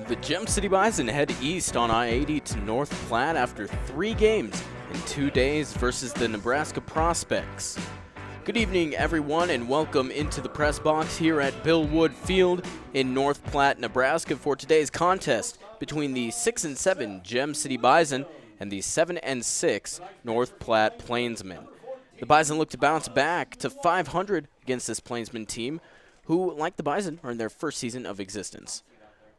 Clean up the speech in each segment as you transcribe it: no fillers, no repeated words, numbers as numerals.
The Gem City Bison head east on I-80 to North Platte after 3 games in 2 days versus the Nebraska Prospects. Good evening, everyone, and welcome into the press box here at Bill Wood Field in North Platte, Nebraska for today's contest between the 6-7 Gem City Bison and the 7-6 North Platte Plainsmen. The Bison look to bounce back to 500 against this Plainsmen team, who, like the Bison, are in their first season of existence.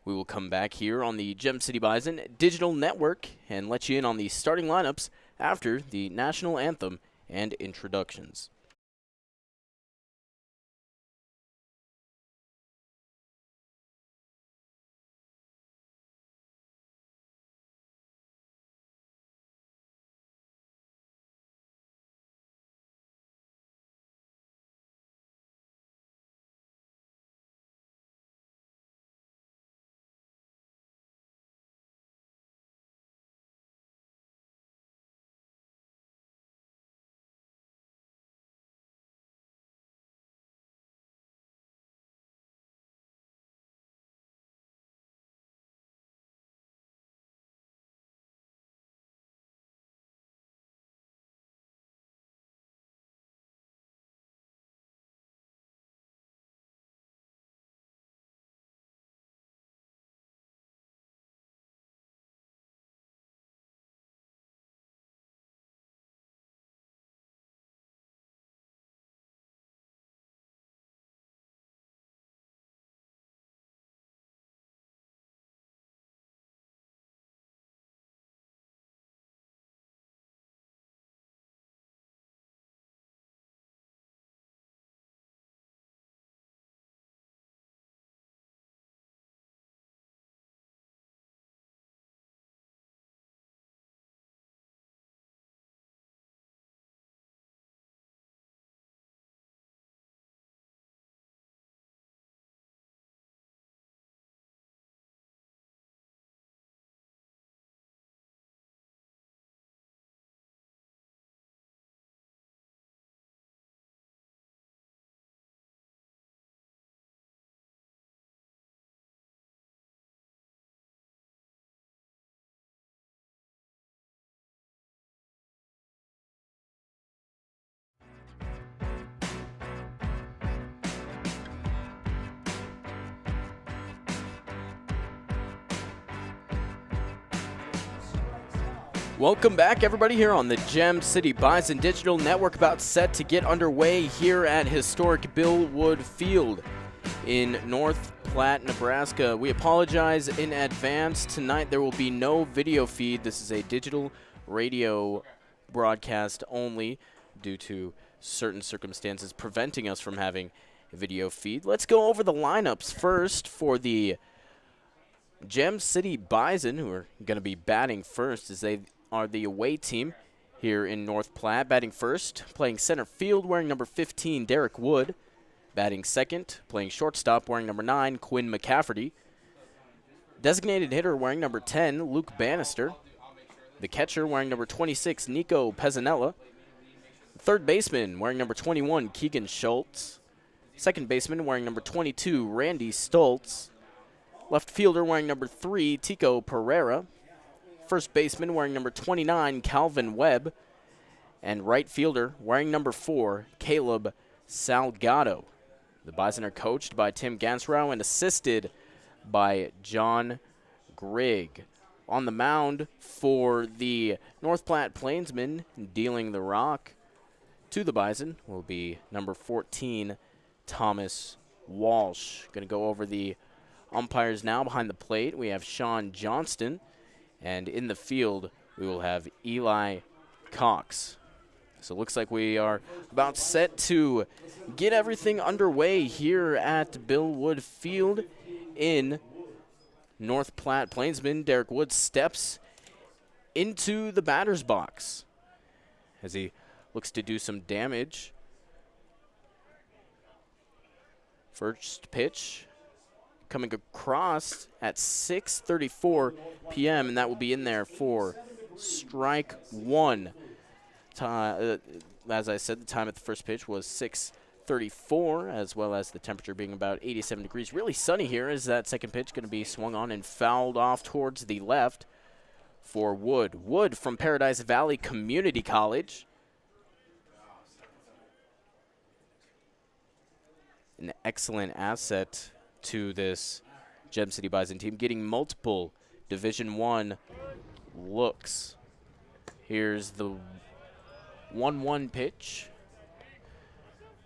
We will come back here on the Gem City Bison digital network and let you in on the starting lineups after the national anthem and introductions. Welcome back, everybody, here on the Gem City Bison Digital Network, about set to get underway here at historic Bill Wood Field in North Platte, Nebraska. We apologize in advance. Tonight there will be no video feed. This is a digital radio broadcast only due to certain circumstances preventing us from having a video feed. Let's go over the lineups first for the Gem City Bison, who are going to be batting first as they are the away team here in North Platte. Batting first, playing center field, wearing number 15, Derek Wood. Batting second, playing shortstop, wearing number 9, Quinn McCafferty. Designated hitter, wearing number 10, Luke Bannister. The catcher, wearing number 26, Nico Pezzanella. Third baseman, wearing number 21, Keegan Schultz. Second baseman, wearing number 22, Randy Stoltz. Left fielder, wearing number 3, Tico Pereira. First baseman, wearing number 29, Calvin Webb. And right fielder, wearing number 4, Caleb Salgado. The Bison are coached by Tim Gansrow and assisted by John Grigg. On the mound for the North Platte Plainsmen, dealing the rock to the Bison, will be number 14, Thomas Walsh. Going to go over the umpires now. Behind the plate, we have Sean Johnston. And in the field, we will have Eli Cox. So it looks like we are about set to get everything underway here at Bill Wood Field in North Platte. Plainsman Derek Wood steps into the batter's box as he looks to do some damage. First pitch coming across at 6:34 p.m., and that will be in there for strike one. As I said, the time at the first pitch was 6:34 34, as well as the temperature being about 87 degrees. Really sunny here. Is that second pitch going to be swung on and fouled off towards the left for Wood. Wood from Paradise Valley Community College. An excellent asset to this Gem City Bison team, getting multiple Division I looks. Here's the 1-1 pitch.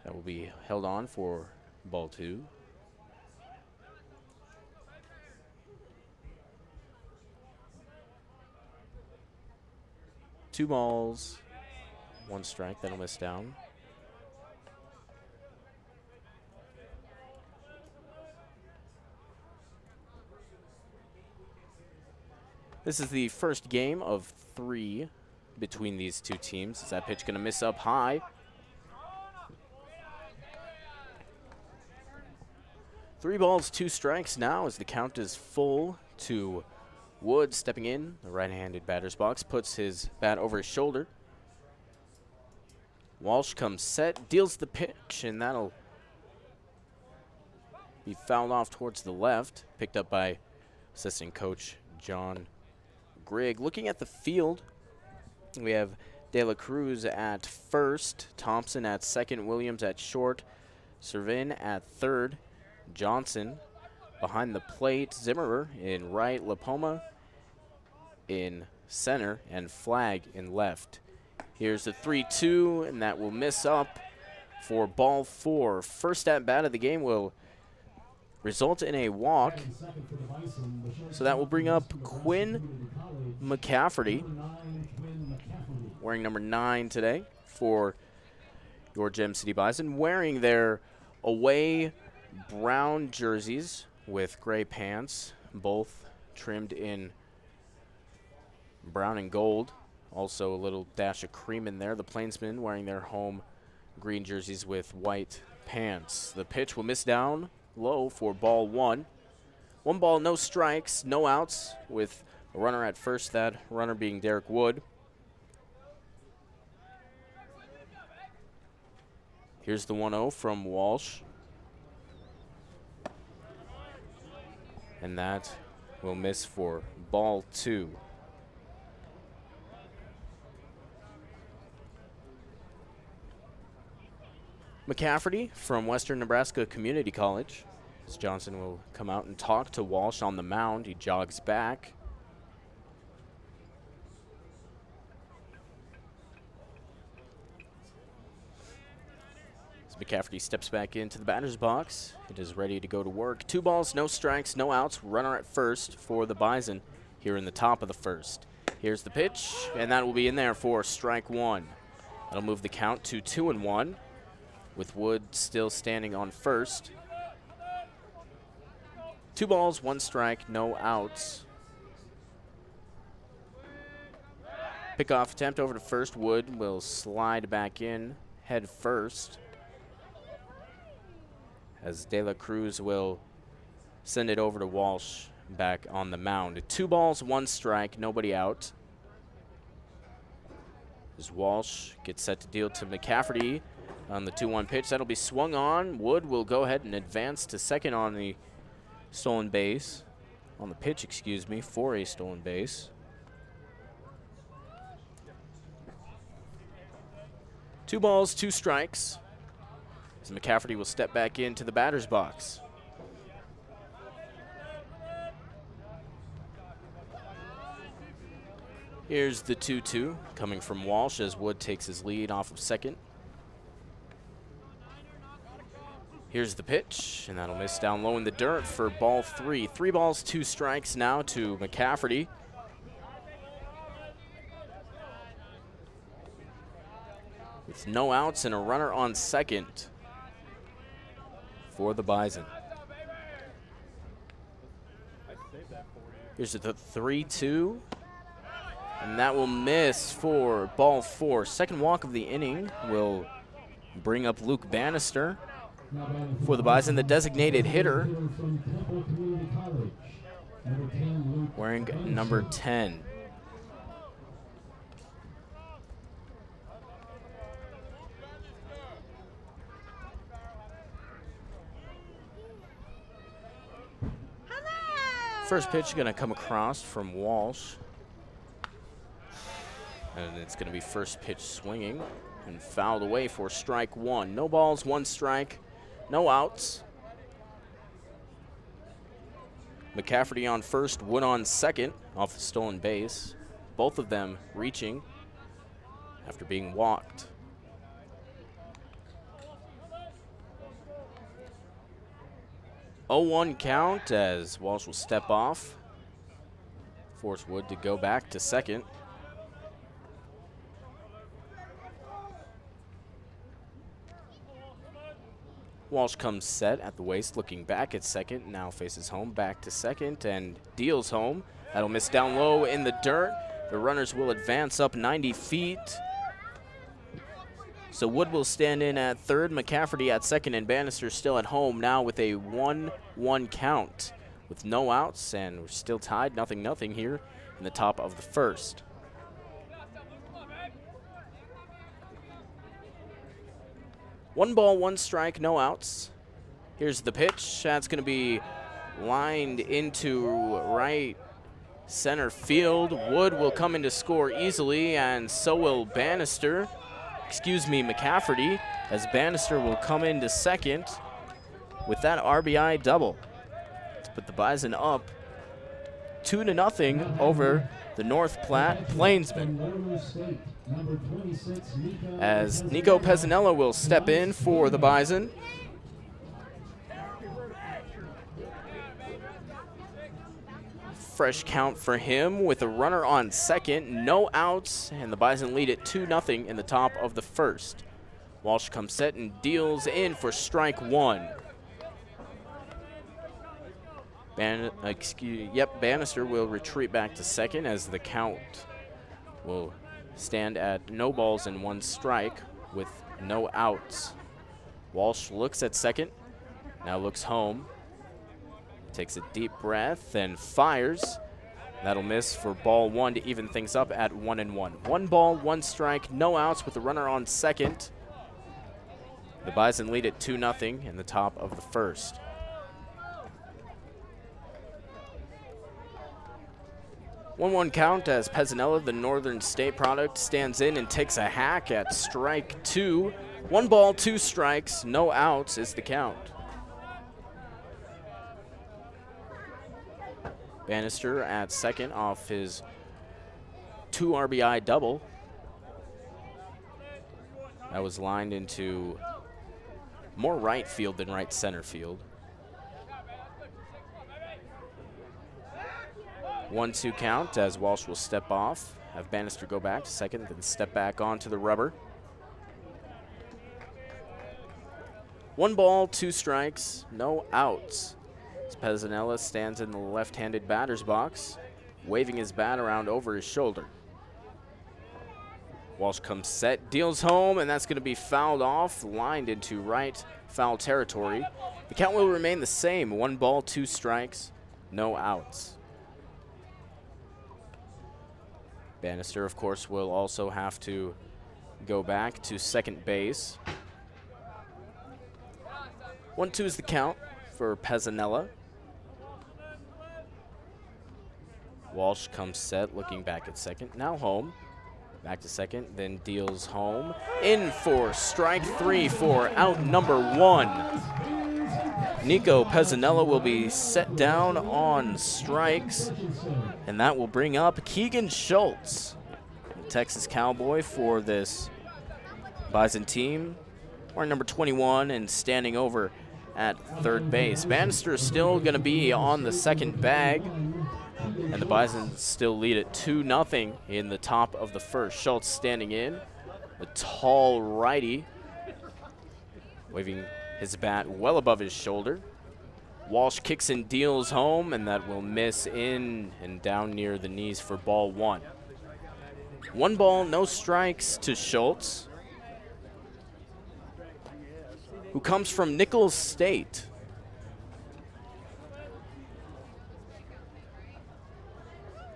That will be held on for ball 2. Two balls, 1 strike. That'll miss down. This is the first game of 3 between these two teams. Is that pitch going to miss up high? Three balls, 2 strikes now as the count is full to Wood stepping in. The right-handed batter's box puts his bat over his shoulder. Walsh comes set, deals the pitch, and that'll be fouled off towards the left. Picked up by assistant coach John Grigg. Looking at the field, we have De La Cruz at first, Thompson at second, Williams at short, Servin at third, Johnson behind the plate, Zimmerer in right, LaPoma in center, and Flagg in left. Here's the 3-2, and that will miss up for ball 4. First at bat of the game will result in a walk. So that will bring up Quinn McCafferty, wearing number 9 today for your Gem City Bison, wearing their away brown jerseys with gray pants, both trimmed in brown and gold. Also a little dash of cream in there. The Plainsmen wearing their home green jerseys with white pants. The pitch will miss down low for ball 1. 1 ball, no strikes, no outs, with a runner at first, that runner being Derek Wood. Here's the 1-0 from Walsh. And that will miss for ball 2. McCafferty from Western Nebraska Community College. As Johnson will come out and talk to Walsh on the mound. He jogs back. As McCafferty steps back into the batter's box, it is ready to go to work. 2 balls, no strikes, no outs. Runner at first for the Bison here in the top of the first. Here's the pitch, and that will be in there for strike 1. That'll move the count to 2-1, with Wood still standing on first. 2 balls, 1 strike, no outs. Pickoff attempt over to first. Wood will slide back in head first, as De La Cruz will send it over to Walsh back on the mound. 2 balls, 1 strike, nobody out. As Walsh gets set to deal to McCafferty on the 2-1 pitch. That'll be swung on. Wood will go ahead and advance to second on the stolen base. On the pitch, excuse me, for a stolen base. 2 balls, 2 strikes. As McCafferty will step back into the batter's box. Here's the 2-2 coming from Walsh as Wood takes his lead off of second. Here's the pitch, and that'll miss down low in the dirt for ball 3. 3 balls, 2 strikes now to McCafferty. With no outs and a runner on second for the Bison. Here's the 3-2, and that will miss for ball 4. Second walk of the inning will bring up Luke Bannister for the Bison, the designated hitter, wearing number 10. First pitch going to come across from Walsh. And it's going to be first pitch swinging and fouled away for strike one. No balls, one strike, no outs. McCafferty on first, Wood on second off the stolen base. Both of them reaching after being walked. Oh, 1 count as Walsh will step off. Force Wood to go back to second. Walsh comes set at the waist, looking back at second, now faces home, back to second, and deals home. That'll miss down low in the dirt. The runners will advance up 90 feet. So Wood will stand in at third, McCafferty at second, and Bannister still at home now with a 1-1 count with no outs, and we're still tied, 0-0 here in the top of the first. One ball, one strike, no outs. Here's the pitch. That's going to be lined into right center field. Wood will come in to score easily, and so will Bannister. McCafferty, as Bannister will come into second with that RBI double to put the Bison up 2-0 over the North Platte Plainsmen. As Nico Pezzanella will step in for the Bison. Fresh count for him with a runner on second, no outs, and the Bison lead it 2-0 in the top of the first. Walsh comes set and deals in for strike one. Bannister will retreat back to second as the count will stand at no balls and one strike with no outs. Walsh looks at second, now looks home, takes a deep breath and fires. That'll miss for ball one to even things up at 1-1. 1 ball, 1 strike, no outs with the runner on second. The Bison lead at 2-0 in the top of the first. One count as Pezzanella, the Northern State product, stands in and takes a hack at strike two. 1 ball, 2 strikes, no outs is the count. Bannister at second off his 2 RBI double. That was lined into more right field than right center field. 1-2 count as Walsh will step off, have Bannister go back to second, then step back onto the rubber. 1 ball, 2 strikes, no outs. As Pezzanella stands in the left-handed batter's box, waving his bat around over his shoulder. Walsh comes set, deals home, and that's going to be fouled off, lined into right foul territory. The count will remain the same, 1 ball, 2 strikes, no outs. Bannister, of course, will also have to go back to second base. 1-2 is the count for Pezzanella. Walsh comes set, looking back at second, now home. Back to second, then deals home. In for strike 3 for out number 1. Nico Pezzanella will be set down on strikes, and that will bring up Keegan Schultz, the Texas Cowboy for this Bison team, wearing number 21 and standing over at third base. Bannister is still going to be on the second bag, and the Bison still lead at 2-0 in the top of the first. Schultz standing in, a tall righty, waving his bat well above his shoulder. Walsh kicks and deals home, and that will miss in and down near the knees for ball 1. 1 ball, no strikes to Schultz, who comes from Nichols State.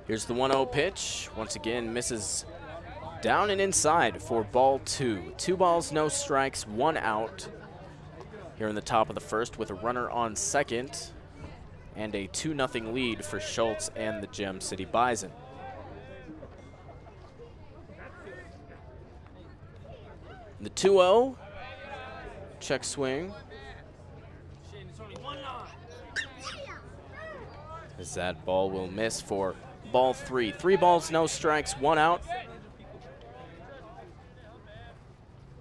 Here's the 1-0 pitch. Once again, misses down and inside for ball 2. 2 balls, no strikes, 1 out here in the top of the first with a runner on second. and a 2-0 lead for Schultz and the Gem City Bison. The 2-0, check swing. As that ball will miss for ball 3. 3 balls, no strikes, 1 out.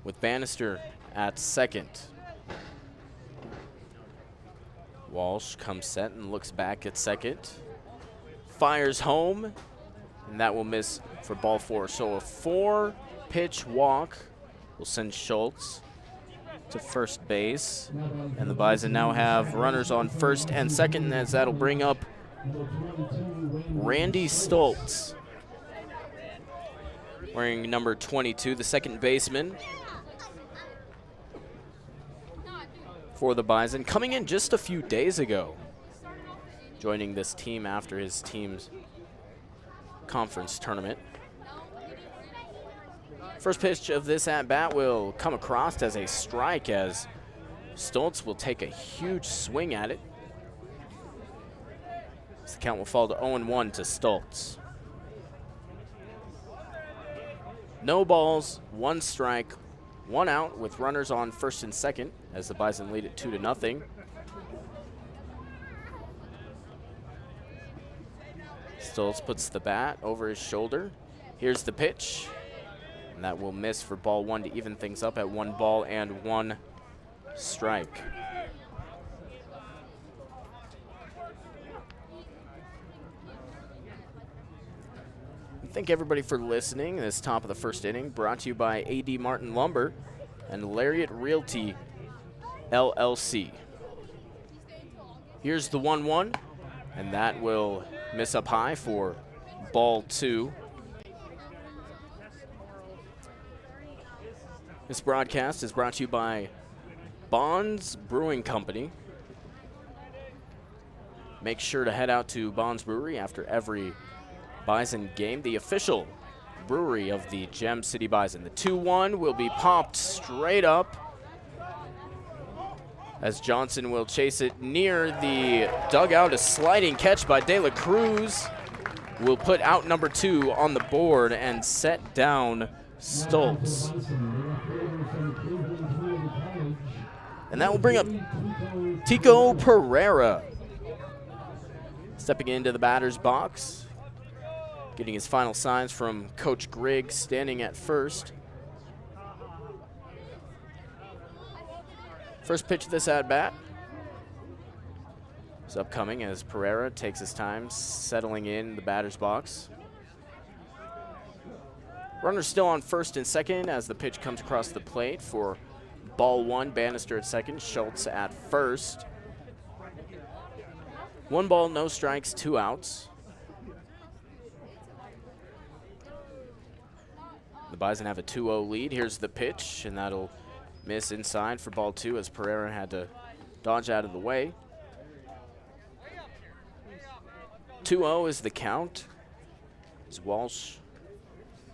With Bannister at second. Walsh comes set and looks back at second. Fires home, and that will miss for ball 4. So a 4-pitch walk will send Schultz to first base. And the Bison now have runners on first and second, as that'll bring up Randy Stoltz, wearing number 22, the second baseman for the Bison, coming in just a few days ago, joining this team after his team's conference tournament. First pitch of this at-bat will come across as a strike, as Stoltz will take a huge swing at it. The count will fall to 0-1 to Stoltz. No balls, 1 strike, 1 out with runners on first and second as the Bison lead it 2-0. Stoltz puts the bat over his shoulder. Here's the pitch, and that will miss for ball 1 to even things up at 1 ball and 1 strike. Thank everybody for listening. This top of the first inning brought to you by A.D. Martin Lumber and Lariat Realty LLC. Here's the 1-1, and that will miss up high for ball 2. This broadcast is brought to you by Bond's Brewing Company. Make sure to head out to Bond's Brewery after every Bison game, the official brewery of the Gem City Bison. The 2-1 will be popped straight up as Johnson will chase it near the dugout. A sliding catch by De La Cruz will put out number 2 on the board and set down Stoltz. And that will bring up Tico Pereira stepping into the batter's box, getting his final signs from Coach Griggs, standing at first. First pitch of this at-bat is upcoming as Pereira takes his time settling in the batter's box. Runner still on first and second as the pitch comes across the plate for ball 1. Bannister at second, Schultz at first. 1 ball, no strikes, 2 outs. The Bison have a 2-0 lead. Here's the pitch, and that'll miss inside for ball 2 as Pereira had to dodge out of the way. 2-0 is the count as Walsh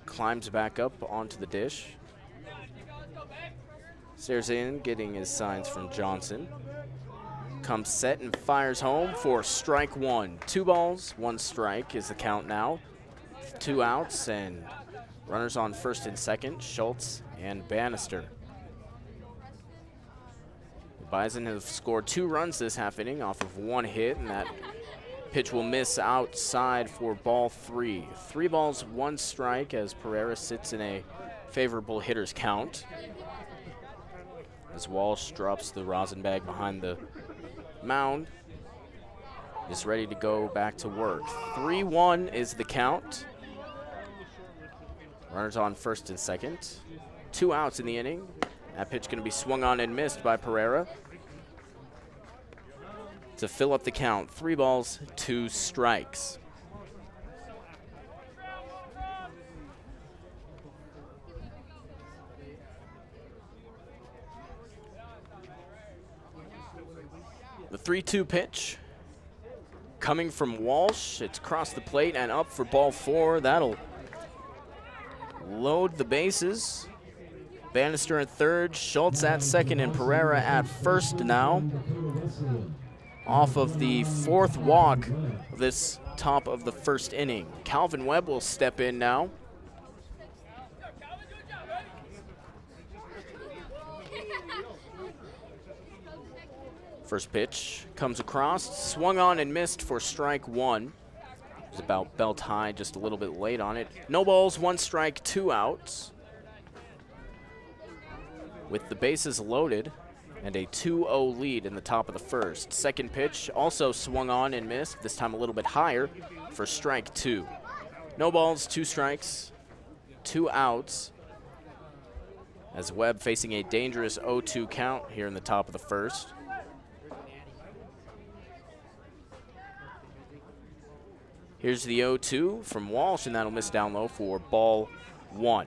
climbs back up onto the dish. Stares in, getting his signs from Johnson. Comes set and fires home for strike 1. 2 balls, 1 strike is the count now. 2 outs and runners on first and second, Schultz and Bannister. The Bison have scored 2 runs this half inning off of 1 hit, and that pitch will miss outside for ball 3. 3 balls, 1 strike as Pereira sits in a favorable hitter's count. As Walsh drops the rosin bag behind the mound, is ready to go back to work. 3-1 is the count. Runners on first and second. 2 outs in the inning. That pitch going to be swung on and missed by Pereira to fill up the count. 3 balls, 2 strikes. The 3-2 pitch coming from Walsh. It's across the plate and up for ball 4. That'll load the bases. Bannister at third, Schultz at second, and Pereira at first now. off of the fourth walk of this top of the first inning. Calvin Webb will step in now. First pitch comes across, swung on and missed for strike one. It was about belt high, just a little bit late on it. No balls, 1 strike, 2 outs. With the bases loaded and a 2-0 lead in the top of the first. Second pitch also swung on and missed, this time a little bit higher for strike 2. No balls, 2 strikes, 2 outs. As Webb facing a dangerous 0-2 count here in the top of the first. Here's the 0-2 from Walsh, and that'll miss down low for ball 1.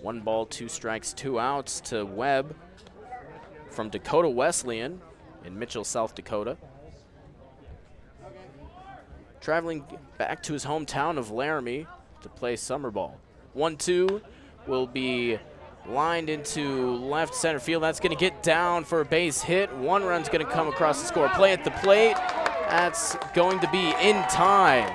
1 ball, 2 strikes, 2 outs to Webb from Dakota Wesleyan in Mitchell, South Dakota. Traveling back to his hometown of Laramie to play summer ball. 1-2 will be lined into left center field. That's going to get down for a base hit. 1 run's going to come across the score. Play at the plate. That's going to be in time.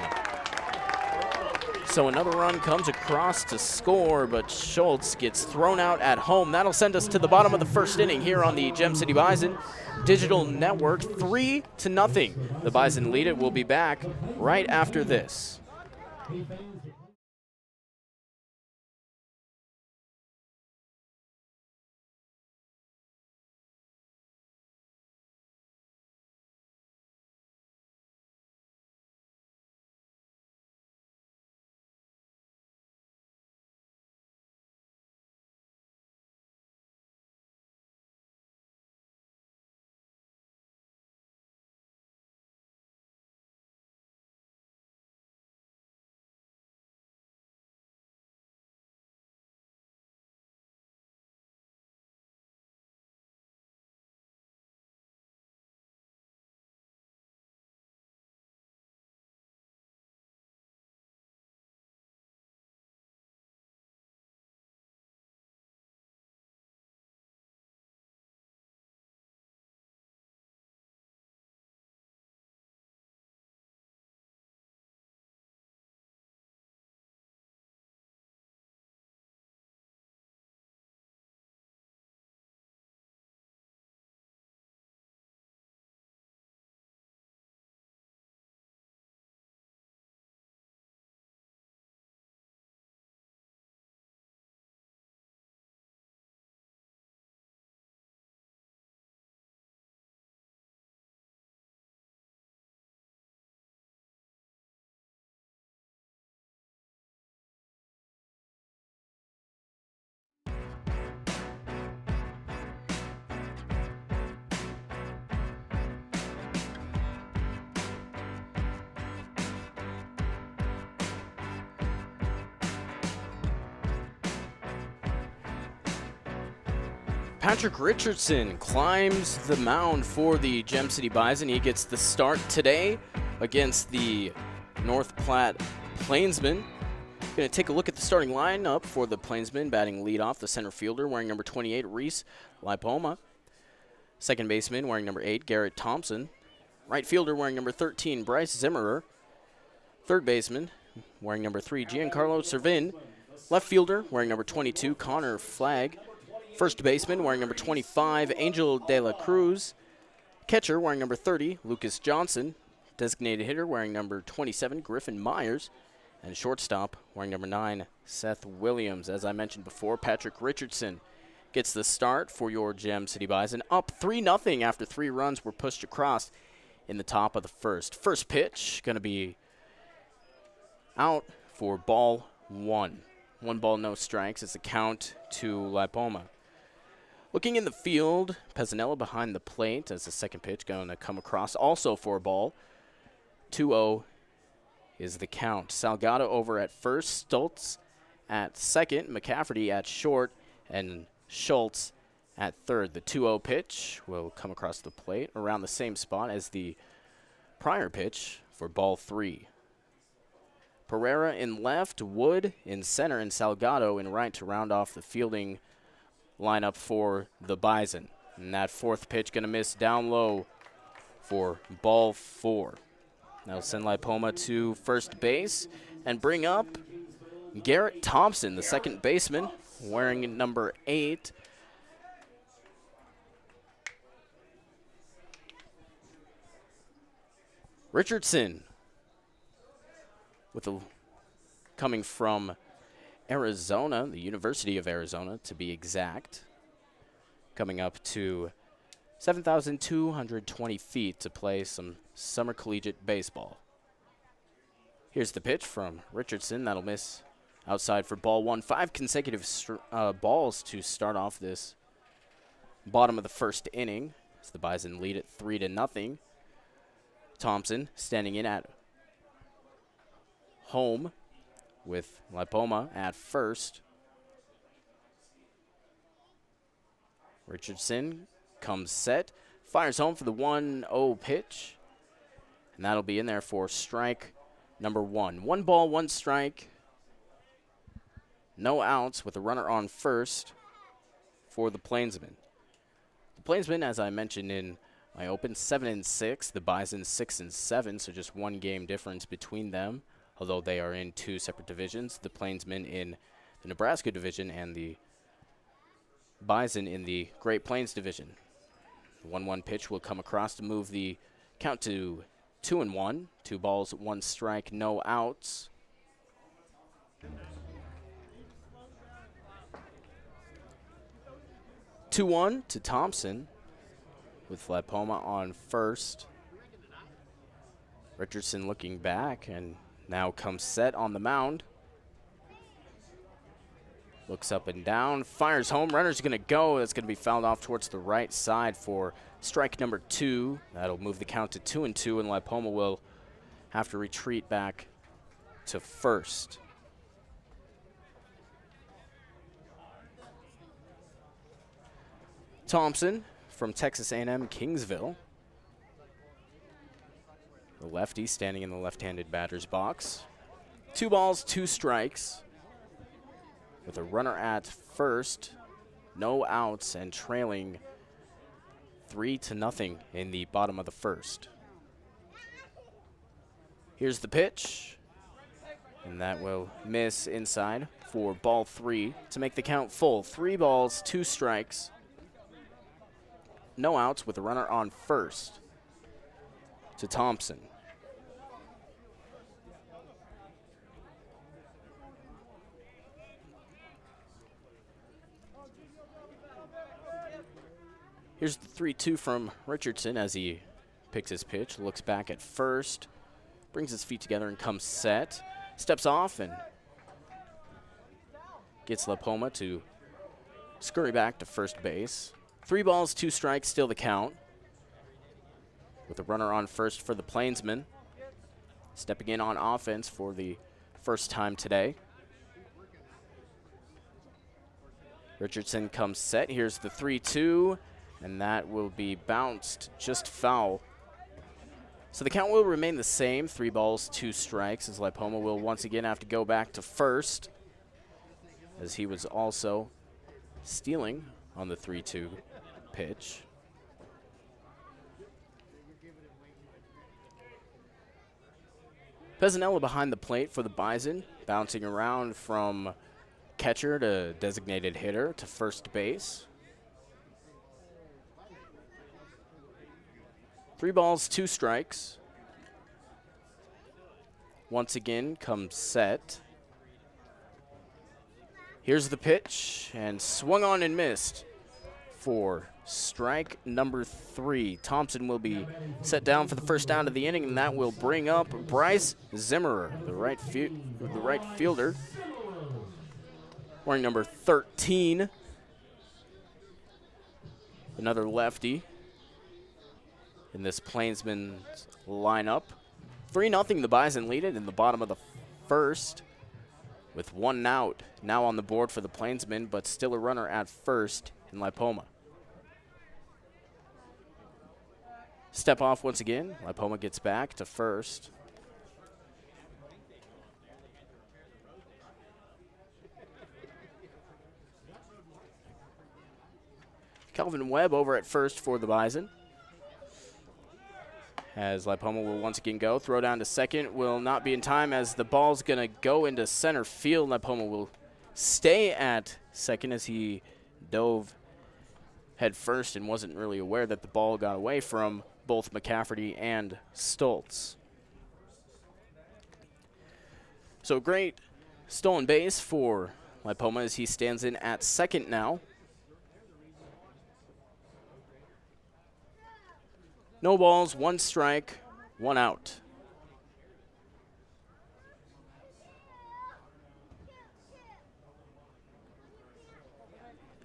So another run comes across to score, but Schultz gets thrown out at home. That'll send us to the bottom of the first inning here on the Gem City Bison Digital Network, 3-0. The Bison lead it. We'll be back right after this. Patrick Richardson climbs the mound for the Gem City Bison. He gets the start today against the North Platte Plainsmen. Going to take a look at the starting lineup for the Plainsmen. Batting leadoff, the center fielder wearing number 28, Reese Lipoma. Second baseman wearing number 8, Garrett Thompson. Right fielder wearing number 13, Bryce Zimmerer. Third baseman wearing number 3, Giancarlo Servin. Left fielder wearing number 22, Connor Flagg. First baseman wearing number 25, Angel De La Cruz. Catcher wearing number 30, Lucas Johnson. Designated hitter wearing number 27, Griffin Myers. And shortstop wearing number 9, Seth Williams. As I mentioned before, Patrick Richardson gets the start for your Gem City Bison. Up 3-0 after 3 runs were pushed across in the top of the first. First pitch going to be out for ball 1. 1 ball, no strikes. It's the count to Lipoma. Looking in the field, Pezzanella behind the plate as the second pitch going to come across, also for a ball. 2-0 is the count. Salgado over at first, Stoltz at second, McCafferty at short, and Schultz at third. The 2-0 pitch will come across the plate around the same spot as the prior pitch for ball 3. Pereira in left, Wood in center, and Salgado in right to round off the fielding lineup for the Bison. And that fourth pitch going to miss down low for ball 4. That'll send Lipoma to first base and bring up Garrett Thompson, the second baseman, wearing number 8. Richardson, coming from Arizona, the University of Arizona to be exact, coming up to 7,220 feet to play some summer collegiate baseball. Here's the pitch from Richardson. That'll miss outside for ball 1. 5 consecutive balls to start off this bottom of the first inning as the Bison lead it 3-0. Thompson standing in at home with Lipoma at first. Richardson comes set, fires home for the 1-0 pitch, and that'll be in there for strike number 1. 1 ball, 1 strike, no outs with a runner on first for the Plainsmen. The Plainsmen, as I mentioned in my open, 7-6, the Bison 6-7, so just 1 game difference between them, although they are in 2 separate divisions. The Plainsmen in the Nebraska division and the Bison in the Great Plains division. The 1-1 pitch will come across to move the count to 2-1. 2 balls, 1 strike, no outs. Two-1 to Thompson with Lipoma on first. Richardson looking back and now comes set on the mound. Looks up and down, fires home. Runner's going to go. That's going to be fouled off towards the right side for strike number 2. That'll move the count to 2-2, and Lipoma will have to retreat back to first. Thompson from Texas A&M Kingsville. The lefty standing in the left-handed batter's box. 2 balls, 2 strikes. With a runner at first, no outs, and trailing 3-0 in the bottom of the first. Here's the pitch, and that will miss inside for ball 3 to make the count full. 3 balls, 2 strikes, no outs with a runner on first to Thompson. Here's the 3-2 from Richardson as he picks his pitch, looks back at first, brings his feet together and comes set, steps off and gets Lipoma to scurry back to first base. 3 balls, 2 strikes, still the count, with a runner on first for the Plainsmen, stepping in on offense for the first time today. Richardson comes set. Here's the 3-2. And that will be bounced just foul. So the count will remain the same, 3 balls, 2 strikes, as Lipoma will once again have to go back to first, as he was also stealing on the 3-2 pitch. Pezzanella behind the plate for the Bison, bouncing around from catcher to designated hitter to first base. 3 balls, 2 strikes. Once again, comes set. Here's the pitch, and swung on and missed for strike number 3. Thompson will be set down for the first down of the inning, and that will bring up Bryce Zimmerer, the right fielder, wearing number 13. Another lefty in this Plainsman's lineup. 3-0, the Bison lead it in the bottom of the first with 1 out now on the board for the Plainsmen, but still a runner at first in Lipoma. Step off once again. Lipoma gets back to first. Kelvin Webb over at first for the Bison. As Lipoma will once again go. Throw down to second. Will not be in time as the ball's going to go into center field. Lipoma will stay at second as he dove head first and wasn't really aware that the ball got away from both McCafferty and Stoltz. So great stolen base for Lipoma as he stands in at second now. No balls, 1 strike, 1 out.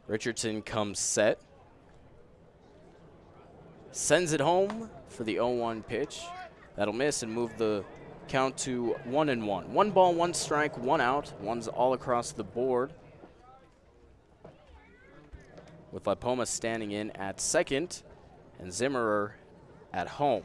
Richardson comes set. Sends it home for the 0-1 pitch. That'll miss and move the count to 1-1. 1 ball, 1 strike, 1 out. One's all across the board. With Lipoma standing in at second and Zimmerer at home.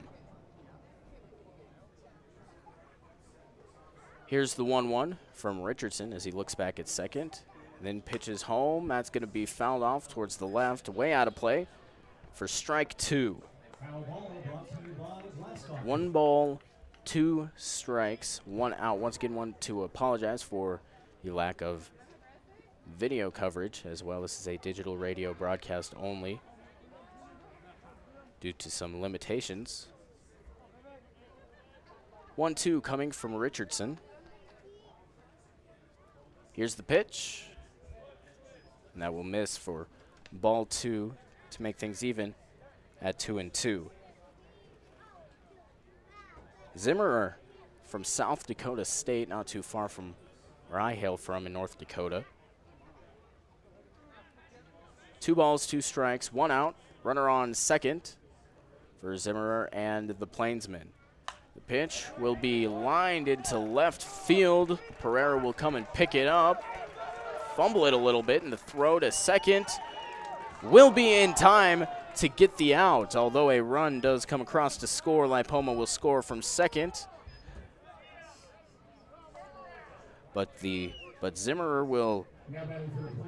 Here's the 1-1 from Richardson as he looks back at second. Then pitches home. That's going to be fouled off towards the left, way out of play for strike 2. 1 ball, 2 strikes, 1 out. Once again, want to apologize for the lack of video coverage as well. This is a digital radio broadcast only due to some limitations. 1-2 coming from Richardson. Here's the pitch. And that will miss for ball 2 to make things even at 2-2. Zimmerer from South Dakota State, not too far from where I hail from in North Dakota. 2 balls, 2 strikes, 1 out. Runner on second for Zimmerer and the Plainsmen. The pitch will be lined into left field. Pereira will come and pick it up. Fumble it a little bit, and the throw to second will be in time to get the out. Although a run does come across to score, Lipoma will score from second. But Zimmerer will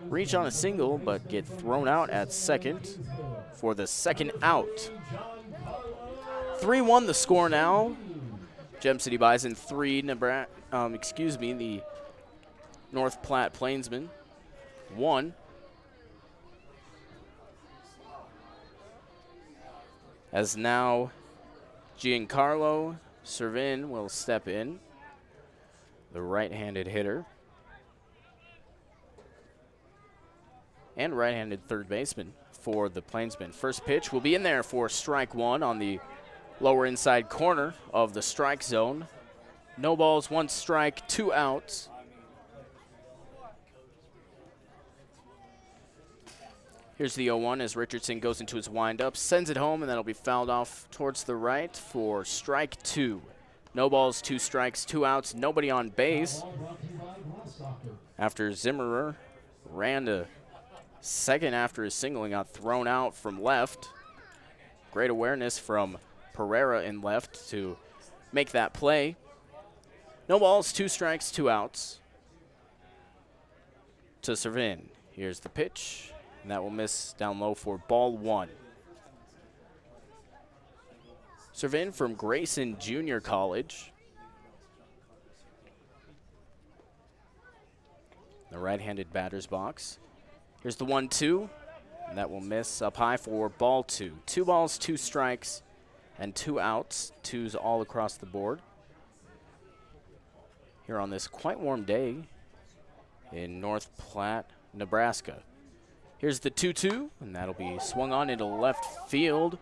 reach on a single, but get thrown out at second for the second out. 3-1 the score now. Gem City Bison 3, the North Platte Plainsmen 1. As now Giancarlo Servin will step in, the right-handed hitter and right-handed third baseman for the Plainsmen. First pitch will be in there for strike 1 on the lower inside corner of the strike zone. No balls, 1 strike, 2 outs. Here's the 0-1 as Richardson goes into his windup, sends it home, and that'll be fouled off towards the right for strike 2. No balls, 2 strikes, 2 outs, nobody on base. After Zimmerer ran to second after his single and got thrown out from left. Great awareness from Pereira in left to make that play. No balls, 2 strikes, 2 outs to Servin. Here's the pitch. And that will miss down low for ball 1. Servin from Grayson Junior College. The right-handed batter's box. Here's the 1-2. And that will miss up high for ball 2. 2 balls, 2 strikes, and 2 outs. 2s all across the board. Here on this quite warm day in North Platte, Nebraska. Here's the 2-2, and that'll be swung on into left field.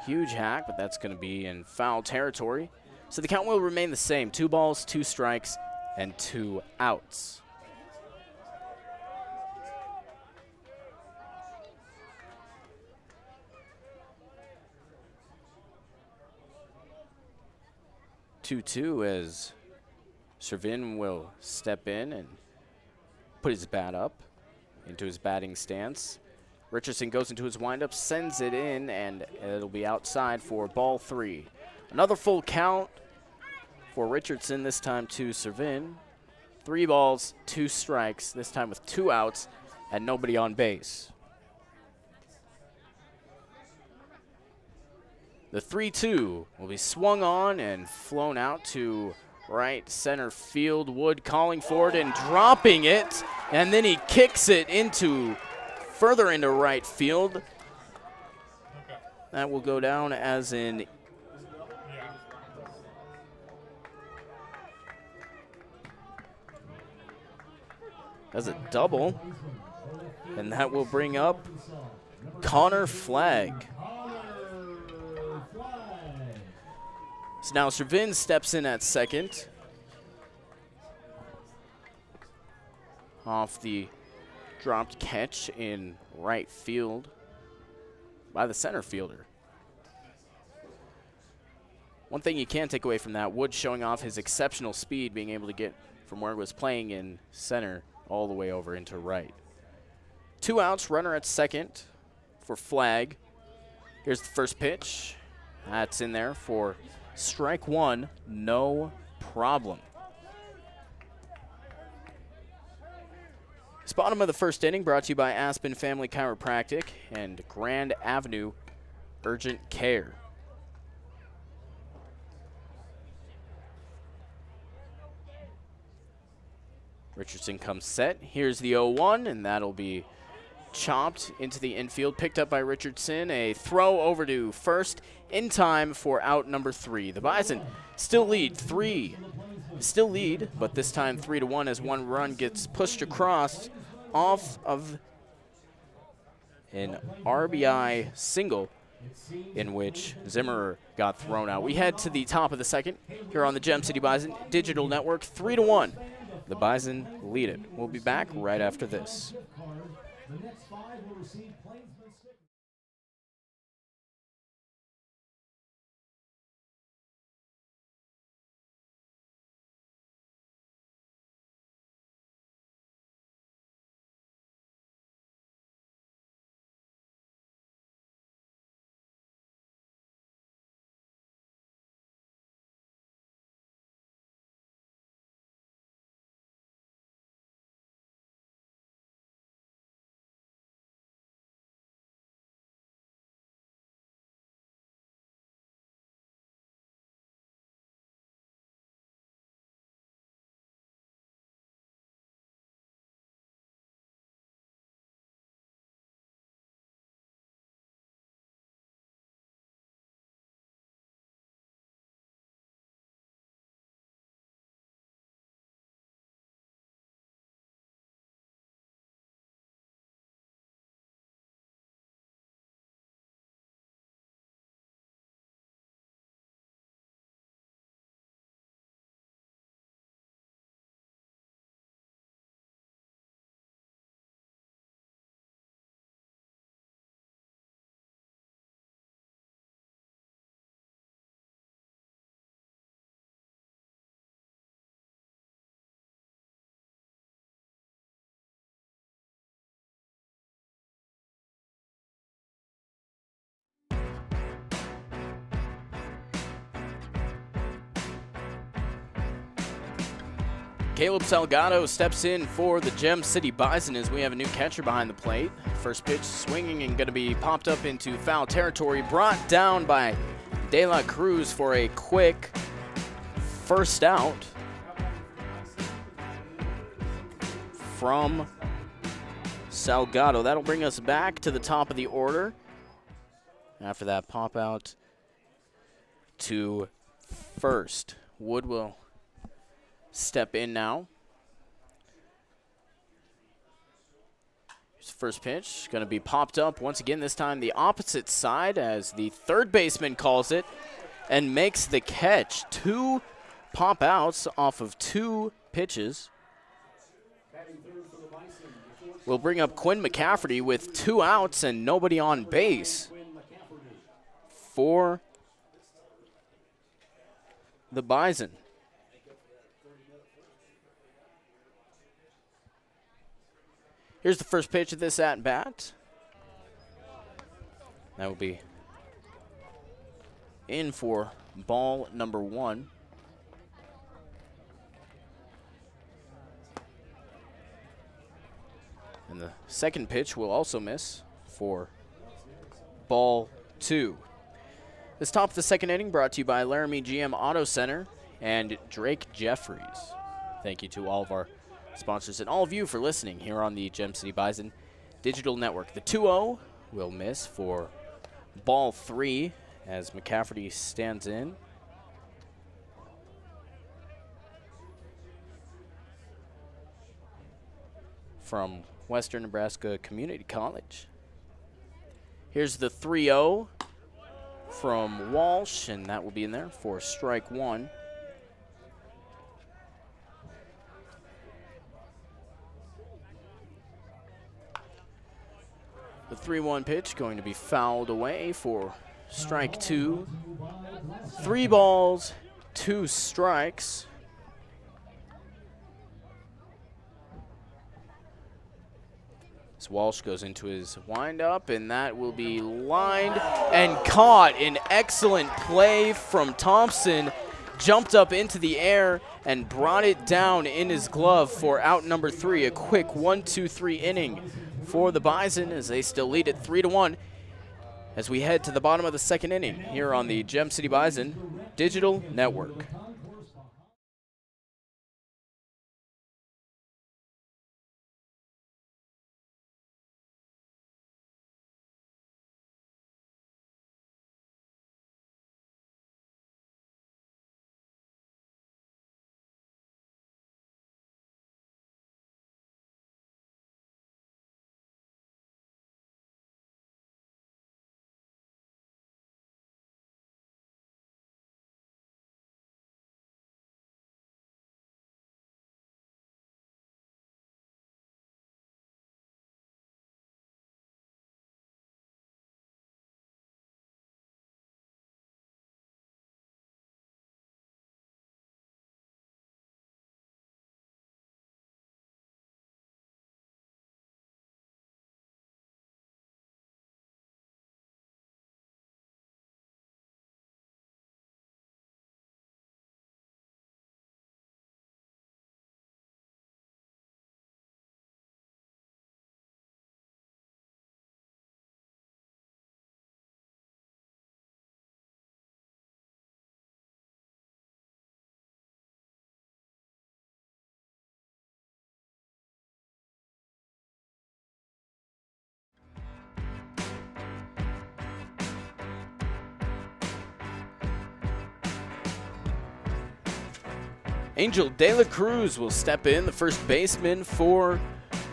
Huge hack, but that's going to be in foul territory. So the count will remain the same. 2 balls, 2 strikes, and 2 outs. Two as Servin will step in and put his bat up into his batting stance. Richardson goes into his windup, sends it in, and it'll be outside for ball 3. Another full count for Richardson, this time to Servin. 3 balls, 2 strikes, this time with 2 outs and nobody on base. The 3-2 will be swung on and flown out to right center field. Wood calling for it and dropping it, and then he kicks it further into right field. That will go down as an a double, and that will bring up Connor Flagg. So now Servin steps in at second off the dropped catch in right field by the center fielder. One thing you can't take away from that, Wood showing off his exceptional speed, being able to get from where he was playing in center all the way over into right. 2 outs, runner at second for Flagg. Here's the first pitch. That's in there for strike one, no problem. This bottom of the first inning brought to you by Aspen Family Chiropractic and Grand Avenue Urgent Care. Richardson comes set. Here's the 0-1, and that'll be chopped into the infield, picked up by Richardson. A throw over to first in time for out number 3. The Bison still lead but this time 3-1 as one run gets pushed across off of an RBI single in which Zimmerer got thrown out. We head to the top of the second here on the Gem City Bison Digital Network. 3-1. The Bison lead it. We'll be back right after this. The next 5 will receive Plainsmen stickers. Caleb Salgado steps in for the Gem City Bison as we have a new catcher behind the plate. First pitch swinging and going to be popped up into foul territory, brought down by De La Cruz for a quick first out from Salgado. That'll bring us back to the top of the order. After that pop out to first. Wood will step in now. Here's the first pitch. Going to be popped up once again, this time the opposite side as the third baseman calls it and makes the catch. 2 pop outs off of 2 pitches. We'll bring up Quinn McCafferty with 2 outs and nobody on base for the Bison. Here's the first pitch of this at-bat. That will be in for ball number 1. And the second pitch will also miss for ball 2. This top of the second inning brought to you by Laramie GM Auto Center and Drake Jeffries. Thank you to all of our sponsors and all of you for listening here on the Gem City Bison Digital Network. The 2-0 will miss for ball 3 as McCafferty stands in. From Western Nebraska Community College. Here's the 3-0 from Walsh, and that will be in there for strike 1. The 3-1 pitch going to be fouled away for strike 2. 3 balls, 2 strikes. As Walsh goes into his windup, and that will be lined and caught. An excellent play from Thompson. Jumped up into the air and brought it down in his glove for out number 3. A quick 1-2-3 inning for the Bison as they still lead it 3-1 as we head to the bottom of the second inning here on the Gem City Bison Digital Network. Angel De La Cruz will step in, the first baseman for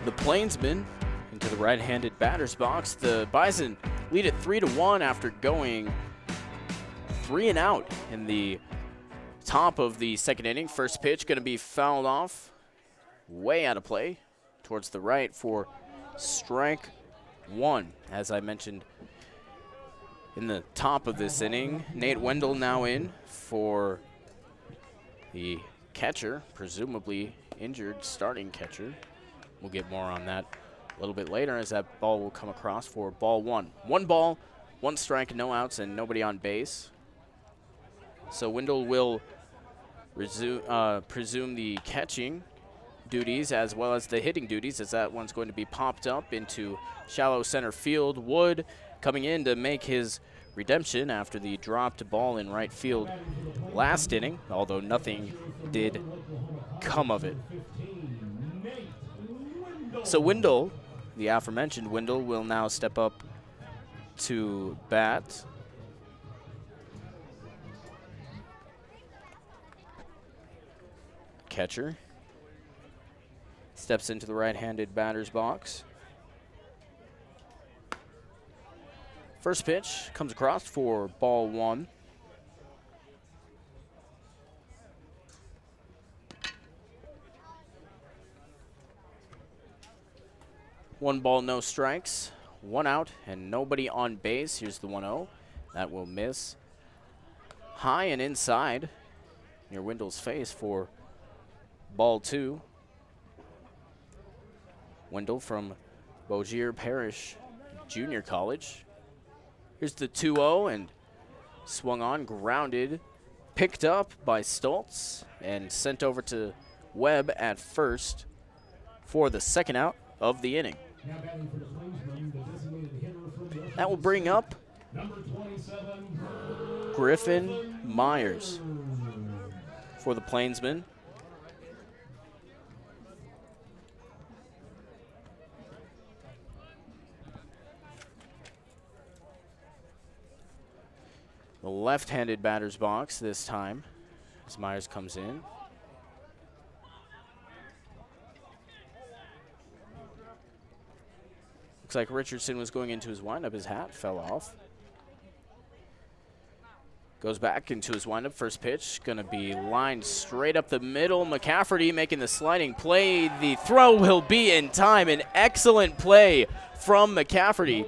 the Plainsmen, into the right-handed batter's box. The Bison lead it 3-1 after going 3 and out in the top of the second inning. First pitch going to be fouled off, way out of play, towards the right for strike 1. As I mentioned in the top of this inning, Nate Wendell now in for the catcher, presumably injured starting catcher. We'll get more on that a little bit later as that ball will come across for ball 1. 1 ball, 1 strike, no outs, and nobody on base. So Wendell will presume the catching duties as well as the hitting duties, as that one's going to be popped up into shallow center field. Wood coming in to make his redemption after the dropped ball in right field last inning, although nothing did come of it. So Wendell, the aforementioned Wendell, will now step up to bat. Catcher steps into the right-handed batter's box. First pitch comes across for ball 1. One ball, no strikes, 1 out, and nobody on base. Here's the 1-0. That will miss high and inside near Wendell's face for ball 2. Wendell from Bossier Parish Junior College. Here's the 2-0, and swung on, grounded, picked up by Stoltz, and sent over to Webb at first for the second out of the inning. That will bring up Number 27, Griffin Myers for the Plainsmen. The left-handed batter's box this time as Myers comes in. Looks like Richardson was going into his windup. His hat fell off. Goes back into his windup. First pitch going to be lined straight up the middle. McCafferty making the sliding play. The throw will be in time. An excellent play from McCafferty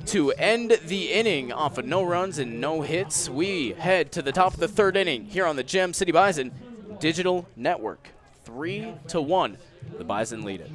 to end the inning off of no runs and no hits. We head to the top of the third inning here on the Gem City Bison Digital Network. 3-1. The Bison lead it.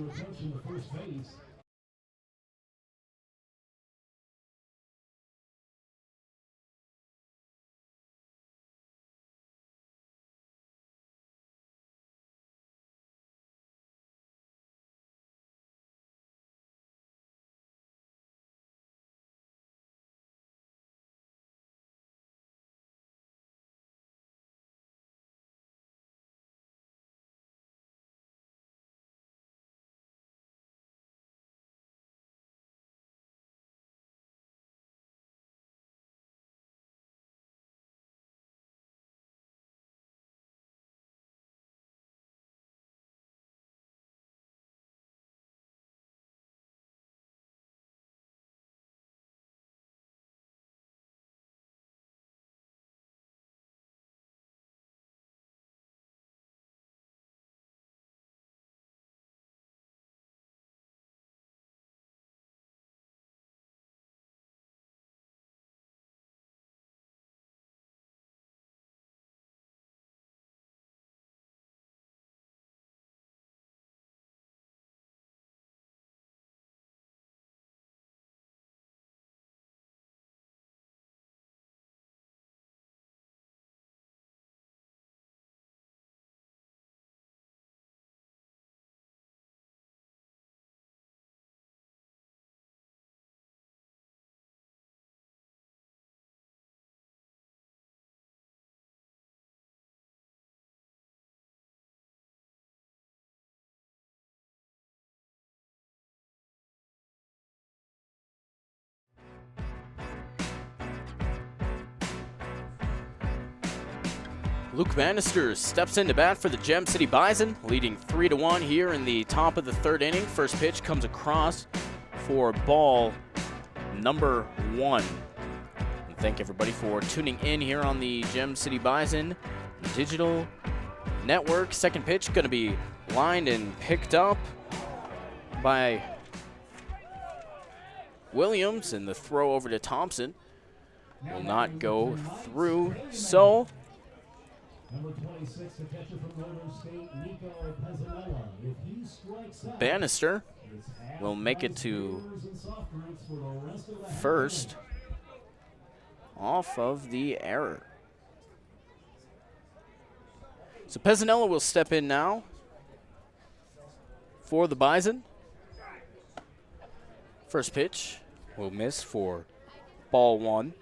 Luke Bannister steps into bat for the Gem City Bison, leading 3-1 here in the top of the third inning. First pitch comes across for ball number 1. And thank everybody for tuning in here on the Gem City Bison Digital Network. Second pitch going to be lined and picked up by Williams, and the throw over to Thompson will not go through. So Number 26, the catcher from Northern State, Nico Pezzanella. If he strikes out, Bannister will make it to first off of the error. So Pezzanella will step in now for the Bison. First pitch will miss for ball 1.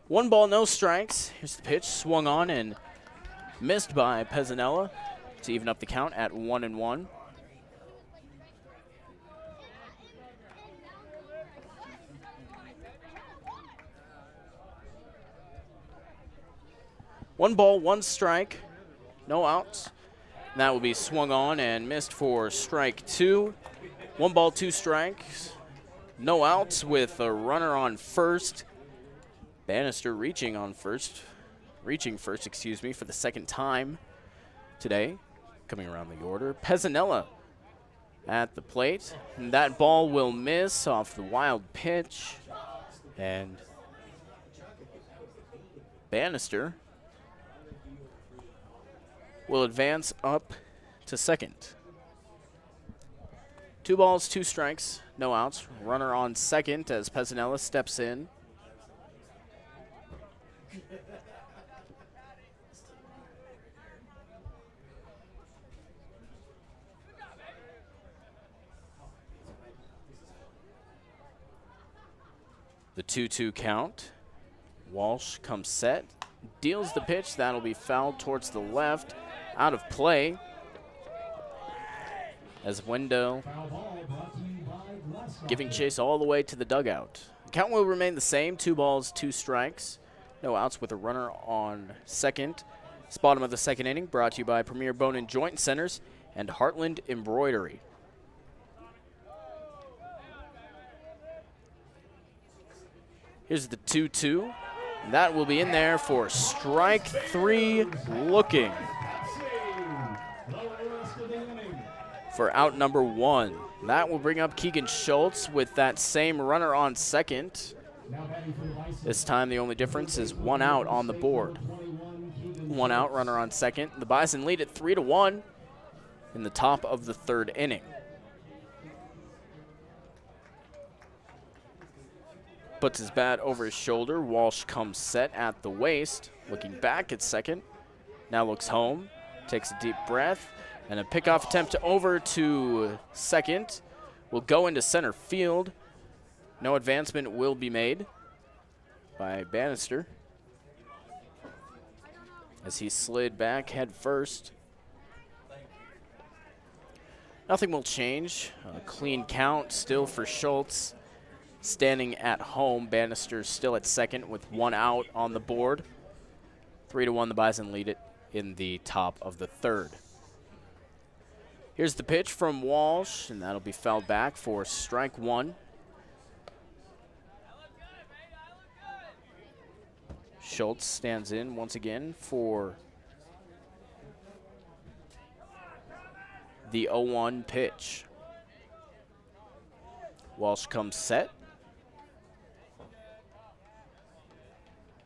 One ball, no strikes. Here's the pitch, swung on and missed by Pezzanella to even up the count at 1-1. One ball, one strike, no outs. And that will be swung on and missed for strike 2. One ball, 2 strikes, no outs with a runner on first. Bannister reaching first, for the second time today. Coming around the order, Pezzanella at the plate, and that ball will miss off the wild pitch, and Bannister will advance up to second. 2 balls, 2 strikes, no outs. Runner on second as Pezzanella steps in. The 2-2 count. Walsh comes set, deals the pitch. That'll be fouled towards the left, out of play. As Wendell giving chase all the way to the dugout. The count will remain the same, 2 balls, 2 strikes. No outs with a runner on second. It's bottom of the second inning, brought to you by Premier Bone and Joint Centers and Heartland Embroidery. Here's the 2-2. That will be in there for strike 3, looking for out number 1. That will bring up Keegan Schultz with that same runner on second. This time the only difference is 1 out on the board. 1 out, runner on second. The Bison lead it 3-1 in the top of the 3rd inning. Puts his bat over his shoulder. Walsh comes set at the waist, looking back at second. Now looks home, takes a deep breath, and a pickoff attempt over to second will go into center field. No advancement will be made by Bannister as he slid back head first. Nothing will change. A clean count still for Schultz. Standing at home, Bannister still at second with 1 out on the board. 3-1, the Bison lead it in the top of the 3rd. Here's the pitch from Walsh, and that'll be fouled back for strike 1. Schultz stands in once again for the 0-1 pitch. Walsh comes set.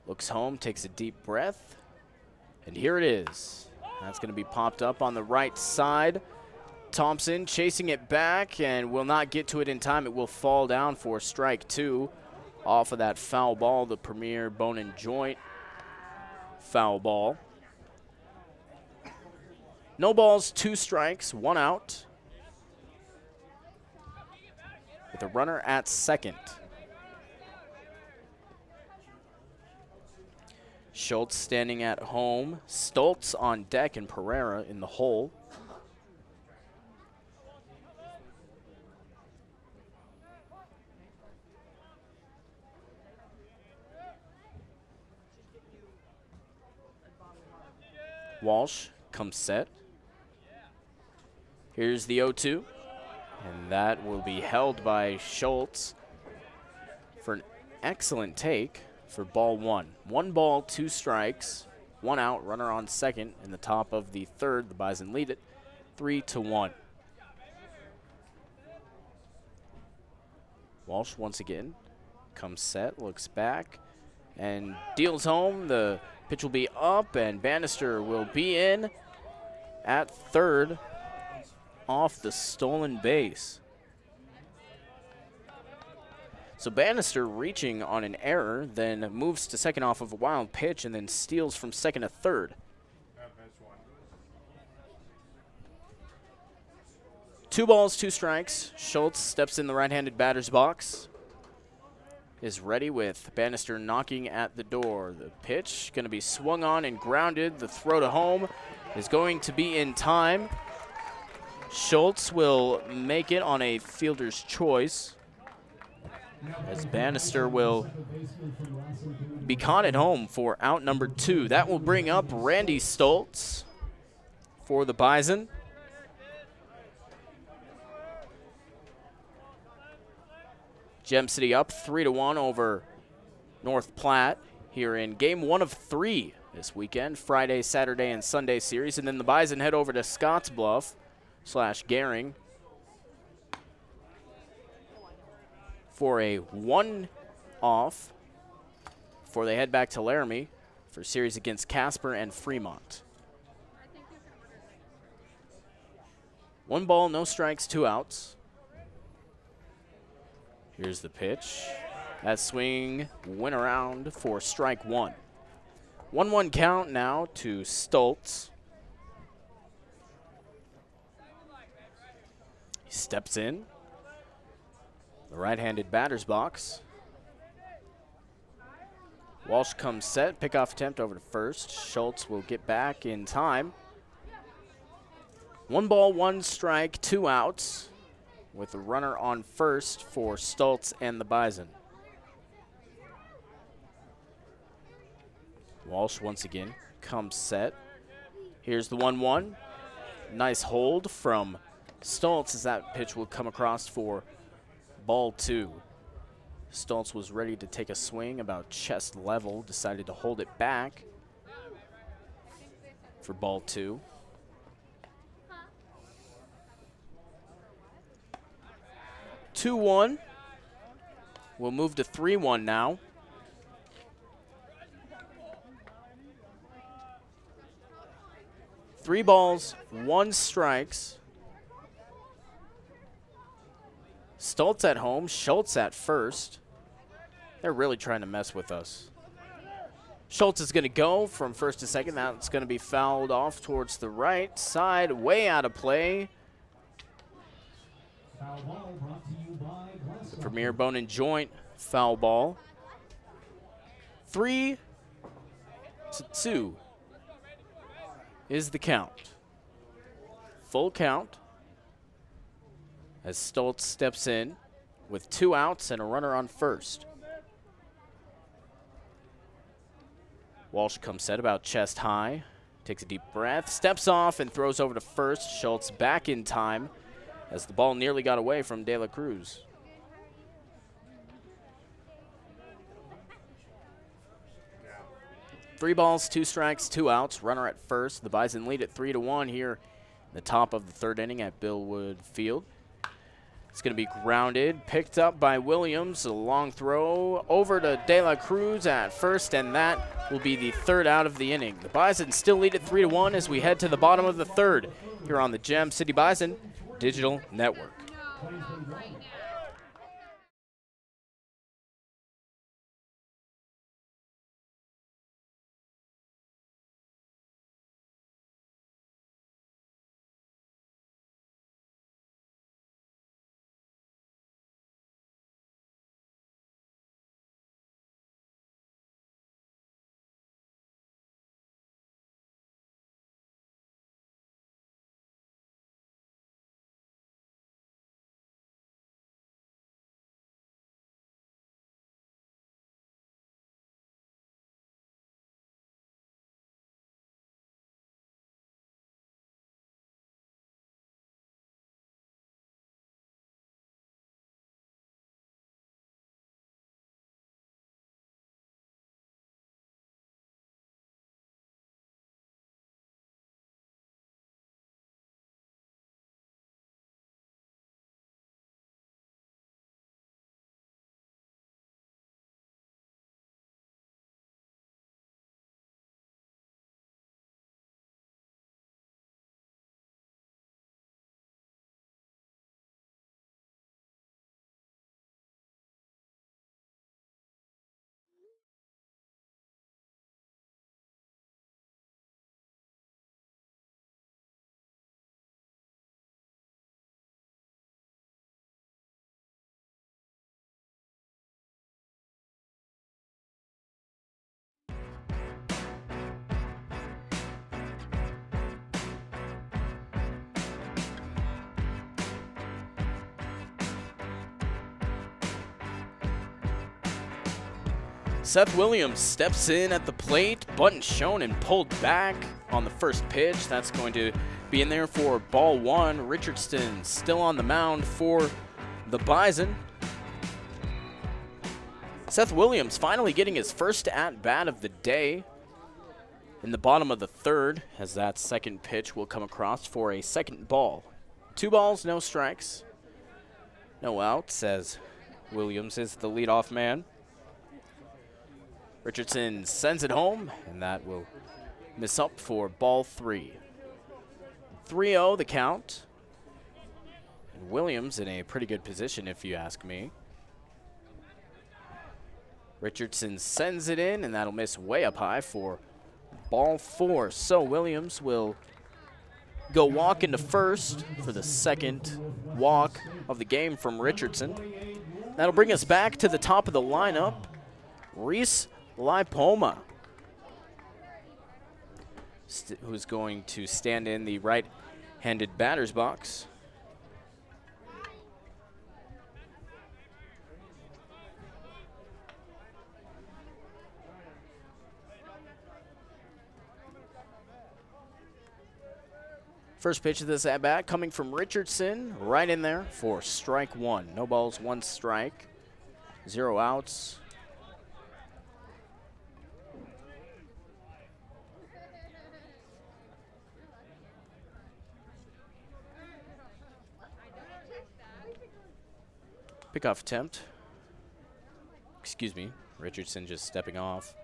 Looks home, takes a deep breath, and here it is. That's going to be popped up on the right side. Thompson chasing it back and will not get to it in time. It will fall down for strike 2 off of that foul ball, the Premier Bone and Joint foul ball. No balls, 2 strikes, 1 out with a runner at second. Schultz standing at home. Stoltz on deck and Pereira in the hole. Walsh comes set. Here's the 0-2. And that will be held by Schultz for an excellent take for ball 1. 1 ball, 2 strikes, 1 out, runner on second in the top of the 3rd. The Bison lead it 3-1. Walsh once again comes set, looks back, and deals home. The pitch will be up, and Bannister will be in at 3rd off the stolen base. So Bannister reaching on an error, then moves to second off of a wild pitch, and then steals from second to 3rd. 2 balls, 2 strikes. Schultz steps in the right-handed batter's box. Is ready with Bannister knocking at the door. The pitch going to be swung on and grounded. The throw to home is going to be in time. Schultz will make it on a fielder's choice, as Bannister will be caught at home for out number 2. That will bring up Randy Stoltz for the Bison. Gem City up 3-1 over North Platte here in game 1 of 3 this weekend, Friday, Saturday, and Sunday series. And then the Bison head over to Scottsbluff/Gehring for a 1-off before they head back to Laramie for a series against Casper and Fremont. 1 ball, no strikes, 2 outs. Here's the pitch. That swing went around for strike 1. 1-1 count now to Stoltz. He steps in the right-handed batter's box. Walsh comes set, pickoff attempt over to first. Schultz will get back in time. 1 ball, 1 strike, 2 outs with a runner on first for Stultz and the Bison. Walsh once again comes set. Here's the 1-1. Nice hold from Stultz as that pitch will come across for ball 2. Stultz was ready to take a swing about chest level, decided to hold it back for ball 2. Two 2-1. We'll move to 3-1 now. Three balls, 1 strikes. Stultz at home, Schultz at first. They're really trying to mess with us. Schultz is going to go from first to second. That's going to be fouled off towards the right side, way out of play. Foul ball brought to you by Glasgow. Premier Bone and Joint foul ball. 3-2 is the count. Full count as Stultz steps in with 2 outs and a runner on first. Walsh comes set about chest high, takes a deep breath, steps off and throws over to first. Schultz back in time as the ball nearly got away from De La Cruz. Three balls, 2 strikes, 2 outs, runner at first. The Bison lead at 3-1 here in the top of the 3rd inning at Billwood Field. It's going to be grounded, picked up by Williams. A long throw over to De La Cruz at first, and that will be the 3rd out of the inning. The Bison still lead at 3-1 as we head to the bottom of the 3rd here on the Gem City Bison Digital Network. Seth Williams steps in at the plate, button shown and pulled back on the first pitch. That's going to be in there for ball 1. Richardson still on the mound for the Bison. Seth Williams finally getting his first at-bat of the day in the bottom of the 3rd as that second pitch will come across for a second ball. 2 balls, no strikes, no outs as Williams is the leadoff man. Richardson sends it home, and that will miss up for ball 3. 3-0 the count. And Williams in a pretty good position, if you ask me. Richardson sends it in, and that'll miss way up high for ball 4. So Williams will go walk into first for the second walk of the game from Richardson. That'll bring us back to the top of the lineup. Reese Lipoma, who's going to stand in the right-handed batter's box. First pitch of this at-bat coming from Richardson, right in there for strike one. No balls, one strike, 0 outs. Pickoff attempt. Excuse me, Richardson just stepping off.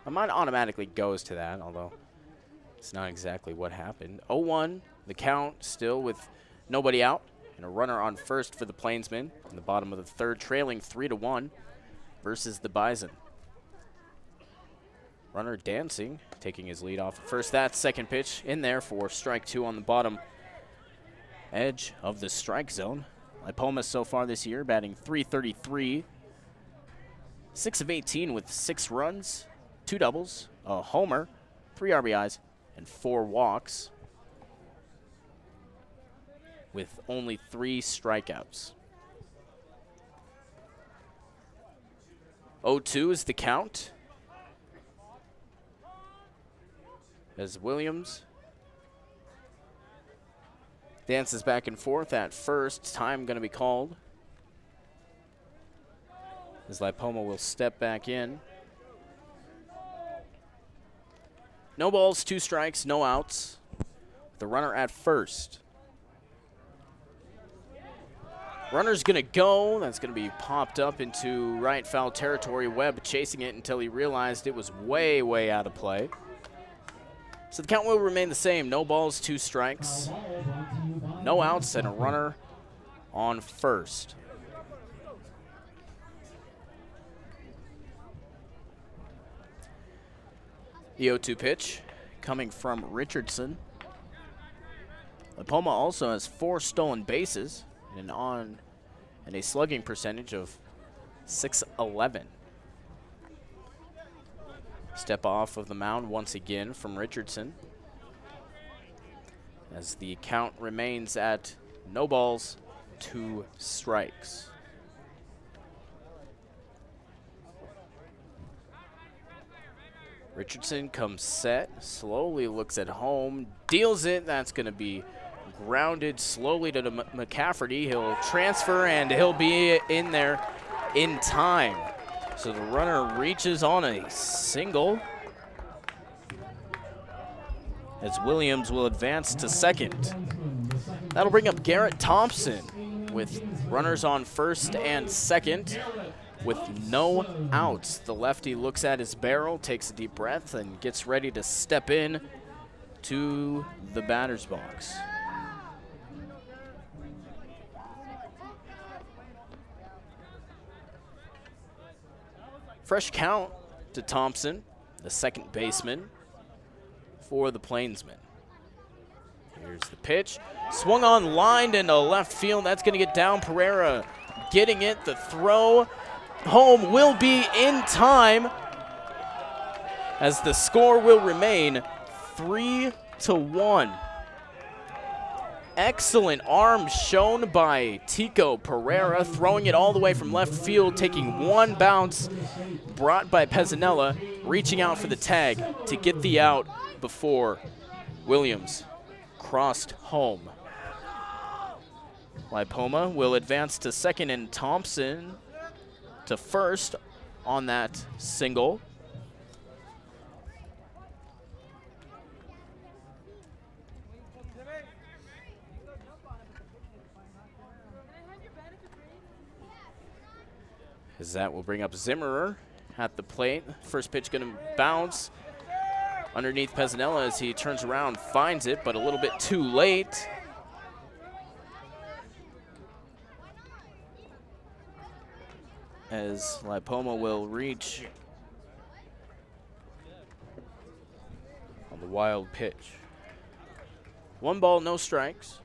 My mind automatically goes to that, although it's not exactly what happened. 0-1, the count still with nobody out, and a runner on first for the Plainsmen in the bottom of the third, trailing 3-1 versus the Bison. Runner dancing, taking his lead off at first. That second pitch in there for strike two on the bottom edge of the strike zone. Lipoma so far this year batting .333, 6 of 18 with 6 runs, 2 doubles, a homer, 3 RBIs, and 4 walks, with only 3 strikeouts. 0-2 is the count, as Williams dances back and forth at first. Time going to be called, as Lipoma will step back in. No balls, 2 strikes, no outs. The runner at first. Runner's going to go. That's going to be popped up into right foul territory. Webb chasing it until he realized it was way, way out of play. So the count will remain the same. No balls, 2 strikes, no outs, and a runner on first. The 0-2 pitch coming from Richardson. Lipoma also has 4 stolen bases and a slugging percentage of .611. Step off of the mound once again from Richardson, as the count remains at no balls, 2 strikes. Richardson comes set, slowly looks at home, deals it. That's going to be grounded slowly to McCafferty. He'll transfer, and he'll be in there in time. So the runner reaches on a single, as Williams will advance to second. That'll bring up Garrett Thompson with runners on first and second with no outs. The lefty looks at his barrel, takes a deep breath, and gets ready to step in to the batter's box. Fresh count to Thompson, the second baseman for the Plainsmen. Here's the pitch. Swung on, lined into left field. That's going to get down. Pereira getting it. The throw home will be in time, as the score will remain 3-1. Excellent arm shown by Tico Pereira, throwing it all the way from left field, taking one bounce, brought by Pezzanella, reaching out for the tag to get the out before Williams crossed home. Lipoma will advance to second, and Thompson to first on that single. As that will bring up Zimmerer at the plate. First pitch going to bounce underneath Pezzanella as he turns around, finds it, but a little bit too late. As Lipoma will reach on the wild pitch. 1 ball, no strikes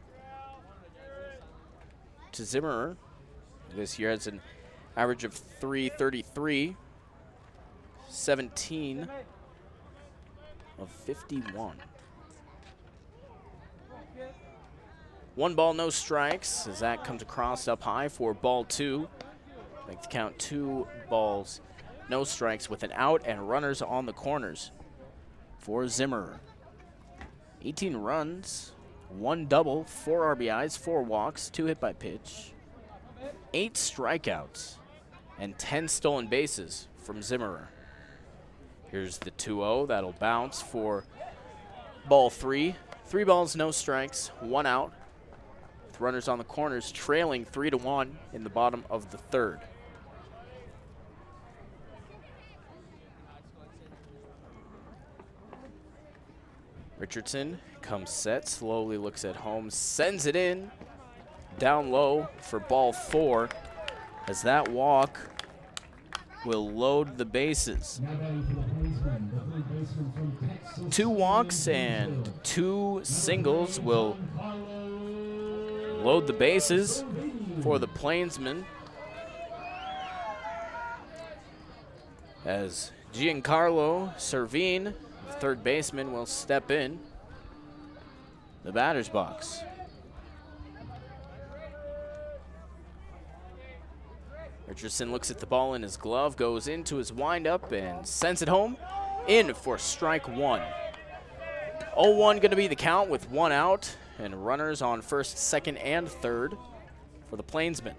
to Zimmerer. This year has an average of .333, 17 of 51. 1 ball, no strikes, as that comes across up high for ball 2. Make the count 2 balls, no strikes with an out and runners on the corners for Zimmerer. 18 runs, 1 double, 4 RBIs, 4 walks, 2 hit by pitch, 8 strikeouts, and 10 stolen bases from Zimmerer. Here's the 2-0. That'll bounce for ball 3. 3 balls, no strikes, 1 out. With runners on the corners, trailing 3-1 in the bottom of the 3rd. Richardson comes set, slowly looks at home, sends it in, down low for ball 4, as that walk will load the bases. 2 walks and 2 singles will load the bases for the Plainsmen, as Giancarlo Servine, the 3rd baseman, will step in the batter's box. Richardson looks at the ball in his glove, goes into his windup, and sends it home. In for strike 1. 0-1 going to be the count with 1 out, and runners on 1st, 2nd, and 3rd for the Plainsmen.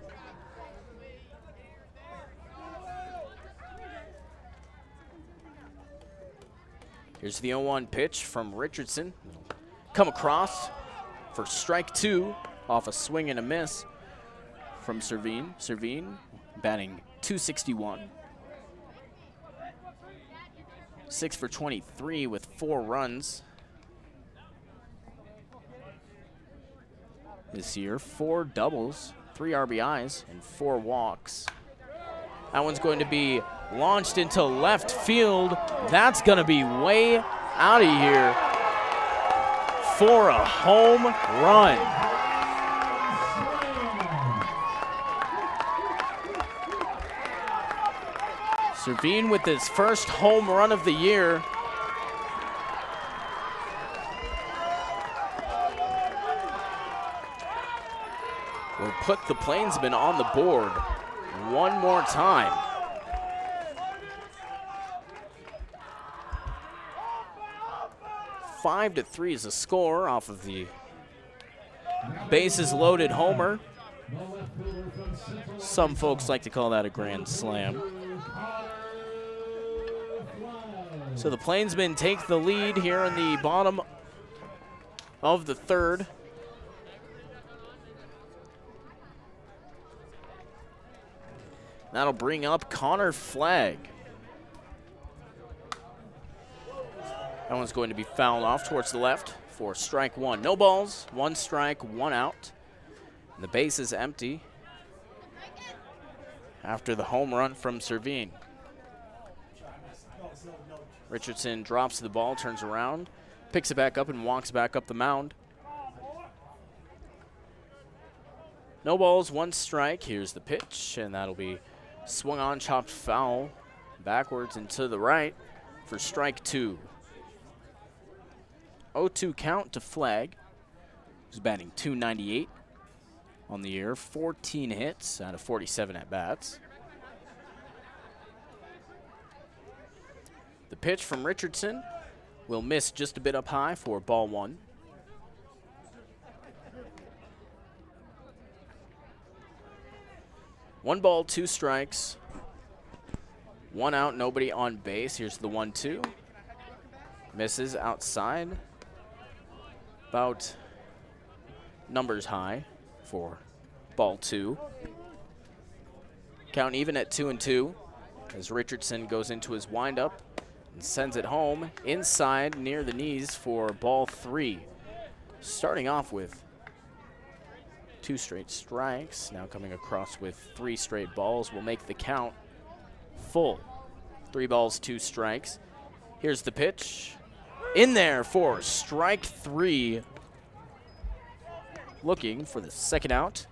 Here's the 0-1 pitch from Richardson. Come across for strike 2 off a swing and a miss from Servine. Servine batting .261. 6 for 23 with 4 runs this year. 4 doubles, 3 RBIs, and 4 walks. That one's going to be launched into left field. That's going to be way out of here for a home run. Servine with his first home run of the year. Will put the Plainsmen on the board one more time. Five to 3 is the score off of the bases loaded homer. Some folks like to call that a grand slam. So the Plainsmen take the lead here in the bottom of the 3rd. That'll bring up Connor Flagg. That one's going to be fouled off towards the left for strike 1. No balls, 1 strike, 1 out. And the base is empty after the home run from Servine. Richardson drops the ball, turns around, picks it back up, and walks back up the mound. No balls, 1 strike. Here's the pitch, and that'll be swung on, chopped foul, backwards and to the right for strike 2. 0-2 count to Flagg, who's batting .298 on the year, 14 hits out of 47 at-bats. The pitch from Richardson will miss just a bit up high for ball 1. One ball, 2 strikes, 1 out, nobody on base. Here's the 1-2. Misses outside. About numbers high for ball 2. Count even at 2-2 as Richardson goes into his windup and sends it home inside near the knees for ball 3. Starting off with 2 straight strikes, now coming across with 3 straight balls will make the count full. 3 balls, 2 strikes. Here's the pitch. In there for strike 3. Looking for the 2nd out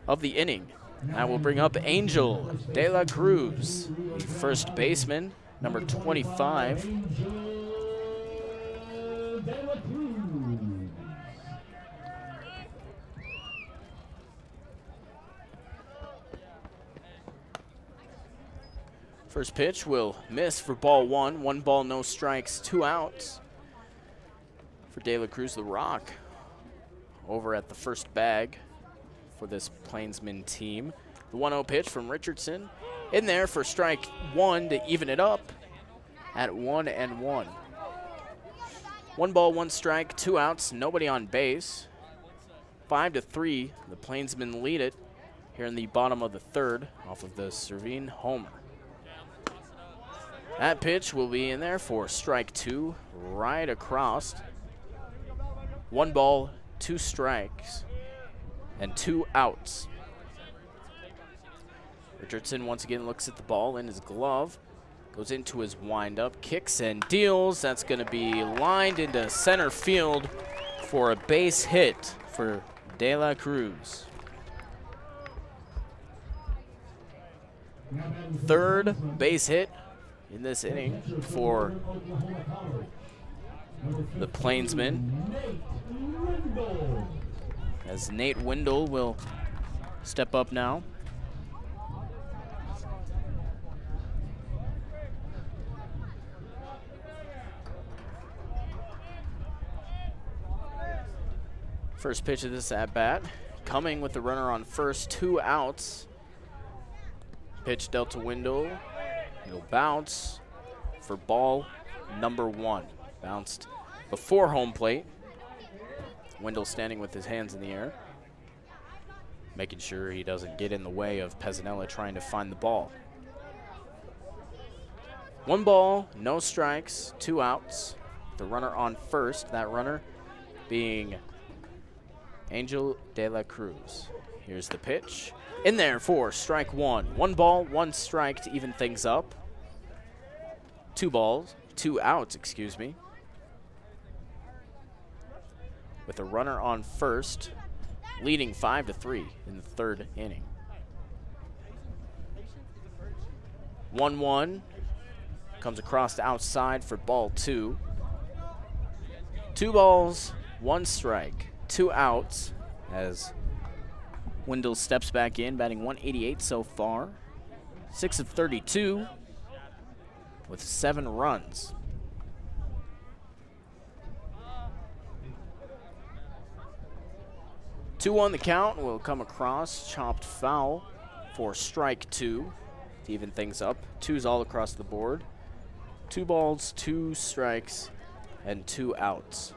of the inning. That will bring up Angel De La Cruz, the first baseman, number 25. First pitch will miss for ball one. 1 ball, no strikes, 2 outs for De La Cruz, the Rock, over at the first bag for this Plainsmen team. The 1-0 pitch from Richardson in there for strike 1 to even it up at 1-1. 1 ball, 1 strike, 2 outs, nobody on base. 5-3, the Plainsmen lead it here in the bottom of the third off of the Servine homer. That pitch will be in there for strike 2, right across. 1 ball, 2 strikes, and 2 outs. Richardson once again looks at the ball in his glove, goes into his windup, kicks and deals. That's going to be lined into center field for a base hit for De La Cruz. Third base hit in this inning for the Plainsmen, as Nate Wendell will step up now. First pitch of this at bat, coming with the runner on first, 2 outs. Pitch dealt to Wendell. It'll bounce for ball number 1. Bounced before home plate. Wendell standing with his hands in the air, making sure he doesn't get in the way of Pezzanella trying to find the ball. 1 ball, no strikes, 2 outs. The runner on first, that runner being Angel De La Cruz. Here's the pitch. In there for strike 1. 1 ball, 1 strike to even things up. 2 balls, 2 outs, excuse me. With a runner on first, leading 5-3 in the third inning. 1-1 comes across the outside for ball 2. 2 balls, 1 strike, 2 outs as Wendell steps back in, batting .188 so far. 6 of 32 with 7 runs. Two on the count will come across, chopped foul for strike 2 to even things up. 2's all across the board. 2 balls, 2 strikes, and 2 outs.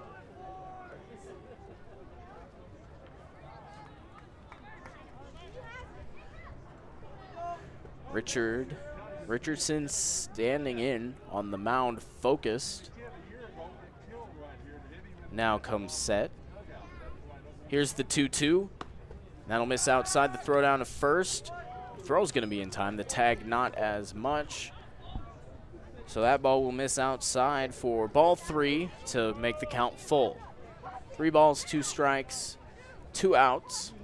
Richardson standing in on the mound, focused. Now comes set. Here's the 2-2. That'll miss outside. The throw down to first. The throw's going to be in time. The tag not as much. So that ball will miss outside for ball 3 to make the count full. 3 balls, 2 strikes, 2 outs.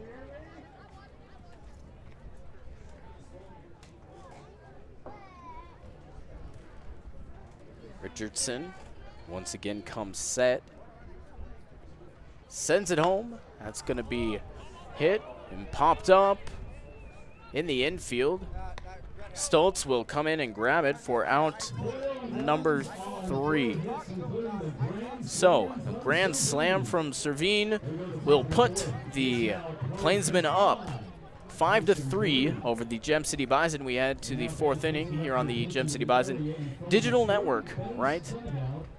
Richardson once again comes set. Sends it home. That's going to be hit and popped up in the infield. Stoltz will come in and grab it for out number 3. So, a grand slam from Servine will put the Plainsmen up 5-3 over the Gem City Bison. We head to the 4th inning here on the Gem City Bison Digital Network right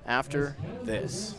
after this.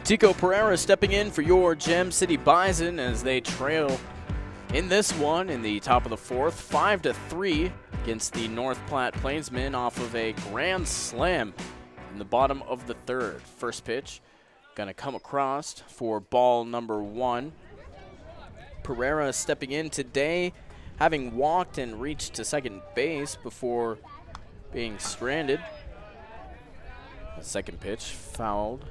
Tico Pereira stepping in for your Gem City Bison as they trail in this one in the top of the fourth, 5-3 against the North Platte Plainsmen off of a grand slam in the bottom of the third. First pitch gonna come across for ball number 1. Pereira stepping in today, having walked and reached to second base before being stranded. The second pitch fouled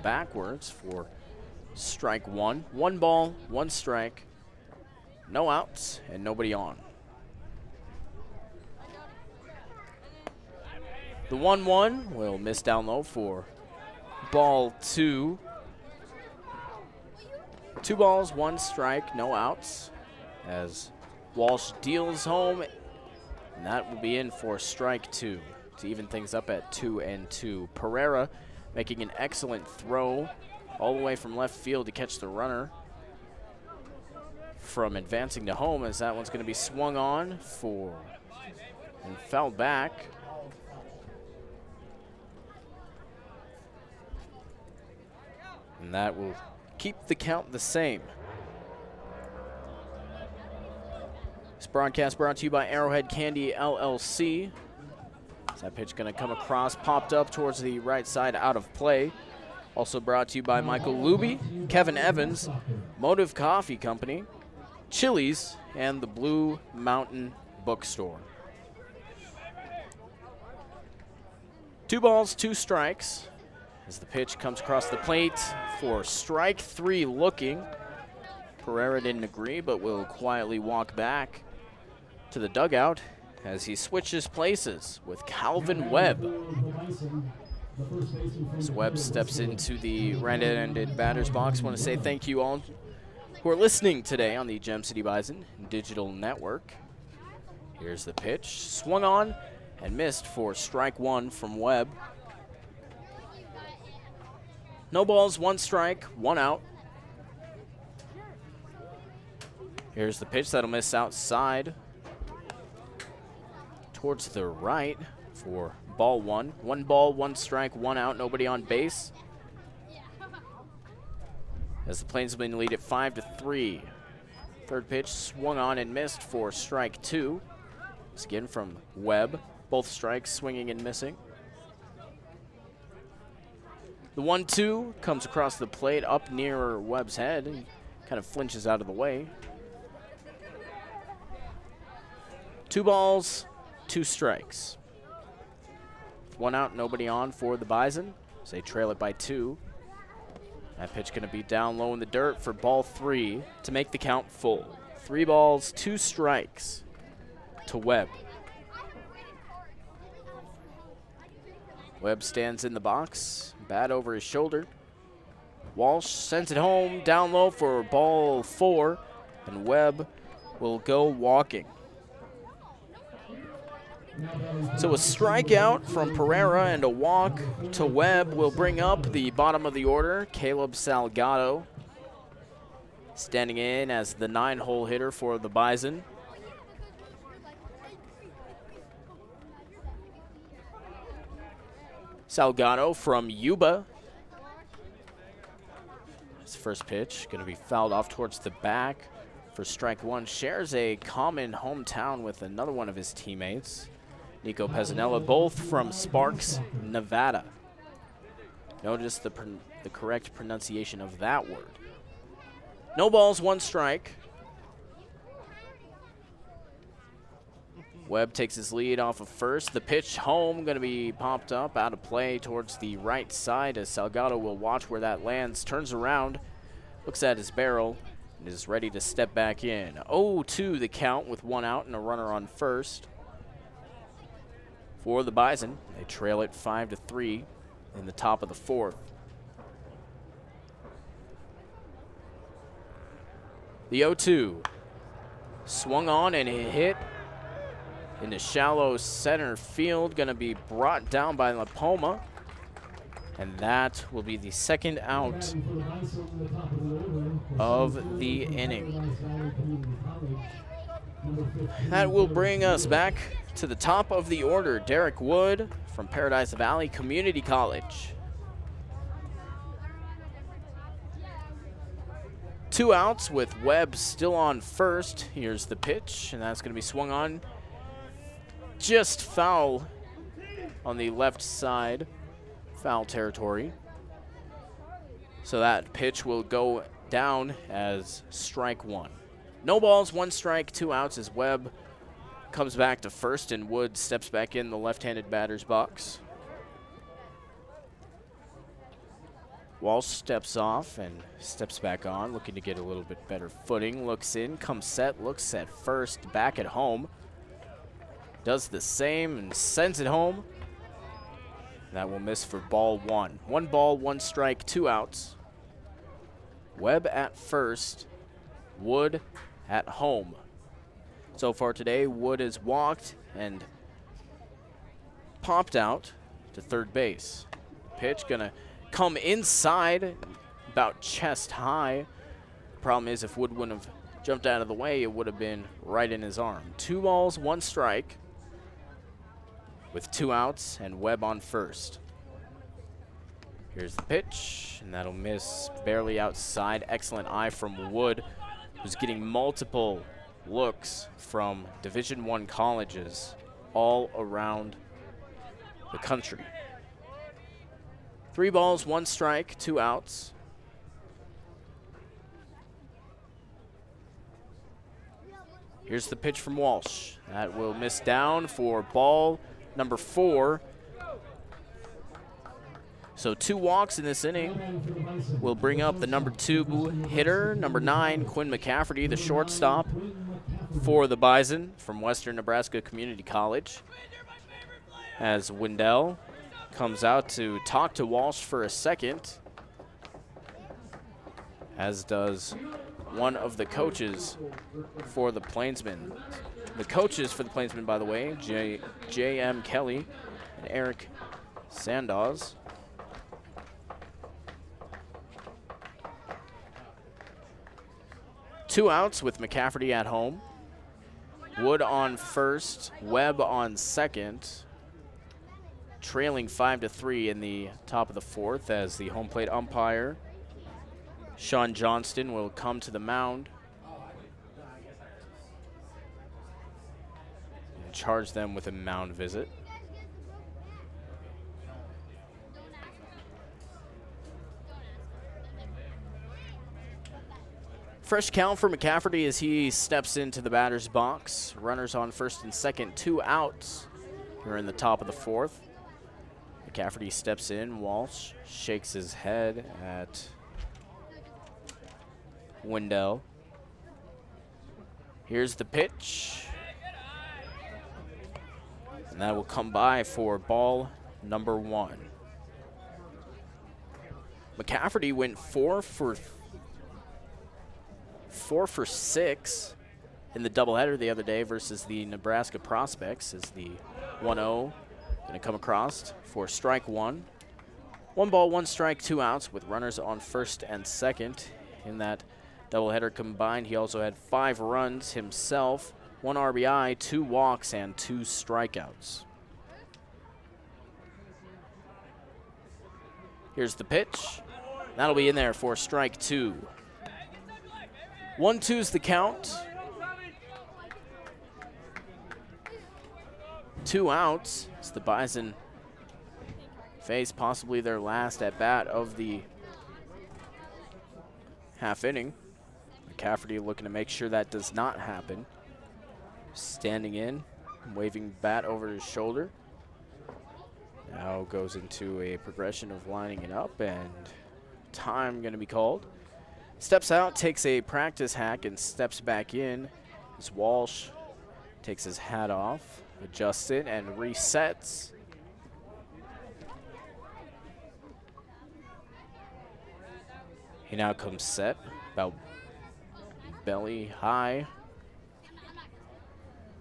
backwards for strike 1. 1 ball, 1 strike, no outs, and nobody on. The 1-1 will miss down low for ball 2. 2 balls, 1 strike, no outs, as Walsh deals home, and that will be in for strike 2 to even things up at 2-2. Pereira making an excellent throw all the way from left field to catch the runner from advancing to home, as that one's going to be swung on for and fouled back. And that will keep the count the same. This broadcast brought to you by Arrowhead Candy LLC. That pitch going to come across, popped up towards the right side, out of play. Also brought to you by Michael Luby, Kevin Evans, Motive Coffee Company, Chili's, and the Blue Mountain Bookstore. 2 balls, 2 strikes as the pitch comes across the plate for strike 3 looking. Pereira didn't agree, but will quietly walk back to the dugout as he switches places with Calvin Webb. As Webb steps into the right-handed batter's box, I want to say thank you all who are listening today on the Gem City Bison Digital Network. Here's the pitch, swung on and missed for strike 1 from Webb. No balls, 1 strike, 1 out. Here's the pitch that'll miss outside towards the right for ball 1. 1 ball, 1 strike, 1 out, nobody on base. As the Plainsmen lead it 5-3. Third pitch swung on and missed for strike 2. It's again from Webb. Both strikes swinging and missing. The 1-2 comes across the plate up near Webb's head and kind of flinches out of the way. 2 balls, 2 strikes. 1 out, nobody on for the Bison as they trail it by 2. That pitch going to be down low in the dirt for ball 3 to make the count full. 3 balls, 2 strikes to Webb. Webb stands in the box, bat over his shoulder. Walsh sends it home, down low for ball 4, and Webb will go walking. So a strikeout from Pereira and a walk to Webb will bring up the bottom of the order, Caleb Salgado, standing in as the 9-hole hitter for the Bison. Salgado from Yuba. His first pitch going to be fouled off towards the back for strike 1. Shares a common hometown with another one of his teammates, Nico Pezzanella, both from Sparks, Nevada. Notice the correct pronunciation of that word. No balls, 1 strike. Webb takes his lead off of first. The pitch home going to be popped up out of play towards the right side as Salgado will watch where that lands, turns around, looks at his barrel, and is ready to step back in. 0-2 the count with 1 out and a runner on first. For the Bison, they trail it 5-3 in the top of the 4th. The 0-2 swung on and hit into shallow center field, going to be brought down by LaPoma, and that will be the 2nd out of the inning. That will bring us back to the top of the order. Derek Wood from Paradise Valley Community College. 2 outs with Webb still on first. Here's the pitch, and that's going to be swung on. Just foul on the left side, foul territory. So that pitch will go down as strike 1. No balls, 1 strike, 2 outs as Webb comes back to first and Wood steps back in the left-handed batter's box. Walsh steps off and steps back on, looking to get a little bit better footing. Looks in, comes set, looks at first, back at home. Does the same and sends it home. That will miss for ball 1. 1 ball, 1 strike, 2 outs. Webb at first, Wood at home. So far today, Wood has walked and popped out to third base. Pitch gonna come inside, about chest high. Problem is, if Wood wouldn't have jumped out of the way, it would have been right in his arm. 2 balls, 1 strike, with 2 outs and Webb on first. Here's the pitch, and that'll miss barely outside. Excellent eye from Wood, who's getting multiple looks from Division I colleges all around the country. 3 balls, 1 strike, 2 outs. Here's the pitch from Walsh. That will miss down for ball number 4. So 2 walks in this inning will bring up the number 2 hitter, number 9, Quinn McCafferty, the shortstop for the Bison from Western Nebraska Community College. As Wendell comes out to talk to Walsh for a second, as does one of the coaches for the Plainsmen. The coaches for the Plainsmen, by the way, J.M. Kelly and Eric Sandoz. Two outs with McCafferty at home. Wood on first, Webb on second. Trailing 5-3 in the top of the 4th as the home plate umpire, Sean Johnston, will come to the mound and charge them with a mound visit. Fresh count for McCafferty as he steps into the batter's box. Runners on first and second, 2 outs. We're in the top of the 4th. McCafferty steps in. Walsh shakes his head at Wendell. Here's the pitch. And that will come by for ball number 1. McCafferty went 4 for 6 in the doubleheader the other day versus the Nebraska Prospects as the 1-0 going to come across for strike 1. 1 ball, 1 strike, 2 outs with runners on first and second. In that doubleheader combined, he also had 5 runs himself, 1 RBI, 2 walks, and 2 strikeouts. Here's the pitch. That'll be in there for strike 2. 1-2's the count. 2 outs as the Bison face possibly their last at bat of the half inning. McCafferty looking to make sure that does not happen. Standing in, waving bat over his shoulder. Now goes into a progression of lining it up, and time going to be called. Steps out, takes a practice hack, and steps back in as Walsh takes his hat off, adjusts it, and resets. He now comes set, about belly high.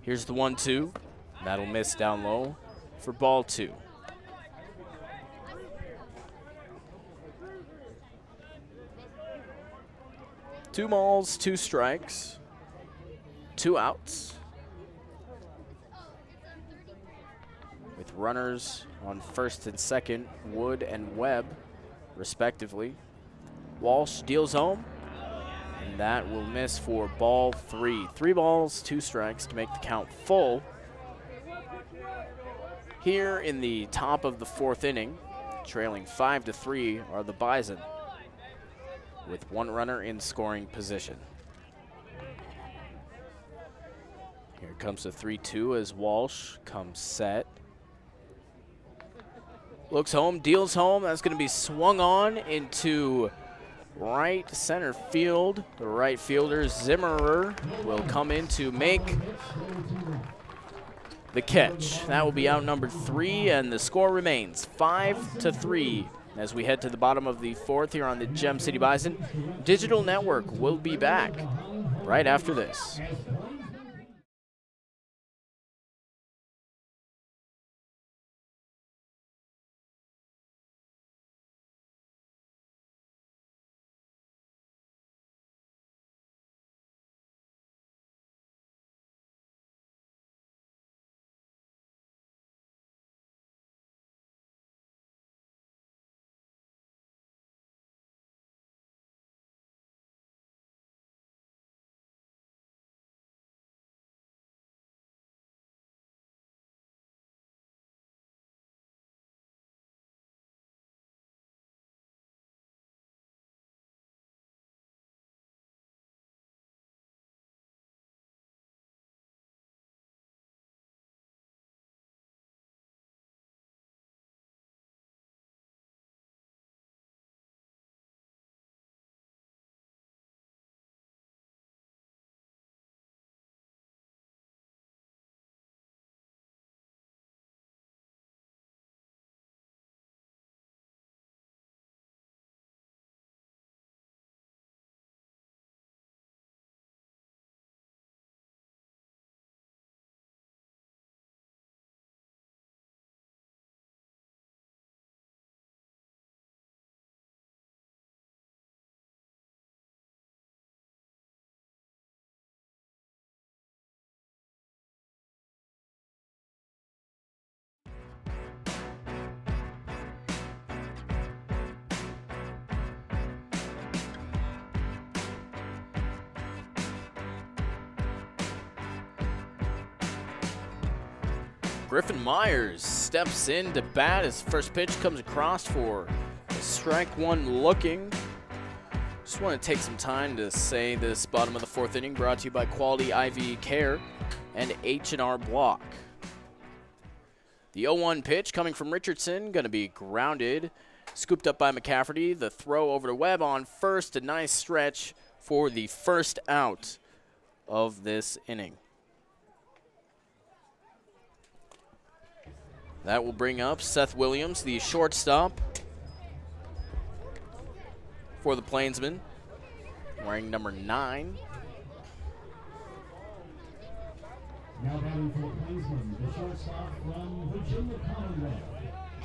Here's the 1-2. That'll miss down low for ball 2. Two balls, 2 strikes, 2 outs. With runners on first and second, Wood and Webb, respectively. Walsh deals home, And that will miss for ball 3. 3 balls, 2 strikes to make the count full. Here in the top of the 4th inning, trailing 5-3 are the Bison, with 1 runner in scoring position. Here comes the 3-2 as Walsh comes set. Looks home, deals home. That's going to be swung on into right center field. The right fielder, Zimmerer, will come in to make the catch. That will be outnumbered 3, and the score remains 5-3 as we head to the bottom of the 4th here on the Gem City Bison. Digital Network will be back right after this. Griffin Myers steps in to bat. His first pitch comes across for strike 1 looking. Just want to take some time to say this bottom of the 4th inning brought to you by Quality IV Care and H&R Block. The 0-1 pitch coming from Richardson, going to be grounded, scooped up by McCafferty. The throw over to Webb on first, a nice stretch for the first out of this inning. That will bring up Seth Williams, the shortstop for the Plainsmen, wearing number 9. Now batting for the Plainsmen, the shortstop from Virginia Commonwealth,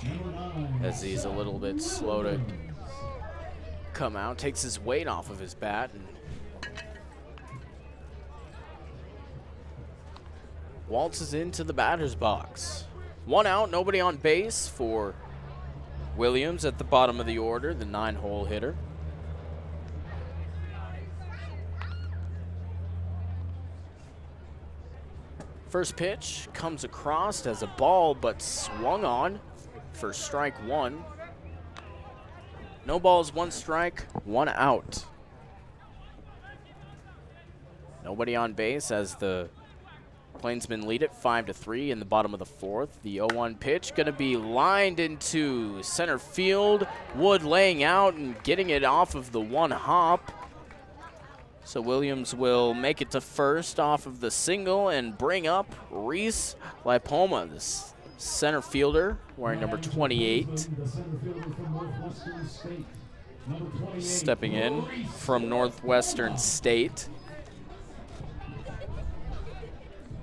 number 9. As he's a little bit slow to come out, takes his weight off of his bat and waltzes into the batter's box. 1 out, nobody on base for Williams at the bottom of the order, the 9-hole hitter. First pitch comes across as a ball, but swung on for strike 1. No balls, 1 strike, 1 out. Nobody on base as the Plainsmen lead it 5-3 in the bottom of the 4th. The 0-1 pitch going to be lined into center field. Wood laying out and getting it off of the 1 hop. So Williams will make it to first off of the single and bring up Reese Lipoma, this center fielder wearing number 28. Stepping in from Northwestern State.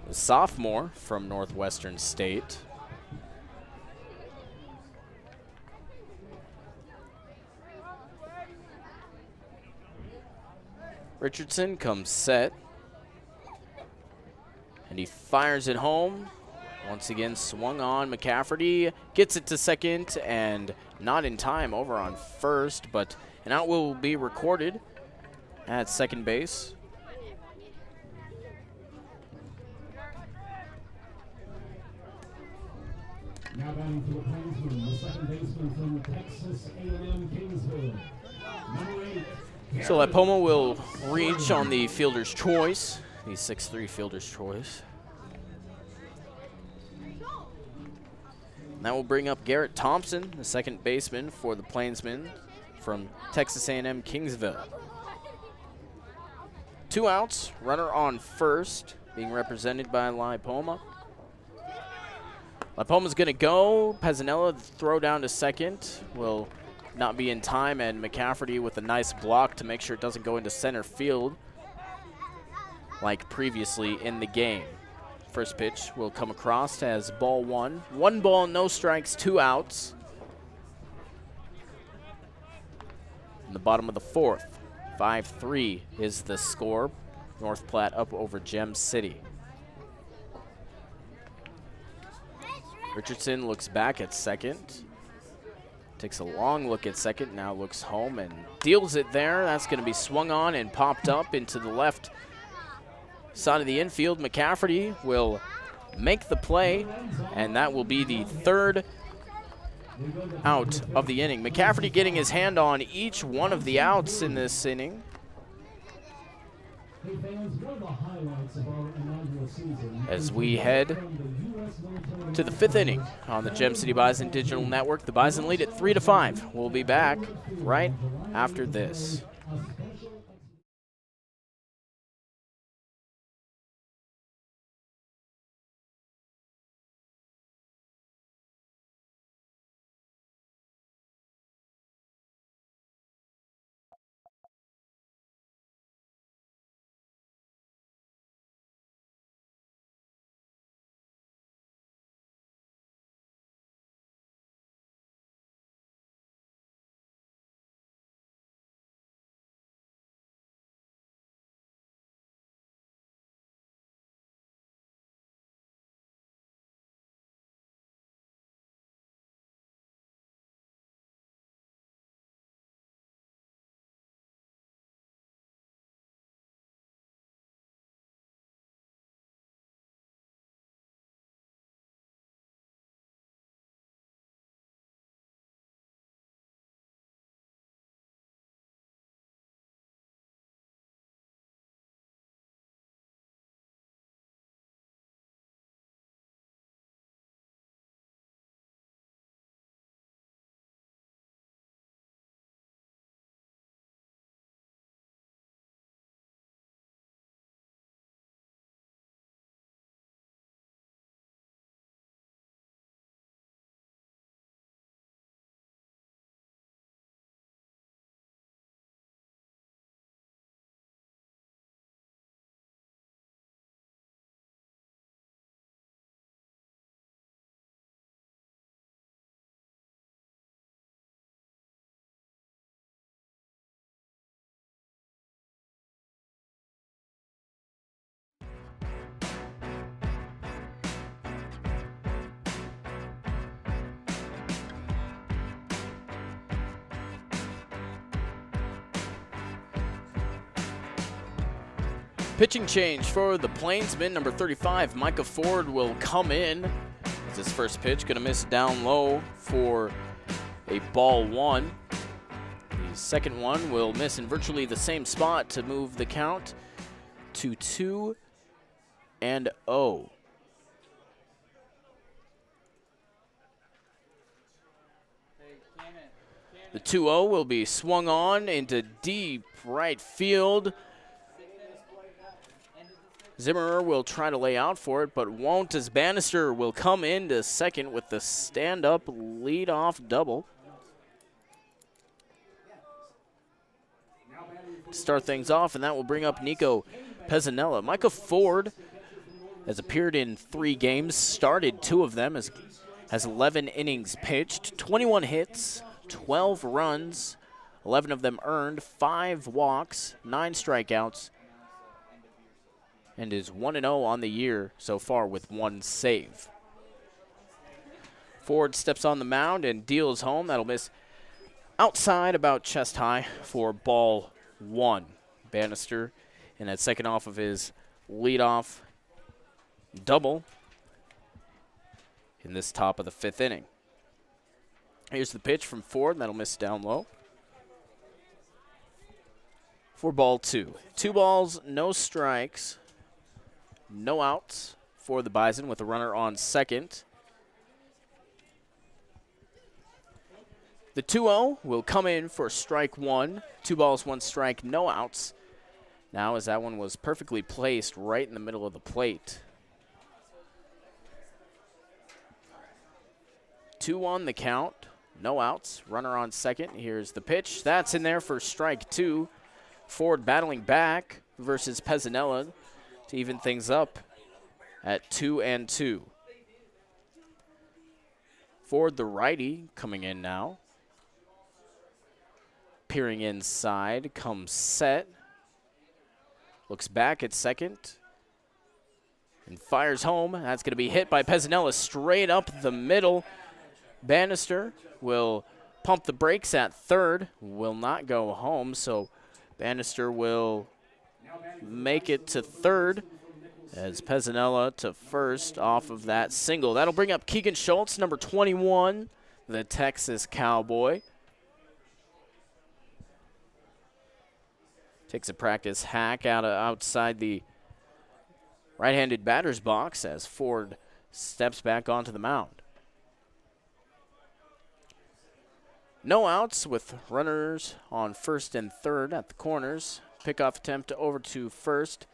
A sophomore from Northwestern State. Richardson comes set, and he fires it home. Once again swung on. McCafferty gets it to second and not in time over on first, but an out will be recorded at second base. Now batting for the Plainsmen, the second baseman from Texas A&M Kingsville. Number 8. So Lapoma will reach on the fielder's choice, the 6'3" fielder's choice. And that will bring up Garrett Thompson, the second baseman for the Plainsmen from Texas A&M Kingsville. 2 outs, runner on first, being represented by Lapoma. Lapoma's going to go. Pezzanella, throw down to second, will not be in time, and McCafferty with a nice block to make sure it doesn't go into center field like previously in the game. First pitch will come across as ball 1. 1 ball, no strikes, 2 outs. In the bottom of the 4th, 5-3 is the score. North Platte up over Gem City. Richardson looks back at second. Takes a long look at second, now looks home and deals it there. That's going to be swung on and popped up into the left side of the infield. McCafferty will make the play, and that will be the 3rd out of the inning. McCafferty getting his hand on each one of the outs in this inning. As we head to the 5th inning on the Gem City Bison Digital Network, the Bison lead at 3-5. We'll be back right after this. Pitching change for the Plainsmen. Number 35, Micah Ford, will come in. It's his first pitch, going to miss down low for a ball 1. The second one will miss in virtually the same spot to move the count to 2-0. The 2-0 will be swung on into deep right field. Zimmerer will try to lay out for it, but won't, as Bannister will come into second with the stand-up lead-off double. To start things off, and that will bring up Nico Pezzanella. Micah Ford has appeared in 3 games, started 2 of them, has 11 innings pitched, 21 hits, 12 runs, 11 of them earned, 5 walks, 9 strikeouts, and is 1-0 on the year so far with 1 save. Ford steps on the mound and deals home. That'll miss outside, about chest high, for ball 1. Bannister in that second off of his leadoff double in this top of the 5th inning. Here's the pitch from Ford. That'll miss down low. For ball 2. 2 balls, no strikes, no outs for the Bison with a runner on second. The 2-0 will come in for strike 1. 2 balls, 1 strike, no outs. Now as that one was perfectly placed right in the middle of the plate. 2-1 the count, no outs, runner on second. Here's the pitch. That's in there for strike 2. Ford battling back versus Pezzanella to even things up at 2-2. Ford, the righty, coming in now. Peering inside, comes set. Looks back at second. And fires home. That's going to be hit by Pezzanella straight up the middle. Bannister will pump the brakes at third. Will not go home, so Bannister will make it to third as Pezzanella to first off of that single. That'll bring up Keegan Schultz, number 21, the Texas Cowboy. Takes a practice hack outside the right-handed batter's box as Ford steps back onto the mound. No outs with runners on first and third at the corners. Pickoff attempt over to first.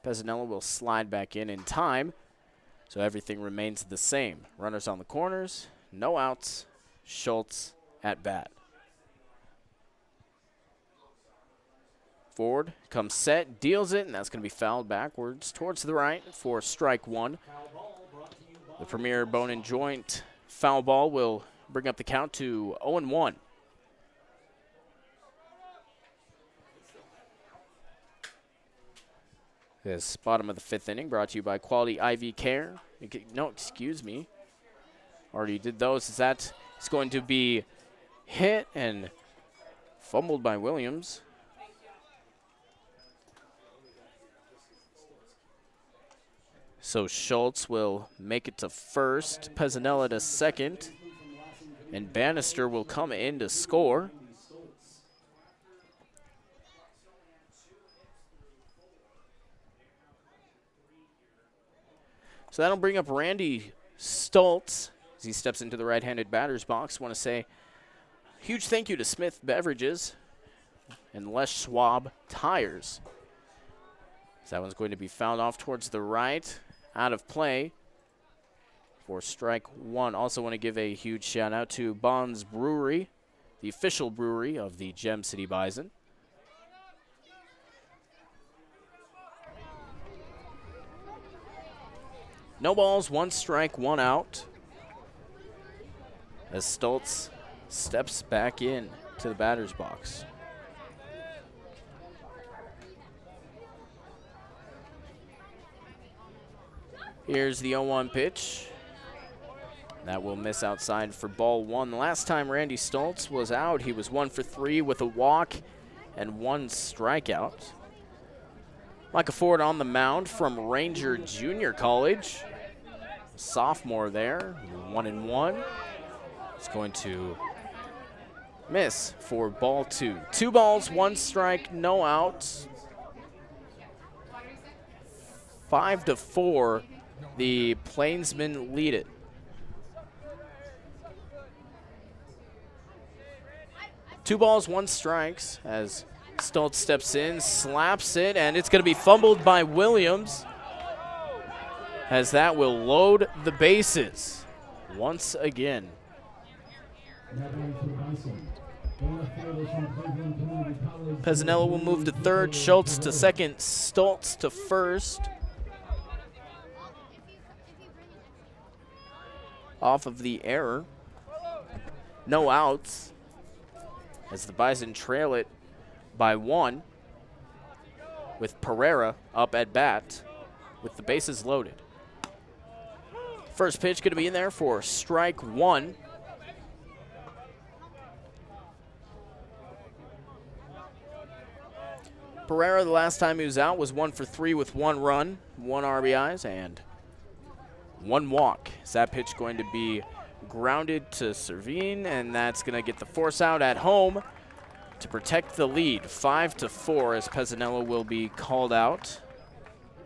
Pezzanella will slide back in time, so everything remains the same. Runners on the corners, no outs, Schultz at bat. Ford comes set, deals it, and that's going to be fouled backwards towards the right for strike 1. The premier bone and joint foul ball will bring up the count to 0-1. This bottom of the 5th inning brought to you by Quality IV Care. No, excuse me. Already did those. That is going to be hit and fumbled by Williams. So Schultz will make it to first, Pezzanella to second, and Bannister will come in to score. So that'll bring up Randy Stoltz as he steps into the right-handed batter's box. Want to say huge thank you to Smith Beverages and Les Schwab Tires. So that one's going to be fouled off towards the right, out of play for strike 1. Also want to give a huge shout out to Bond's Brewery, the official brewery of the Gem City Bison. No balls, 1 strike, 1 out. As Stoltz steps back in to the batter's box. Here's the 0-1 pitch. That will miss outside for ball 1. The last time Randy Stoltz was out, he was 1 for 3 with a walk and 1 strikeout. Micah Ford on the mound from Ranger Junior College. Sophomore there, 1-1. It's going to miss for ball 2. 2 balls, 1 strike, no outs. 5-4. The Plainsmen lead it. Two balls, 1 strikes as Stoltz steps in, slaps it, and it's going to be fumbled by Williams as that will load the bases once again. Pezzanella will move to third, Schultz to second, Stoltz to first. Off of the error. No outs as the Bison trail it by 1 with Pereira up at bat with the bases loaded. First pitch going to be in there for strike 1. Pereira, the last time he was out, was 1 for 3 with 1 run, 1 RBIs, and 1 walk. Is that pitch going to be grounded to Servine, and that's going to get the force out at home to protect the lead. 5-4 as Pezzanello will be called out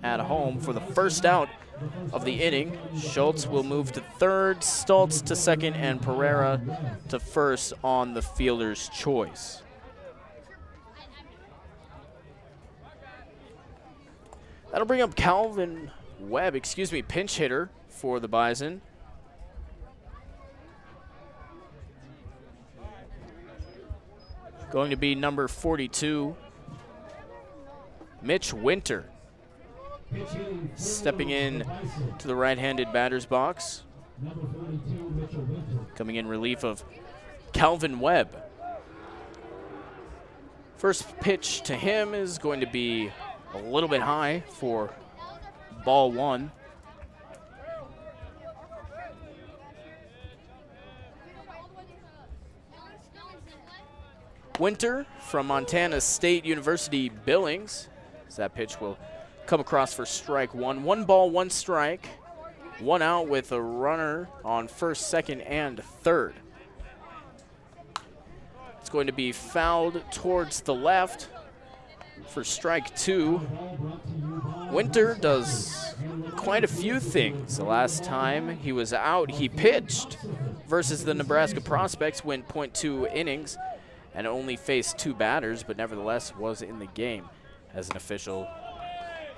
at home for the first out of the inning. Schultz will move to third, Stultz to second, and Pereira to first on the fielder's choice. That'll bring up Calvin Webb, pinch hitter for the Bison. Going to be number 42, Mitch Winter. Stepping in to the right-handed batter's box. Coming in relief of Calvin Webb. First pitch to him is going to be a little bit high for ball 1. Winter from Montana State University Billings. As that pitch will come across for strike 1. 1 ball, 1 strike. 1 out with a runner on first, second, and third. It's going to be fouled towards the left for strike 2. Winter does quite a few things. The last time he was out, he pitched versus the Nebraska Prospects, went .2 innings, and only faced 2 batters, but nevertheless was in the game as an official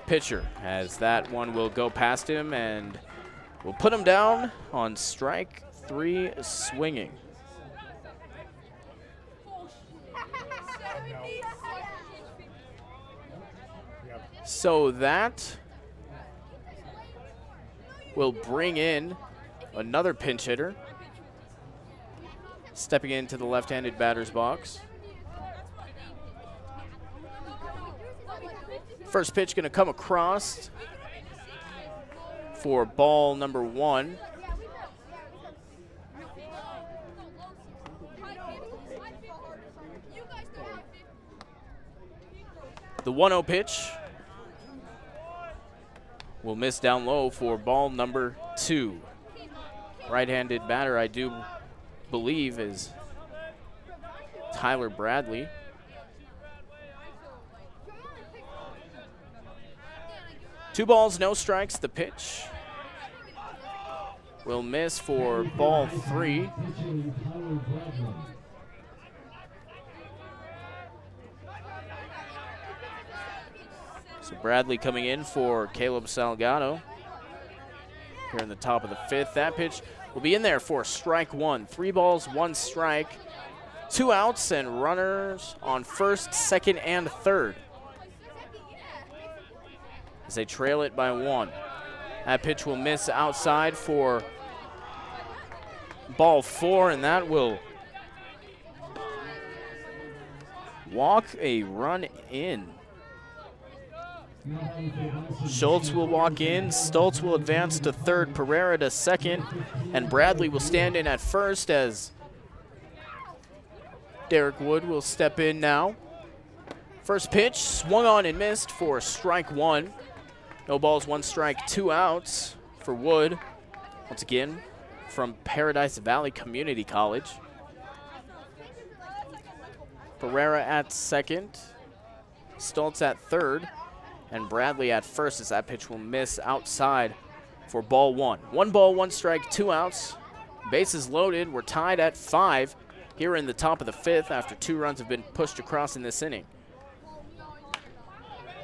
pitcher, as that one will go past him and will put him down on strike 3 swinging. So that will bring in another pinch hitter, stepping into the left-handed batter's box. First pitch going to come across for ball number 1. The 1-0 pitch will miss down low for ball number 2. Right-handed batter, I do believe, is Tyler Bradley. Two balls, no strikes. The pitch will miss for ball 3. So Bradley coming in for Caleb Salgado here in the top of the 5th. That pitch will be in there for strike 1. 3 balls, 1 strike, 2 outs, and runners on first, second, and third as they trail it by 1. That pitch will miss outside for ball 4, and that will walk a run in. Schultz will walk in, Stultz will advance to third, Pereira to second, and Bradley will stand in at first as Derek Wood will step in now. First pitch swung on and missed for strike 1. No balls, 1 strike, 2 outs for Wood. Once again, from Paradise Valley Community College. Pereira at second, Stultz at third, and Bradley at first as that pitch will miss outside for ball 1. 1 ball, 1 strike, 2 outs. Bases loaded. We're tied at 5 here in the top of the 5th after 2 runs have been pushed across in this inning.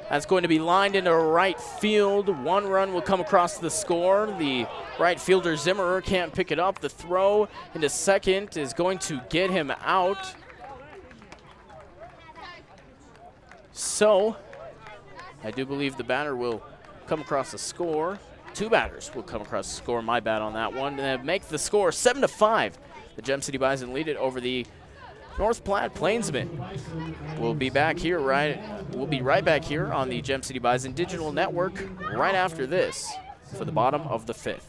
That's going to be lined into right field. 1 run will come across the score. The right fielder Zimmerer can't pick it up. The throw into second is going to get him out. So I do believe the batter will come across the score. 2 batters will come across the score. My bad on that one. And make the score 7-5. The Gem City Bison lead it over the North Platte Plainsmen. We'll be back here we'll be right back here on the Gem City Bison Digital Network right after this for the bottom of the 5th.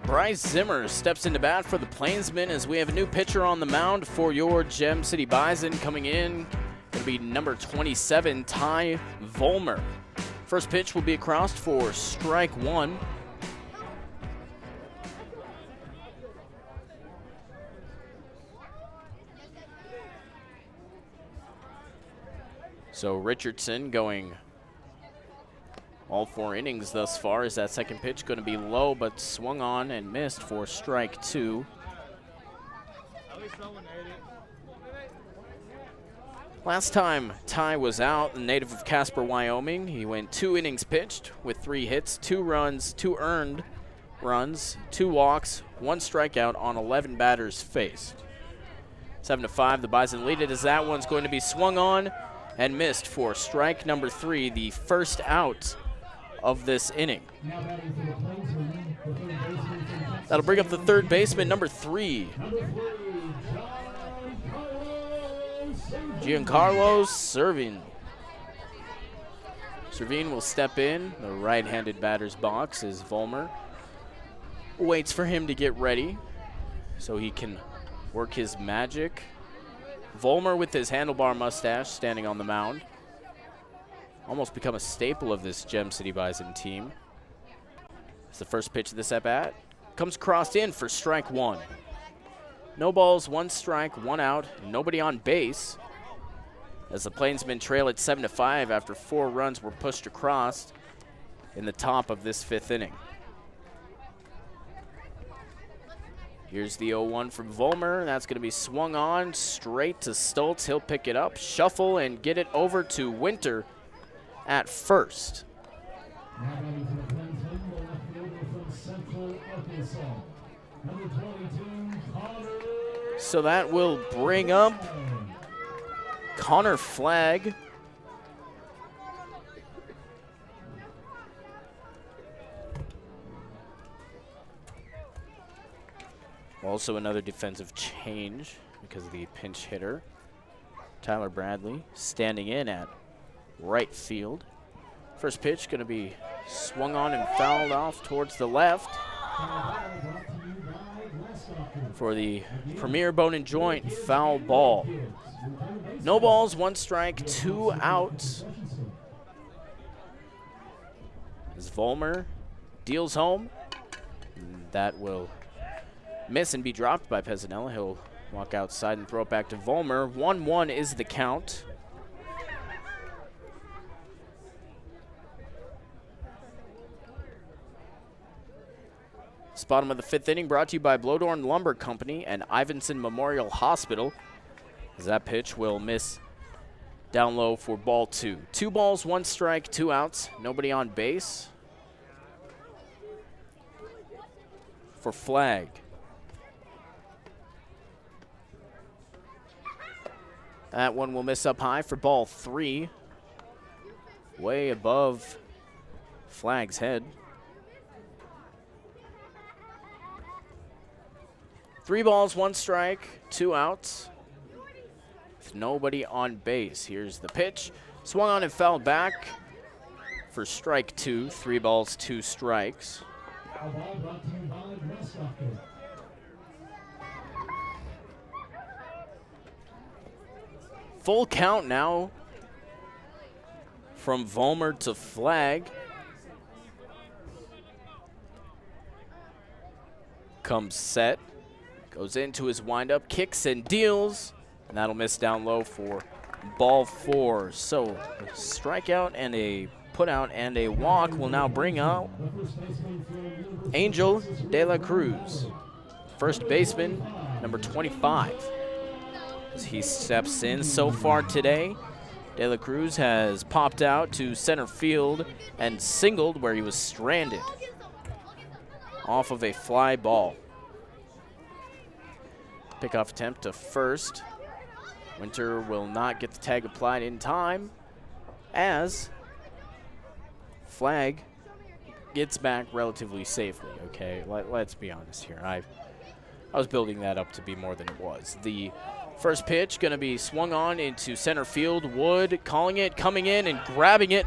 Bryce Zimmer steps into bat for the Plainsmen as we have a new pitcher on the mound for your Gem City Bison. Coming in, going to be number 27, Ty Vollmer. First pitch will be across for strike one. So Richardson going all 4 innings thus far. Is that second pitch going to be low, but swung on and missed for strike two. Last time Ty was out, the native of Casper, Wyoming, he went 2 innings pitched with 3 hits, 2 runs, 2 earned runs, 2 walks, 1 strikeout on 11 batters faced. 7-5, the Bison lead it as that one's going to be swung on and missed for strike number 3, the first out of this inning. That'll bring up the third baseman, number 3. Giancarlo Servin. Servin will step in the right-handed batter's box as Vollmer waits for him to get ready so he can work his magic. Vollmer with his handlebar mustache standing on the mound. Almost become a staple of this Gem City Bison team. It's the first pitch of this at-bat. Comes crossed in for strike one. No balls, 1 strike, 1 out, nobody on base. As the Plainsmen trail at 7-5 after 4 runs were pushed across in the top of this 5th inning. Here's the 0-1 from Vollmer. That's going to be swung on straight to Stoltz. He'll pick it up, shuffle, and get it over to Winter at first. So that will bring up Connor Flagg. Also another defensive change because of the pinch hitter. Tyler Bradley standing in at right field. First pitch going to be swung on and fouled off towards the left for the Premier Bone and Joint foul ball. No balls, 1 strike, 2 outs. As Vollmer deals home, that will miss and be dropped by Pezzanella. He'll walk outside and throw it back to Vollmer. 1-1 is the count. This bottom of the 5th inning brought to you by Blodorn Lumber Company and Ivinson Memorial Hospital. As that pitch will miss down low for ball 2. 2 balls, 1 strike, 2 outs. Nobody on base for Flagg. That one will miss up high for ball 3. Way above Flagg's head. 3 balls, 1 strike, 2 outs. With nobody on base. Here's the pitch. Swung on and fouled back for strike 2. 3 balls, 2 strikes. Full count now from Vollmer to Flagg. Comes set. Goes into his windup, kicks and deals. And that'll miss down low for ball 4. So a strikeout and a putout and a walk will now bring out Angel De La Cruz, first baseman, number 25. As he steps in so far today, De La Cruz has popped out to center field and singled where he was stranded off of a fly ball. Pickoff attempt to first. Winter will not get the tag applied in time as Flagg gets back relatively safely, okay? Let's be honest here. I was building that up to be more than it was. The first pitch going to be swung on into center field. Wood calling it, coming in and grabbing it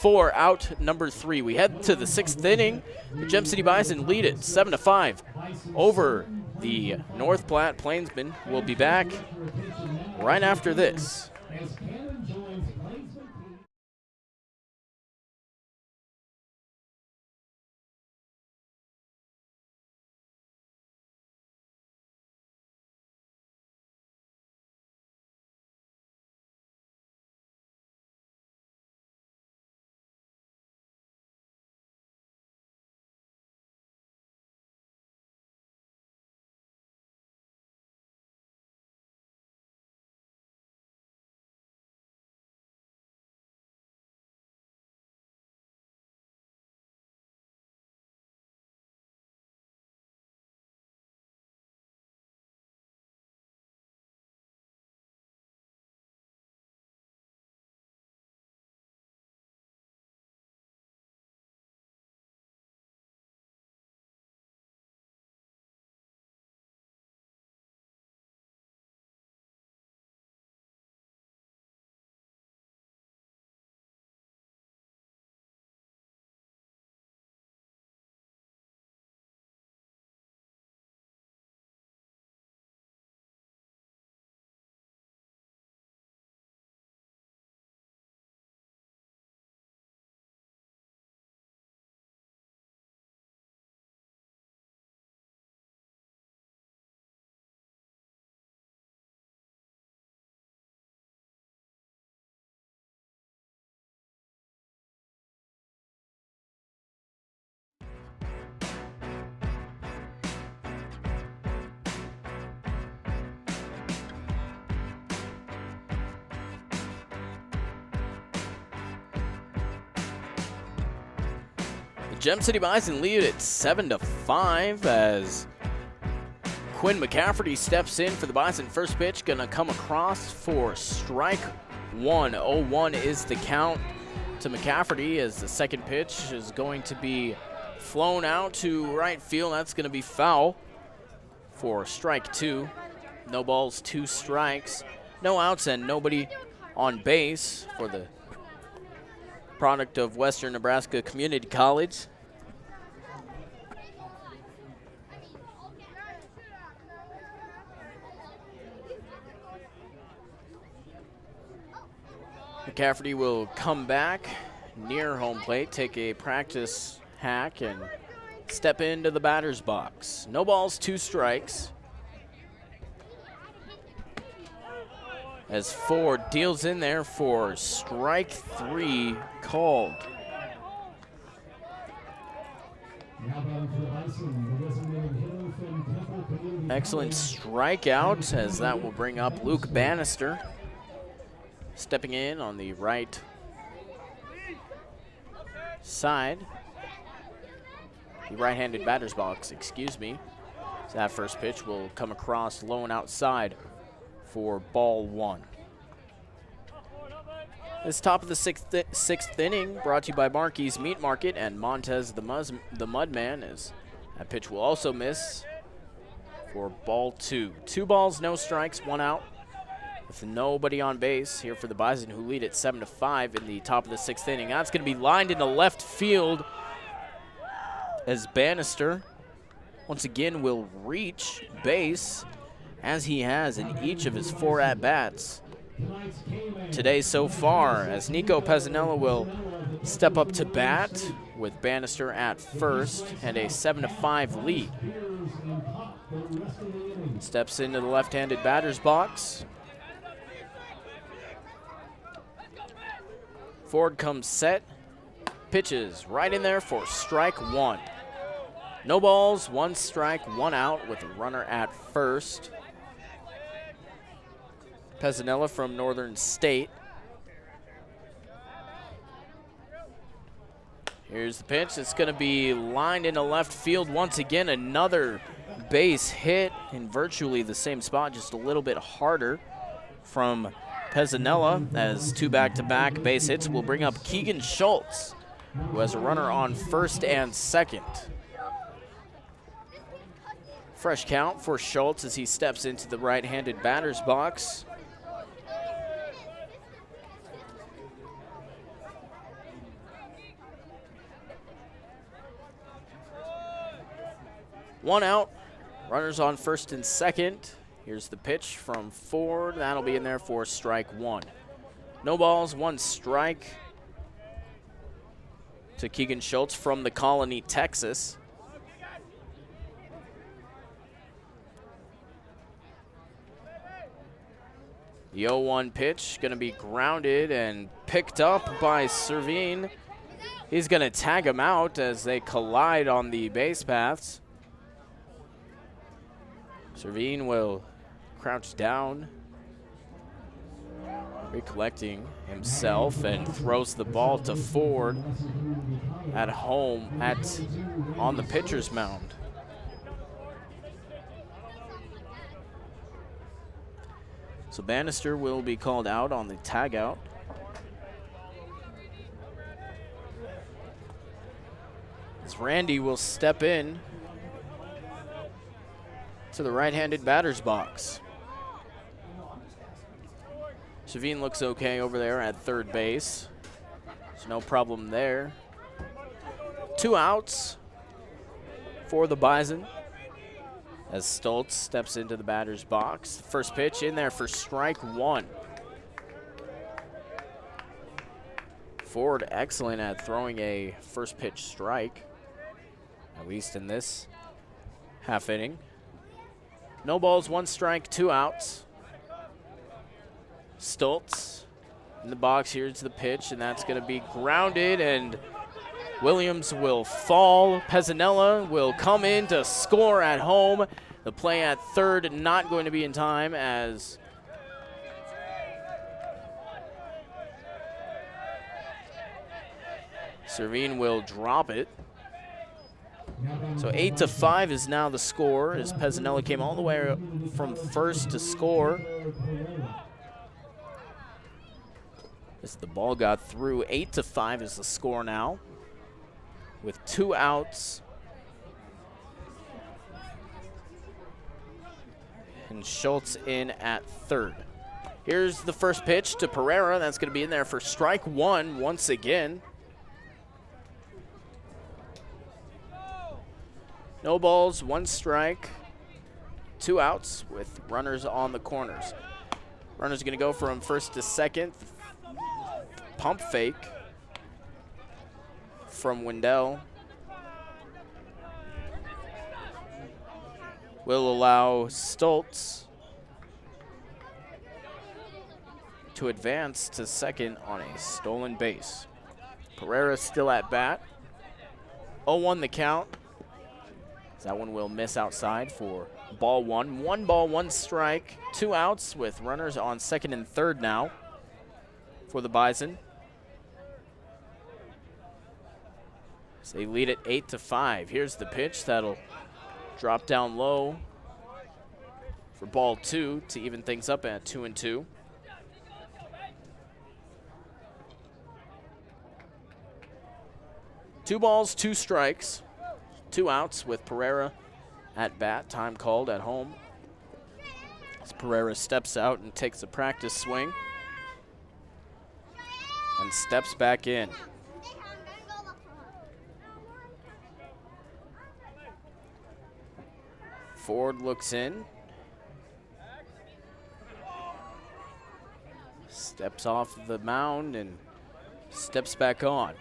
4 out number 3. We head to the 6th inning. The Gem City Bison lead it 7-5 over the North Platte Plainsmen. We'll be back right after this. Gem City Bison lead at 7-5 as Quinn McCafferty steps in for the Bison. First pitch gonna come across for strike one. 0-1 is the count to McCafferty as the second pitch is going to be flown out to right field. That's gonna be foul for strike 2. No balls, 2 strikes, no outs, and nobody on base for the product of Western Nebraska Community College. McCafferty will come back near home plate, take a practice hack, and step into the batter's box. No balls, 2 strikes. As Ford deals in there for strike 3 called. Excellent strikeout as that will bring up Luke Bannister. Stepping in on the right side. The right-handed batter's box, excuse me. So that first pitch will come across low and outside for ball 1. This top of the sixth inning brought to you by Marquis Meat Market and Montez the Mudman, as that pitch will also miss for ball 2. 2 balls, no strikes, 1 out with nobody on base here for the Bison, who lead at 7-5 in the top of the 6th inning. That's going to be lined into left field as Bannister once again will reach base as he has in each of his 4 at-bats today so far, as Nico Pezzanella will step up to bat with Bannister at first and a 7-5 lead. Steps into the left-handed batter's box. Ford comes set, pitches right in there for strike 1. No balls, 1 strike, 1 out with a runner at first. Pezzanella from Northern State. Here's the pitch. It's going to be lined into left field once again. Another base hit in virtually the same spot, just a little bit harder from Pezzanella, as 2 back-to-back base hits will bring up Keegan Schultz, who has a runner on first and second. Fresh count for Schultz as he steps into the right-handed batter's box. 1 out. Runners on first and second. Here's the pitch from Ford. That'll be in there for strike 1. No balls, 1 strike to Keegan Schultz from the Colony, Texas. The 0-1 pitch going to be grounded and picked up by Servine. He's going to tag him out as they collide on the base paths. Servine will crouch down, recollecting himself, and throws the ball to Ford at home on the pitcher's mound. So Bannister will be called out on the tag out. As Randy will step in to the right-handed batter's box. Servine looks okay over there at third base. There's no problem there. 2 outs for the Bison as Stoltz steps into the batter's box. First pitch in there for strike 1. Ford excellent at throwing a first pitch strike, at least in this half inning. No balls, 1 strike, 2 outs. Stoltz in the box. Here's the pitch, and that's going to be grounded, and Williams will fall. Pezzanella will come in to score at home. The play at third not going to be in time as Servine will drop it. So 8-5 is now the score as Pezzanella came all the way from first to score. As the ball got through, 8-5 is the score now with 2 outs. And Schultz in at third. Here's the first pitch to Pereira. That's going to be in there for strike 1 once again. No balls, 1 strike, 2 outs with runners on the corners. Runner's going to go from first to second. Pump fake from Wendell will allow Stoltz to advance to second on a stolen base. Pereira still at bat. 0-1 the count. That one will miss outside for ball 1. 1 ball, 1 strike, 2 outs with runners on second and third now for the Bison. So they lead it 8-5. Here's the pitch that'll drop down low for ball 2 to even things up at 2-2. Two balls, 2 strikes. 2 outs with Pereira at bat. Time called at home. As Pereira steps out and takes a practice swing and steps back in. Ford looks in. Steps off the mound and steps back on.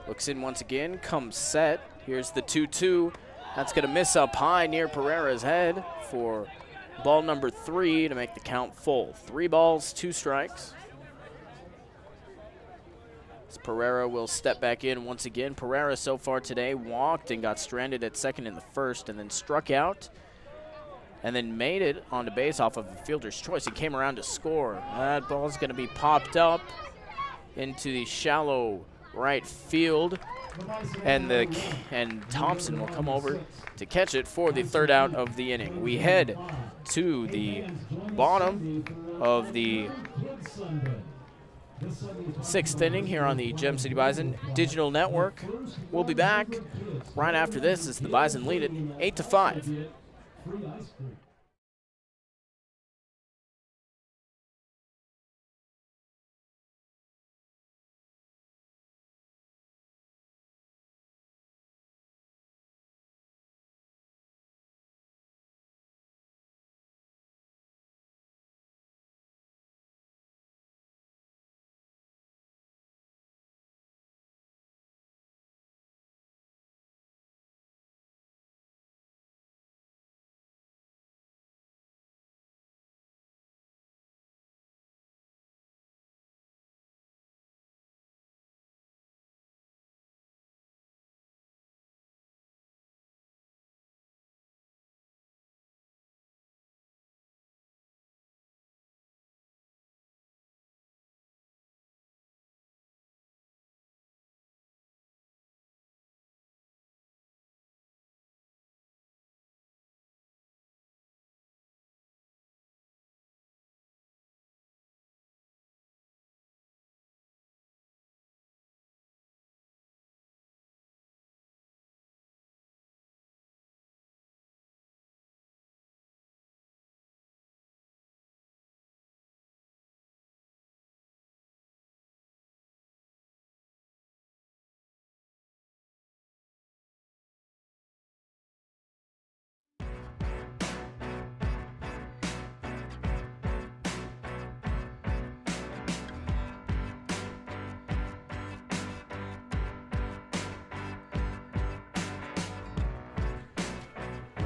Looks in once again, comes set. Here's the 2-2. That's going to miss up high near Pereira's head for ball number 3 to make the count full. 3 balls, 2 strikes. As Pereira will step back in once again. Pereira so far today walked and got stranded at second in the first and then struck out and then made it onto base off of a fielder's choice. He came around to score. That ball's going to be popped up into the shallow right field, and Thompson will come over to catch it for the 3rd out of the inning. We head to the bottom of the 6th inning here on the Gem City Bison Digital Network. We'll be back right after this as the Bison lead it 8-5.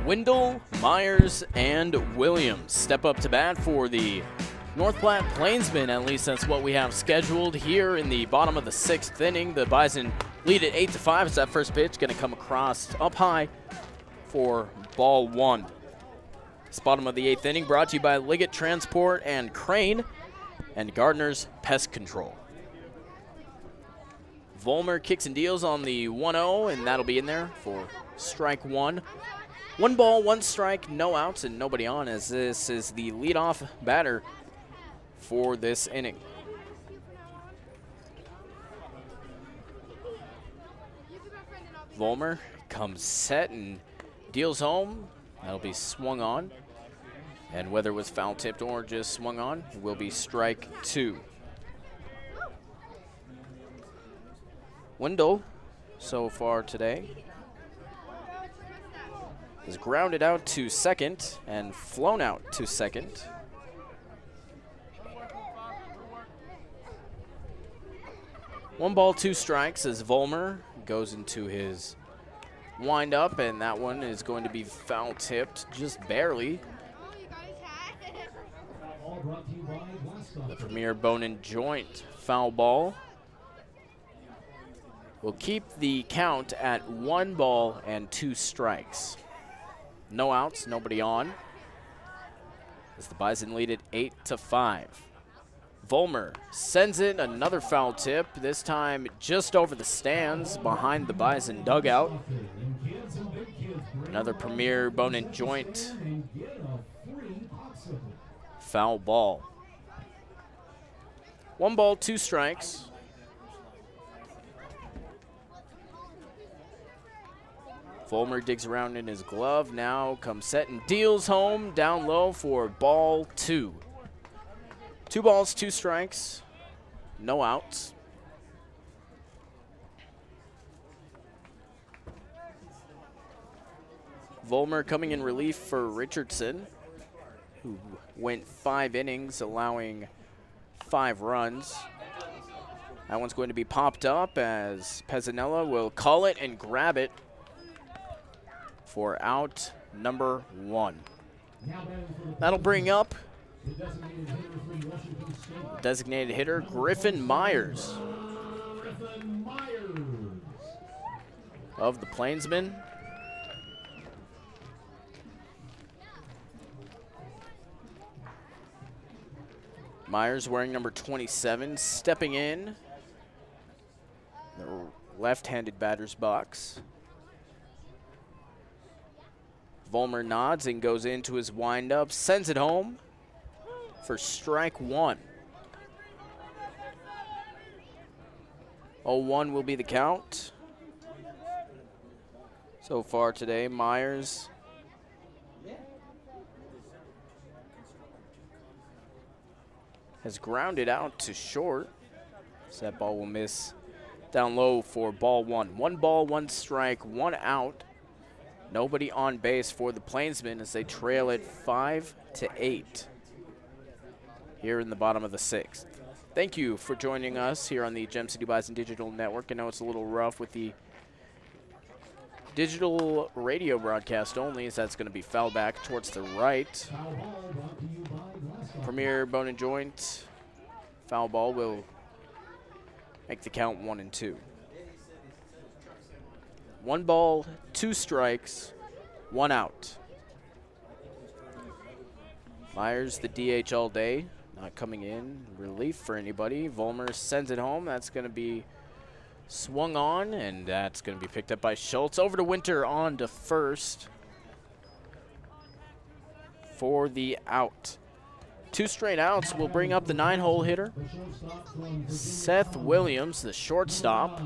Wendell, Myers, and Williams step up to bat for the North Platte Plainsmen. At least that's what we have scheduled here in the bottom of the 6th inning. The Bison lead at 8-5 as that first pitch going to come across up high for ball 1. This bottom of the 8th inning brought to you by Liggett Transport and Crane and Gardner's Pest Control. Vollmer kicks and deals on the 1-0, and that'll be in there for strike 1. 1 ball, 1 strike, no outs, and nobody on, as this is the leadoff batter for this inning. Vollmer comes set and deals home. That'll be swung on. And whether it was foul tipped or just swung on, it will be strike 2. Wendell, so far today, is grounded out to second and flown out to second. One ball, 2 strikes as Vollmer goes into his windup, and that one is going to be foul tipped just barely. The Premier Bone and Joint foul ball will keep the count at 1 ball and 2 strikes. No outs, nobody on, as the Bison lead at 8-5. Vollmer sends it, another foul tip, this time just over the stands behind the Bison dugout. Another Premier Bone and Joint foul ball. 1 ball, 2 strikes. Vollmer digs around in his glove, now comes set and deals home down low for ball 2. 2 balls, 2 strikes, no outs. Vollmer coming in relief for Richardson, who went 5 innings, allowing 5 runs. That one's going to be popped up as Pezzanella will call it and grab it for out number 1. That'll bring up the designated hitter, Griffin Myers of the Plainsmen. Myers wearing number 27, stepping in the left-handed batter's box. Vollmer nods and goes into his windup, sends it home for strike 1. 0-1 will be the count. So far today, Myers has grounded out to short. So that ball will miss down low for ball 1. 1 ball, 1 strike, 1 out. Nobody on base for the Plainsmen as they trail it 5-8 here in the bottom of the 6th. Thank you for joining us here on the Gem City Bison Digital Network. I know it's a little rough with the digital radio broadcast only, as that's going to be foul back towards the right. Premier Bone and Joint foul ball will make the count 1-2. 1 ball, 2 strikes, 1 out. Myers, the DH all day, not coming in relief for anybody. Vollmer sends it home. That's going to be swung on, and that's going to be picked up by Schultz. Over to Winter on to first for the out. 2 straight outs will bring up the 9-hole hitter, Seth Williams, the shortstop.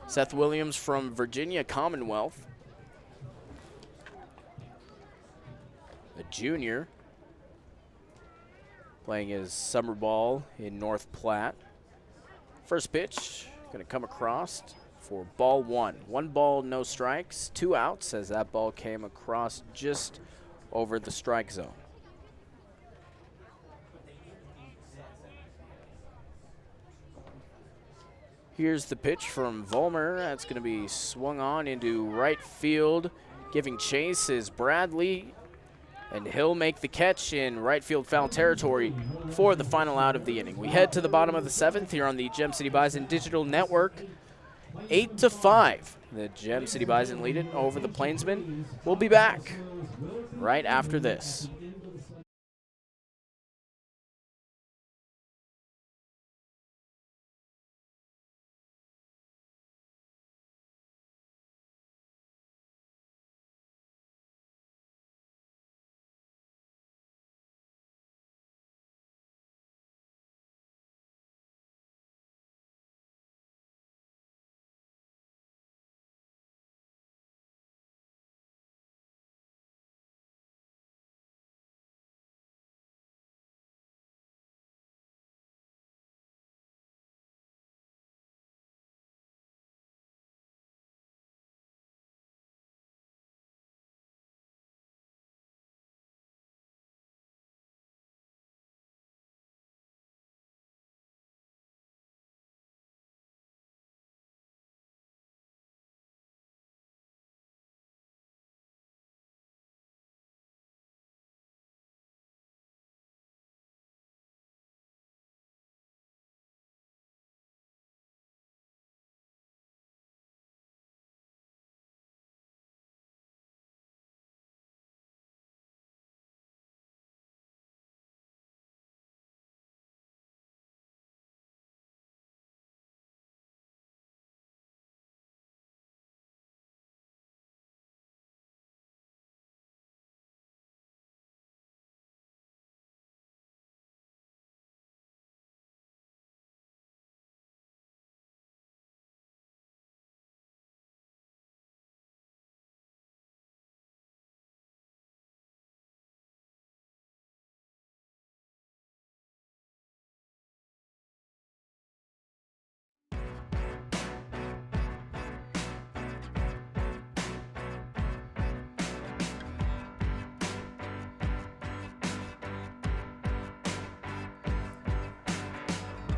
Seth Williams from Virginia Commonwealth, a junior, playing his summer ball in North Platte. First pitch going to come across for ball 1. 1 ball, no strikes, 2 outs as that ball came across just over the strike zone. Here's the pitch from Vollmer. That's going to be swung on into right field. Giving chase is Bradley, and he'll make the catch in right field foul territory for the final out of the inning. We head to the bottom of the 7th here on the Gem City Bison Digital Network. 8-5. The Gem City Bison lead it over the Plainsmen. We'll be back right after this.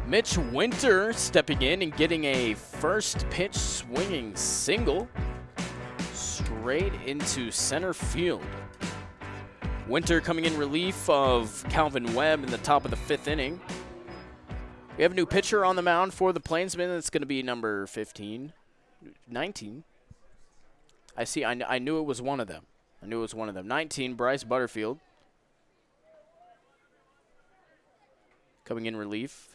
Mitch Winter stepping in and getting a first pitch swinging single straight into center field. Winter coming in relief of Calvin Webb in the top of the 5th inning. We have a new pitcher on the mound for the Plainsmen. That's going to be number 19. I see. I knew it was one of them. 19, Bryce Butterfield. Coming in relief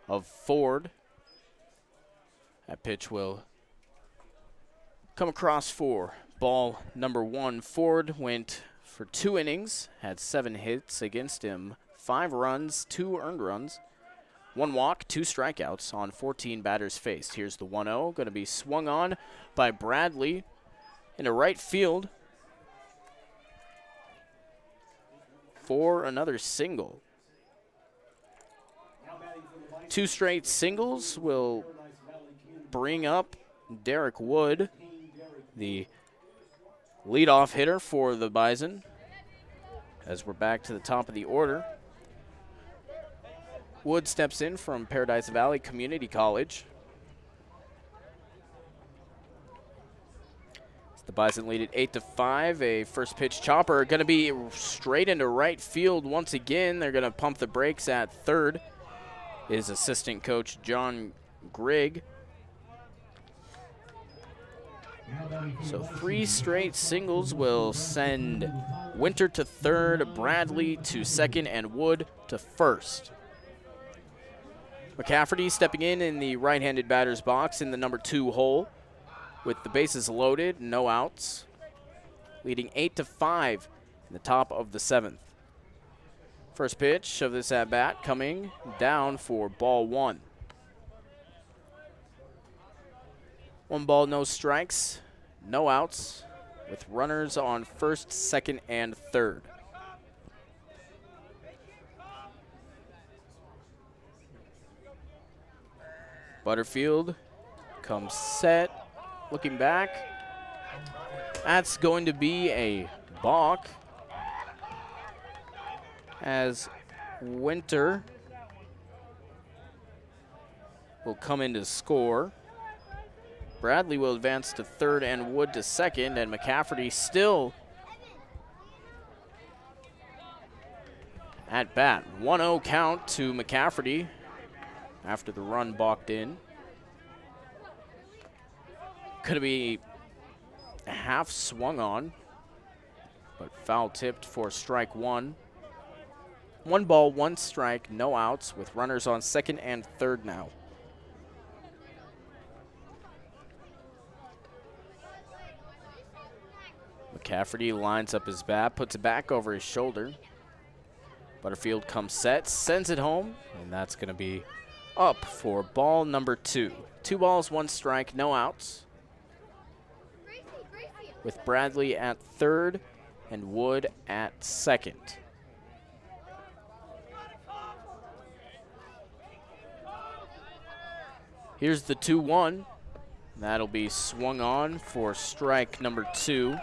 of Ford. That pitch will come across for ball number 1. Ford went for 2 innings, had 7 hits against him, 5 runs, 2 earned runs, 1 walk, 2 strikeouts on 14 batters faced. Here's the 1-0, going to be swung on by Bradley into right field for another single. 2 straight singles will bring up Derek Wood, the leadoff hitter for the Bison, as we're back to the top of the order. Wood steps in from Paradise Valley Community College. The Bison lead it 8-5. A first pitch chopper going to be straight into right field once again. They're going to pump the brakes at third. Is assistant coach John Grigg. So 3 straight singles will send Winter to third, Bradley to second, and Wood to first. McCafferty stepping in the right-handed batter's box in the number 2 hole with the bases loaded, no outs, leading 8-5 in the top of the 7th. First pitch of this at-bat coming down for ball 1. 1 ball, no strikes, no outs, with runners on first, second, and third. Butterfield comes set, looking back. That's going to be a balk, as Winter will come in to score. Bradley will advance to third and Wood to second, and McCafferty still at bat. 1-0 count to McCafferty after the run balked in. Could be a half swung on, but foul tipped for strike one. 1 ball, 1 strike, no outs, with runners on second and third now. McCafferty lines up his bat, puts it back over his shoulder. Butterfield comes set, sends it home, and that's going to be up for ball number 2. 2 balls, 1 strike, no outs, with Bradley at third and Wood at second. Here's the 2-1. That'll be swung on for strike number 2.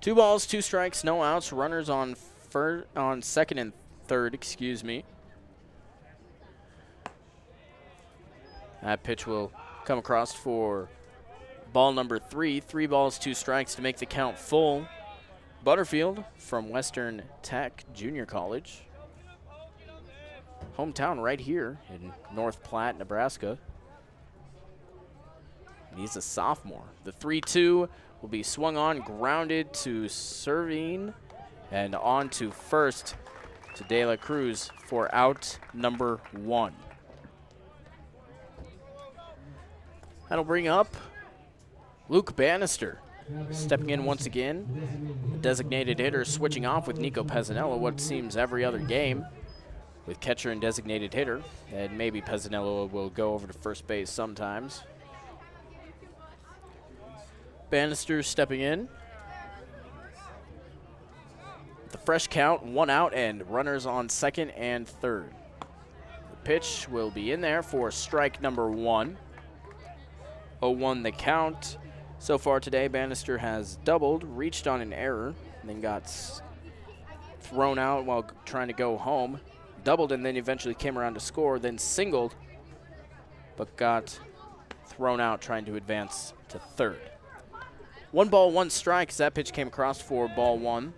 Two balls, 2 strikes, no outs. Runners on second and third, excuse me. That pitch will come across for ball number 3. 3 balls, 2 strikes to make the count full. Butterfield from Western Tech Junior College. Hometown right here in North Platte, Nebraska. He's a sophomore. The 3-2 will be swung on, grounded to Servine, and on to first to De La Cruz for out number 1. That'll bring up Luke Bannister, stepping in once again. The designated hitter switching off with Nico Pezzanello what seems every other game with catcher and designated hitter. And maybe Pezzanello will go over to first base sometimes. Bannister stepping in. The fresh count, 1 out and runners on second and third. The pitch will be in there for strike number 1. 0-1 the count. So far today, Bannister has doubled, reached on an error, and then got thrown out while trying to go home. Doubled and then eventually came around to score, then singled, but got thrown out trying to advance to third. 1 ball, 1 strike as that pitch came across for ball 1.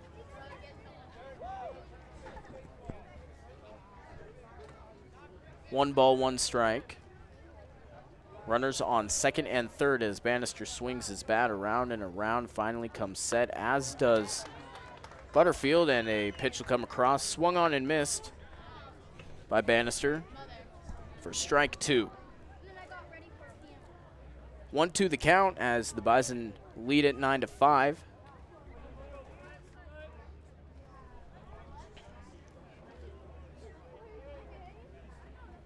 One ball, 1 strike. Runners on second and third as Bannister swings his bat around and around, finally comes set, as does Butterfield, and a pitch will come across, swung on and missed by Bannister for strike 2. 1-2 the count as the Bison lead at 9-5.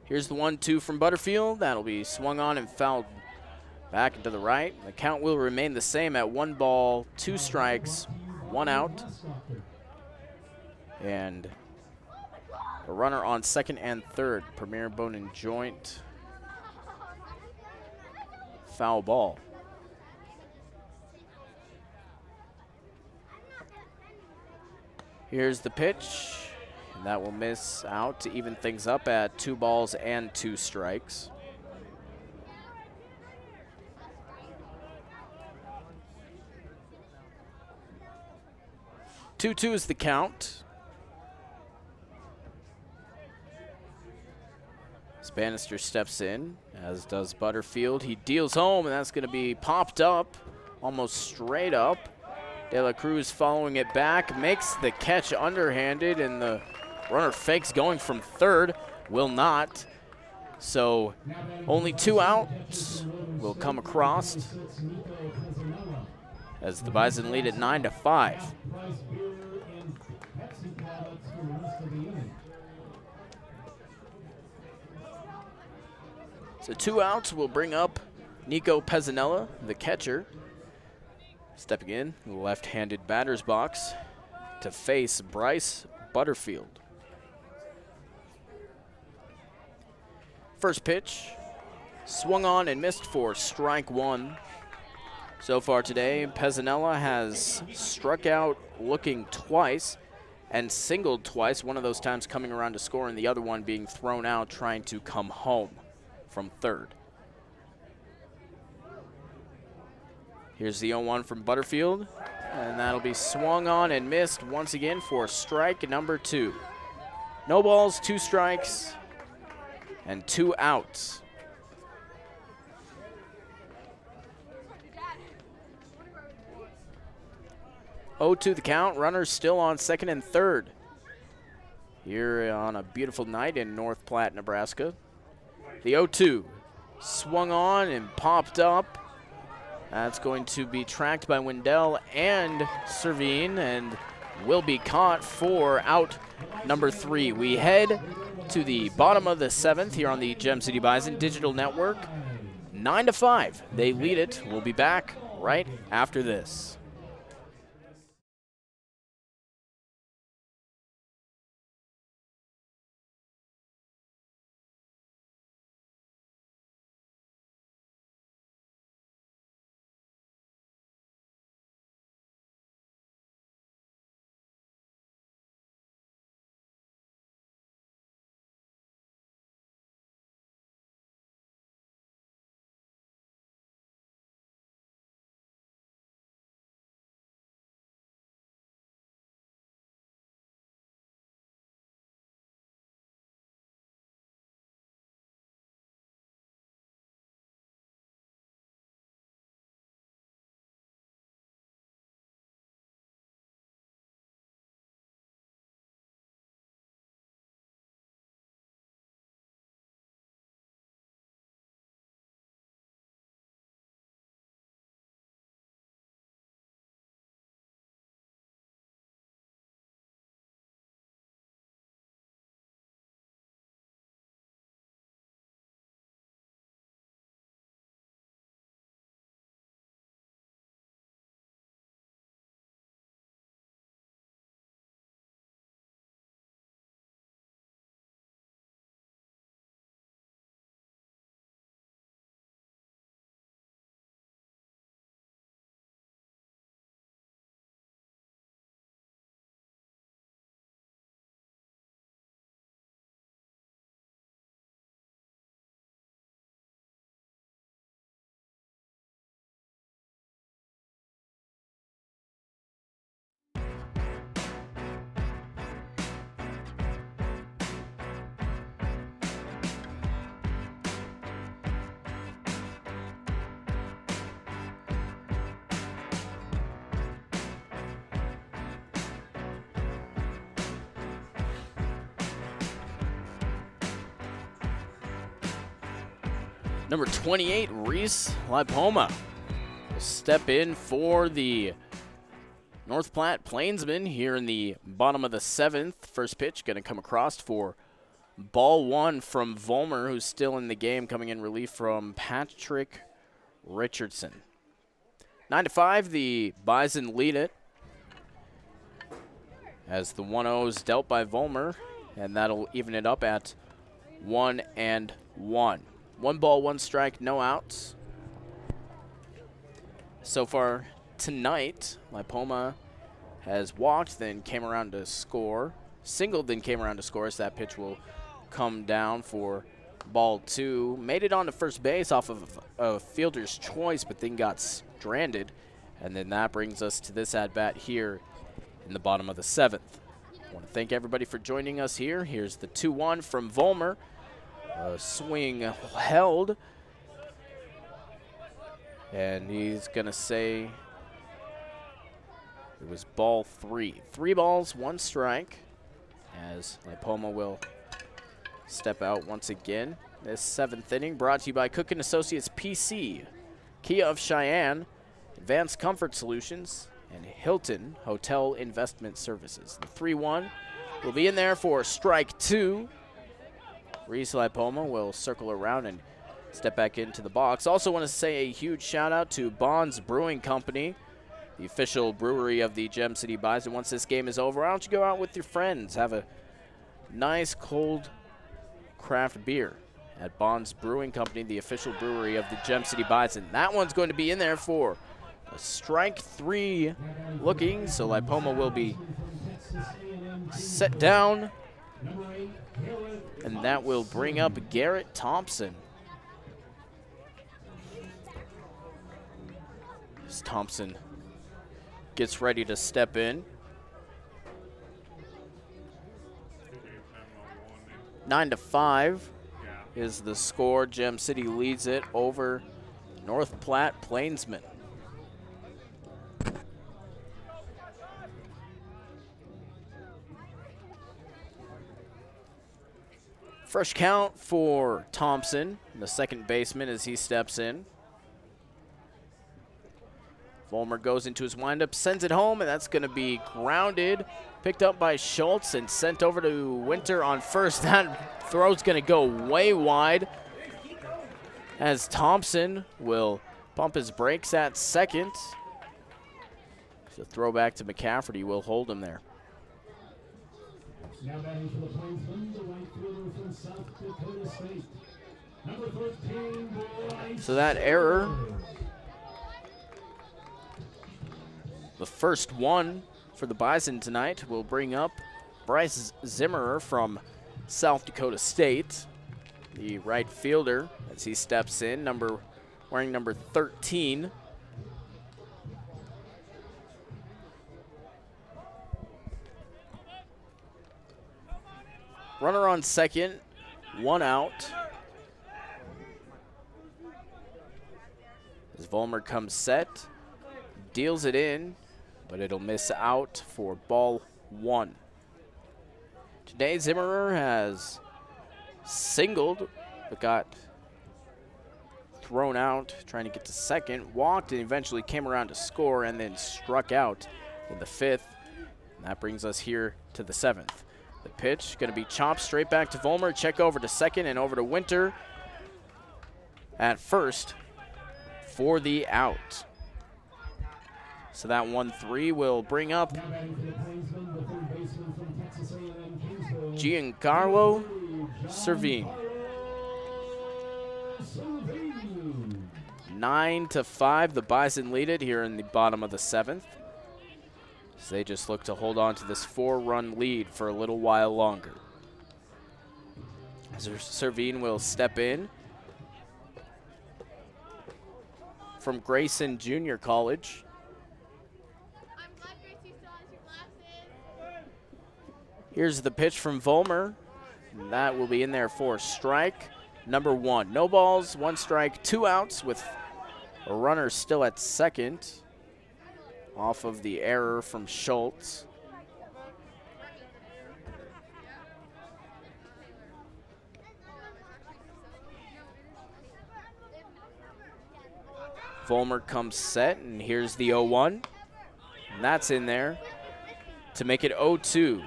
Here's the 1-2 from Butterfield. That'll be swung on and fouled back into the right. The count will remain the same at 1 ball, 2 strikes, 1 out. And a runner on second and third. Premier bone and joint. Foul ball. Here's the pitch. And that will miss out to even things up at 2 balls and 2 strikes. Two is the count. Bannister steps in, as does Butterfield. He deals home, and that's going to be popped up, almost straight up. De La Cruz following it back, makes the catch underhanded, and the runner fakes going from third, will not. So only 2 outs will come across as the Bison lead at 9-5. So 2 outs will bring up Nico Pezzanella, the catcher, stepping in the left-handed batter's box to face Bryce Butterfield. First pitch, swung on and missed for strike 1. So far today, Pezzanella has struck out looking twice and singled twice, one of those times coming around to score and the other one being thrown out trying to come home from third. Here's the 0-1 from Butterfield, and that'll be swung on and missed once again for strike number 2. No balls, 2 strikes, and 2 outs. 0-2 the count, runners still on second and third here on a beautiful night in North Platte, Nebraska. The 0-2 swung on and popped up. That's going to be tracked by Wendell and Servine and will be caught for out number 3. We head to the bottom of the 7th here on the Gem City Bison Digital Network. 9-5, they lead it. We'll be back right after this. Number 28, Reese Lipoma will step in for the North Platte Plainsmen here in the bottom of the 7th. First pitch going to come across for ball 1 from Vollmer, who's still in the game, coming in relief from Patrick Richardson. 9-5, the Bison lead it as the 1-0 is dealt by Vollmer, and that'll even it up at 1-1. 1 ball, 1 strike, no outs. So far tonight, Lipoma has walked, then came around to score. Singled, then came around to score, so that pitch will come down for ball 2. Made it on to first base off of a fielder's choice, but then got stranded. And then that brings us to this at-bat here in the bottom of the 7th. I want to thank everybody for joining us here. Here's the 2-1 from Vollmer. Swing held, and he's going to say it was ball 3. 3 balls, 1 strike, as Lipoma will step out once again. This 7th inning brought to you by Cook & Associates PC, Kia of Cheyenne, Advanced Comfort Solutions, and Hilton Hotel Investment Services. The 3-1 will be in there for strike 2. Reese Lipoma will circle around and step back into the box. Also want to say a huge shout out to Bond's Brewing Company, the official brewery of the Gem City Bison. Once this game is over, why don't you go out with your friends, have a nice cold craft beer at Bond's Brewing Company, the official brewery of the Gem City Bison. That one's going to be in there for A strike 3 looking, so Lipoma will be set down. And that will bring up Garrett Thompson. As Thompson gets ready to step in. 9-5 is the score. Gem City leads it over North Platte Plainsmen. Fresh count for Thompson, the second baseman, as he steps in. Vollmer goes into his windup, sends it home, and that's going to be grounded. Picked up by Schultz and sent over to Winter on first. That throw's going to go way wide, as Thompson will pump his brakes at second. So throw back to McCafferty will hold him there. Now batting for the Plainsmen, the right fielder from South Dakota State. Number 13, Bryce. So that error, the first one for the Bison tonight, will bring up Bryce Zimmerer from South Dakota State, the right fielder, as he steps in, wearing number 13. Runner on second, 1 out. As Vollmer comes set, deals it in, but it'll miss out for ball 1. Today, Zimmerer has singled, but got thrown out trying to get to second, walked, and eventually came around to score, and then struck out in the 5th. And that brings us here to the 7th. The pitch going to be chopped straight back to Vollmer. Check over to second and over to Winter at first for the out. So that 1-3 will bring up Giancarlo Servine. 9-5, the Bison lead it here in the bottom of the 7th. So they just look to hold on to this 4-run lead for a little while longer. As Servine will step in from Grayson Junior College. Here's the pitch from Vollmer. And that will be in there for strike number 1. No balls, 1 strike, 2 outs with a runner still at second off of the error from Schultz. Vollmer comes set, and here's the 0-1. And that's in there to make it 0-2.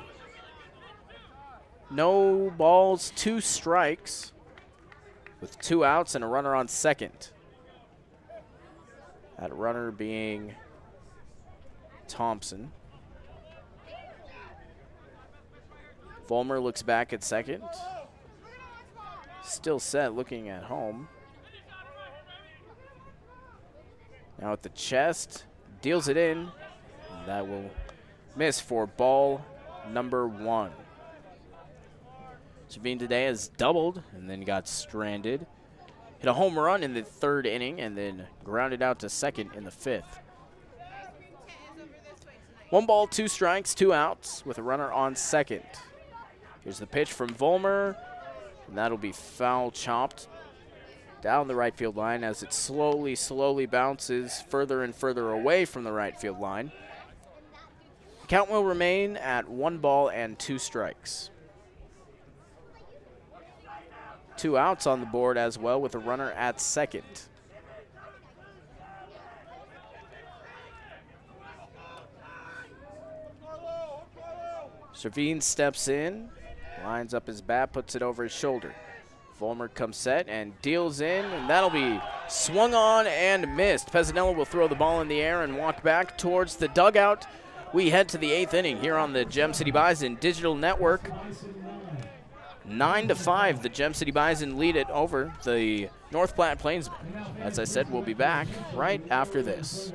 No balls, 2 strikes with 2 outs and a runner on second. That runner being Thompson. Vollmer looks back at second. Still set, looking at home. Now at the chest, deals it in. And that will miss for ball number 1. Servine today has doubled and then got stranded. Hit a home run in the 3rd inning and then grounded out to second in the 5th. 1 ball, 2 strikes, 2 outs with a runner on second. Here's the pitch from Vollmer, and that'll be foul chopped down the right field line as it slowly bounces further and further away from the right field line. The count will remain at 1 ball and 2 strikes. 2 outs on the board as well with a runner at second. Servine steps in, lines up his bat, puts it over his shoulder. Vollmer comes set and deals in, and that'll be swung on and missed. Pezzanello will throw the ball in the air and walk back towards the dugout. We head to the 8th inning here on the Gem City Bison Digital Network. 9-5, the Gem City Bison lead it over the North Platte Plainsmen. As I said, we'll be back right after this.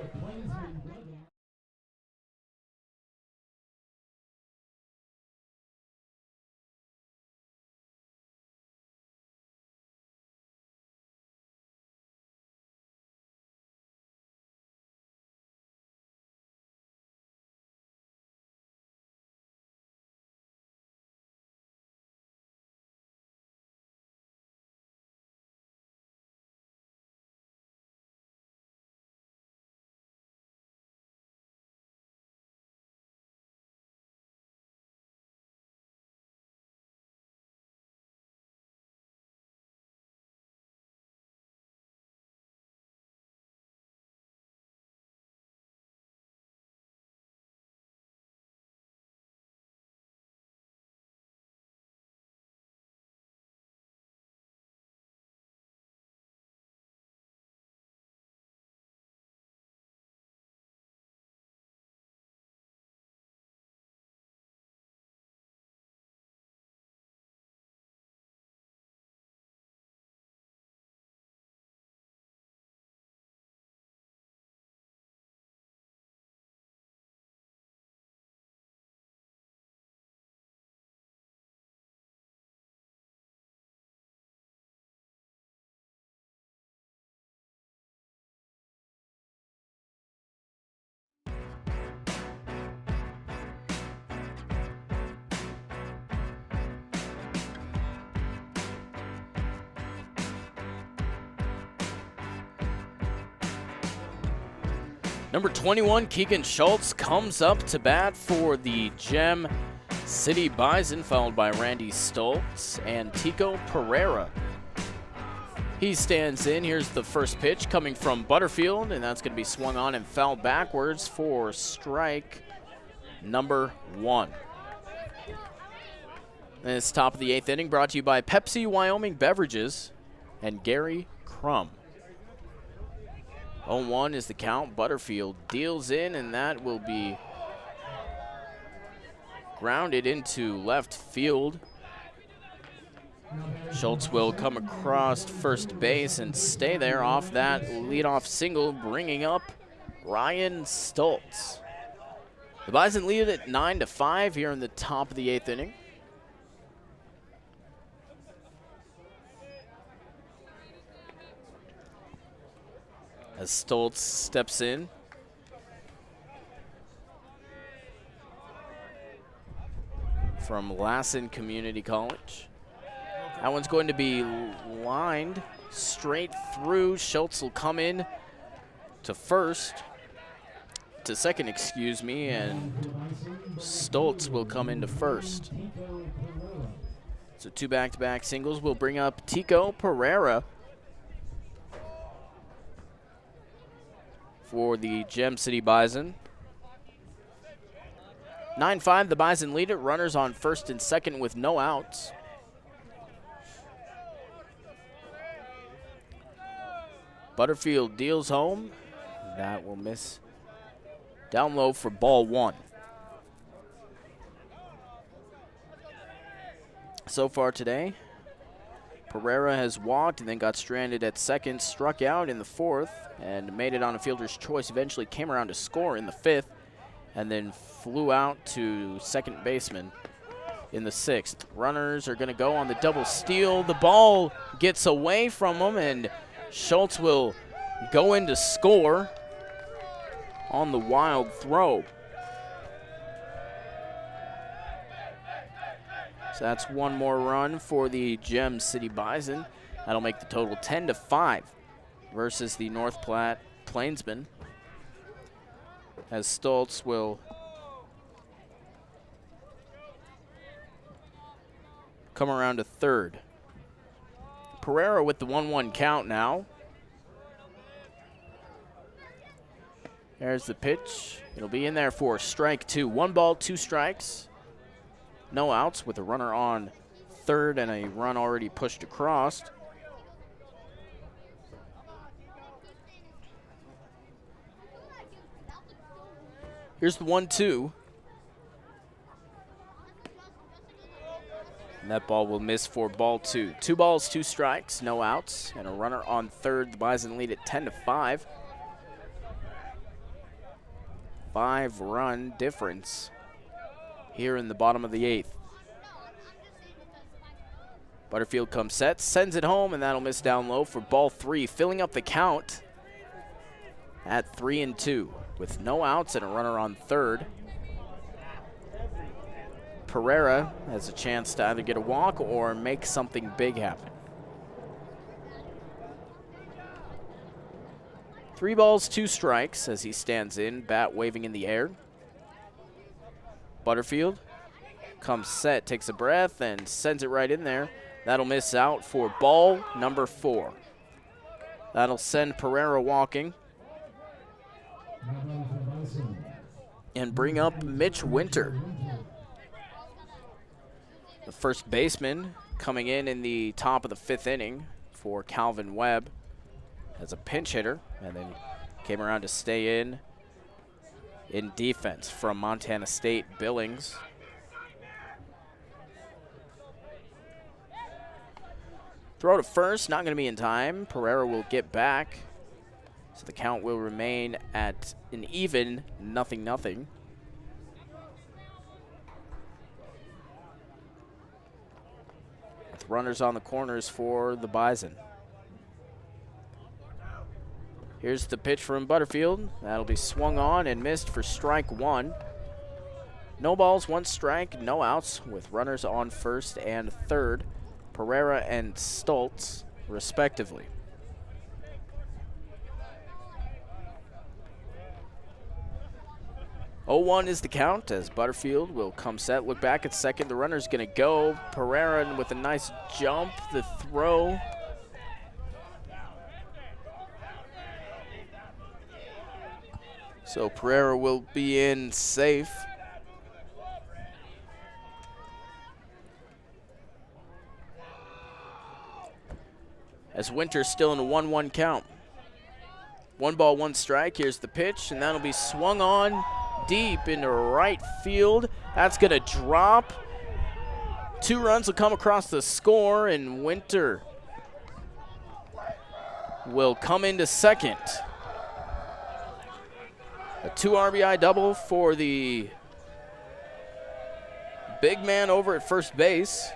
Number 21, Keegan Schultz, comes up to bat for the Gem City Bison, followed by Randy Stoltz and Tico Pereira. He stands in. Here's the first pitch coming from Butterfield, and that's going to be swung on and fouled backwards for strike number 1. And it's top of the 8th inning, brought to you by Pepsi Wyoming Beverages and Gary Crum. 0-1 is the count. Butterfield deals in, and that will be grounded into left field. Schultz will come across first base and stay there off that leadoff single, bringing up Ryan Stoltz. The Bison lead at 9-5 here in the top of the 8th inning. As Stoltz steps in. From Lassen Community College. That one's going to be lined straight through. Schultz will come in to second, excuse me, and Stoltz will come into first. So 2 back-to-back singles will bring up Tico Pereira for the Gem City Bison. 9-5, the Bison lead it. Runners on first and second with no outs. Butterfield deals home. That will miss. Down low for ball 1. So far today, Pereira has walked and then got stranded at second, struck out in the 4th, and made it on a fielder's choice. Eventually came around to score in the 5th, and then flew out to second baseman in the 6th. Runners are going to go on the double steal. The ball gets away from them, and Schultz will go in to score on the wild throw. So that's one more run for the Gem City Bison. That'll make the total 10-5 versus the North Platte Plainsmen, as Stoltz will come around to third. Pereira with the 1-1 count now. There's the pitch. It'll be in there for strike 2. 1 ball, 2 strikes. No outs with a runner on third and a run already pushed across. Here's the 1-2. And that ball will miss for ball 2. 2 balls, 2 strikes, no outs, and a runner on third. The Bison lead at 10-5. 5-run difference here in the bottom of the 8th. Butterfield comes set, sends it home, and that'll miss down low for ball 3, filling up the count at 3-2 with no outs and a runner on third. Pereira has a chance to either get a walk or make something big happen. 3 balls, 2 strikes as he stands in, bat waving in the air. Butterfield comes set, takes a breath, and sends it right in there. That'll miss out for ball number 4. That'll send Pereira walking and bring up Mitch Winter. The first baseman coming in the top of the 5th inning for Calvin Webb as a pinch hitter, and then came around to stay in defense from Montana State Billings. Throw to first, not going to be in time. Pereira will get back, so the count will remain at an even 0-0. With runners on the corners for the Bison. Here's the pitch from Butterfield. That'll be swung on and missed for strike 1. No balls, 1 strike, no outs with runners on first and third. Pereira and Stoltz, respectively. 0-1 is the count as Butterfield will come set. Look back at second. The runner's going to go. Pereira with a nice jump. The throw. So Pereira will be in safe. As Winter's still in a 1-1 count. 1 ball, 1 strike. Here's the pitch, and that'll be swung on deep into right field. That's going to drop. 2 runs will come across the score, and Winter will come into second. A 2 RBI double for the big man over at first base.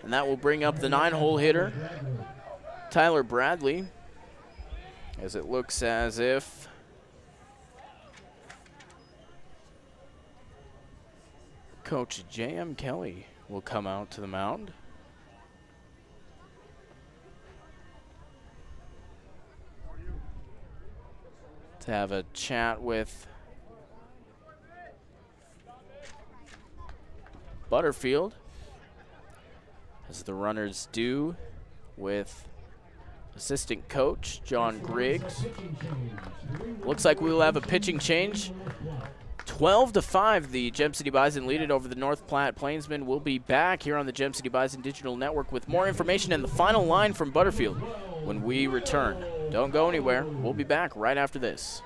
And that will bring up the 9-hole hitter, Tyler Bradley, as it looks as if Coach J.M. Kelly will come out to the mound. To have a chat with Butterfield, as the runners do with assistant coach John Griggs. Looks like we will have a pitching change. 12-5, the Gem City Bison lead it over the North Platte Plainsmen. We'll be back here on the Gem City Bison Digital Network with more information and the final line from Butterfield when we return. Don't go anywhere. We'll be back right after this.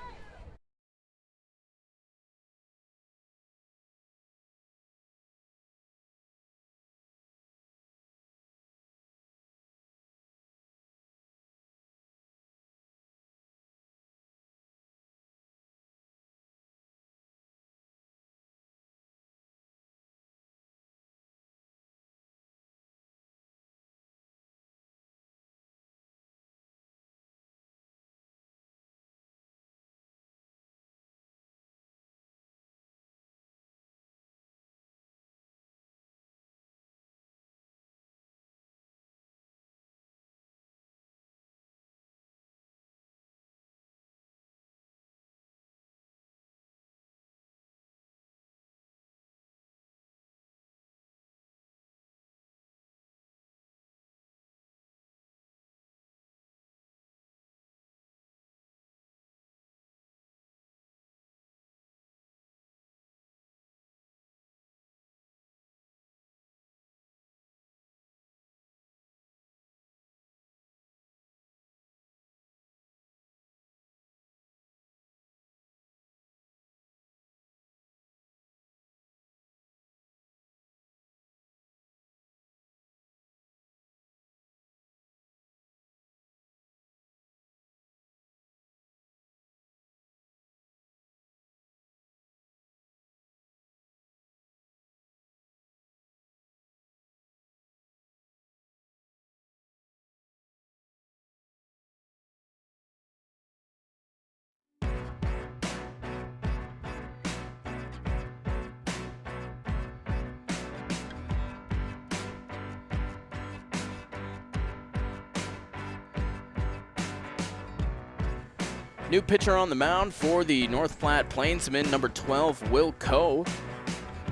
New pitcher on the mound for the North Platte Plainsmen, number 12, Will Coe,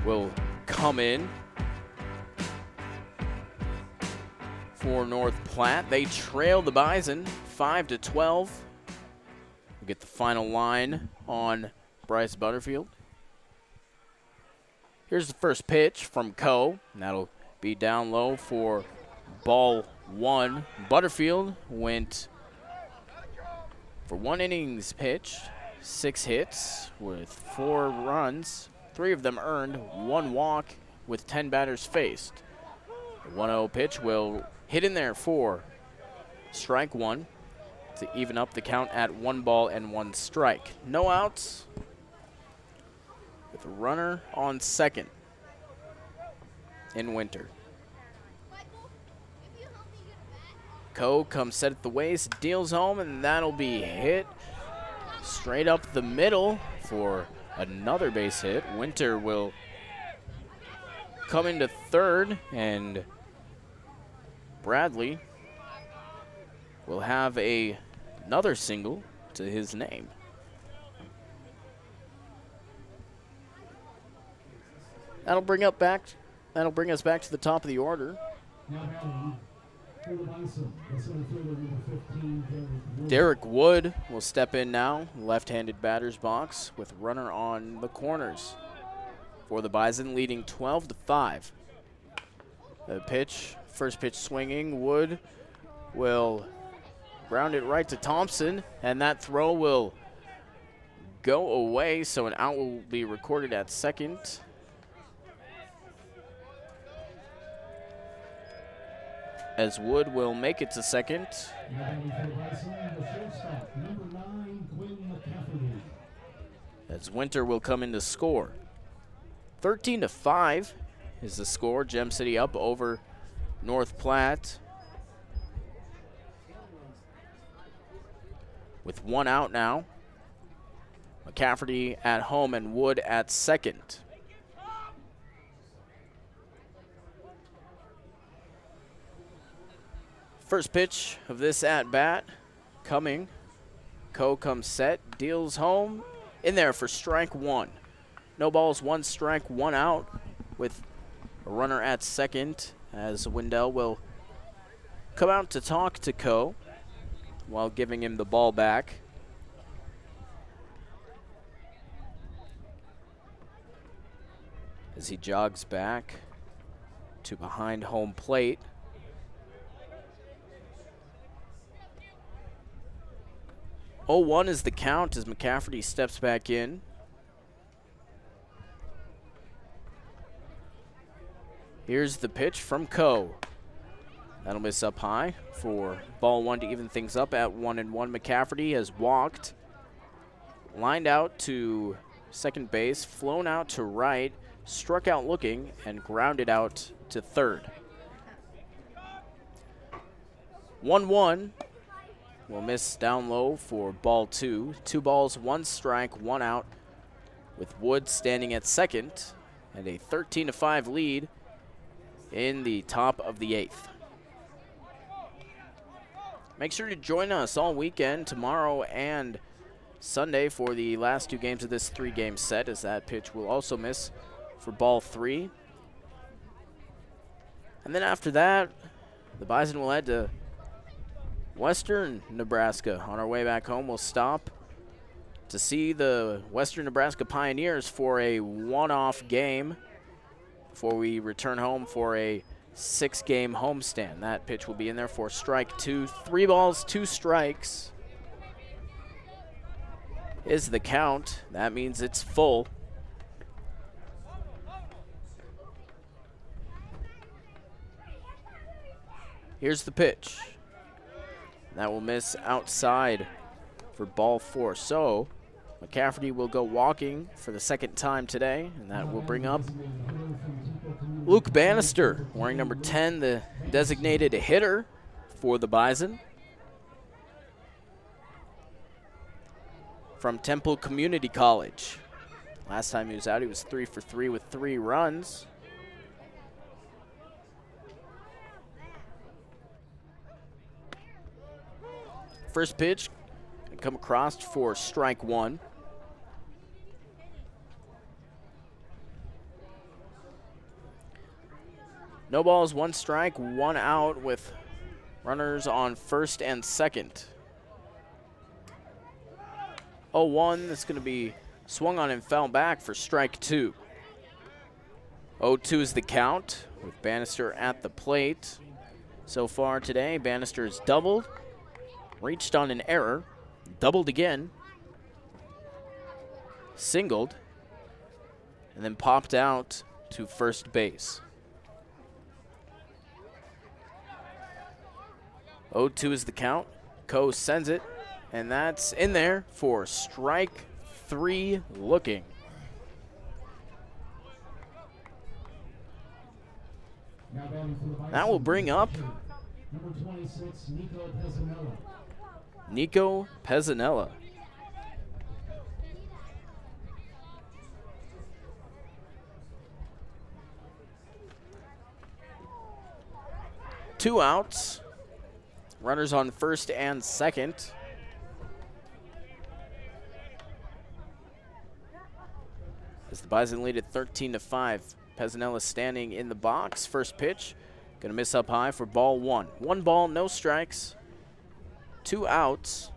will come in for North Platte. They trail the Bison 5-12. We'll get the final line on Bryce Butterfield. Here's the first pitch from Coe, and that'll be down low for ball 1. Butterfield went for 1 innings pitch, 6 hits with 4 runs, 3 of them earned, 1 walk with 10 batters faced. The 1-0 pitch will hit in there for strike 1 to even up the count at 1 ball and 1 strike. No outs with a runner on second in Winter. Coe comes set at the waist, deals home, and that'll be hit straight up the middle for another base hit. Winter will come into third, and Bradley will have another single to his name. That'll bring us back to the top of the order. Now batting for the Bison, the center fielder, number 15, Derek Wood. Derek Wood will step in now, left-handed batter's box with runner on the corners for the Bison, leading 12-5. The pitch, first pitch swinging. Wood will ground it right to Thompson, and that throw will go away, so an out will be recorded at second. As Wood will make it to second. Now batting for the Bison, the shortstop, number 9, Quinn McCafferty. As Winter will come in to score. 13-5 is the score. Gem City up over North Platte. With one out now. McCafferty at home and Wood at second. First pitch of this at-bat coming. Coe comes set, deals home, in there for strike one. No balls, one strike, one out with a runner at second as Wendell will come out to talk to Coe while giving him the ball back. As he jogs back to behind home plate. Oh, 1 is the count as McCafferty steps back in. Here's the pitch from Coe. That'll miss up high for ball one to even things up at 1-1. McCafferty has walked, lined out to second base, flown out to right, struck out looking, and grounded out to third. 1-1. Will miss down low for ball two. 2 balls, 1 strike, 1 out, with Wood standing at second and a 13-5 lead in the top of the 8th. Make sure to join us all weekend, tomorrow and Sunday, for the last 2 games of this 3-game set, as that pitch will also miss for ball 3. And then after that, the Bison will head to Western Nebraska. On our way back home, we'll stop to see the Western Nebraska Pioneers for a one-off game before we return home for a 6-game homestand. That pitch will be in there for strike 2. 3 balls, 2 strikes is the count. That means it's full. Here's the pitch. That will miss outside for ball 4. So McCafferty will go walking for the 2nd time today, and that will bring up Luke Bannister, wearing number 10, the designated hitter for the Bison. From Temple Community College. Last time he was out, he was 3 for 3 with 3 runs. First pitch, come across for strike 1. No balls, 1 strike, 1 out with runners on first and second. 0-1, that's going to be swung on and fell back for strike 2. 0-2 is the count with Bannister at the plate. So far today, Bannister has doubled, reached on an error, doubled again, singled, and then popped out to first base. 0-2 is the count. Coe sends it, and that's in there for strike 3 looking. That will bring up number 26, Nico Pezzanella. Nico Pezzanella. Two outs. Runners on first and second. As the Bison lead at 13-5. Pezzanella standing in the box. First pitch, gonna miss up high for ball one. 1 ball, no strikes, 2 outs.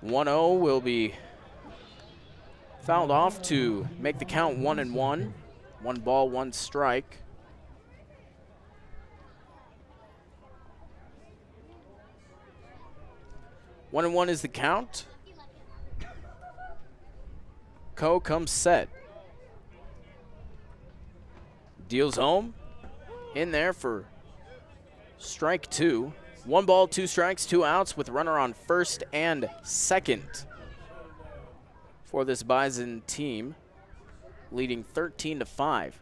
"1-0" will be fouled off to make the count 1-1. 1 ball, 1 strike. One and 1 is the count. Ko comes set. Deals home. In there for strike 2. 1 ball, 2 strikes, 2 outs with runner on first and second for this Bison team, leading 13-5.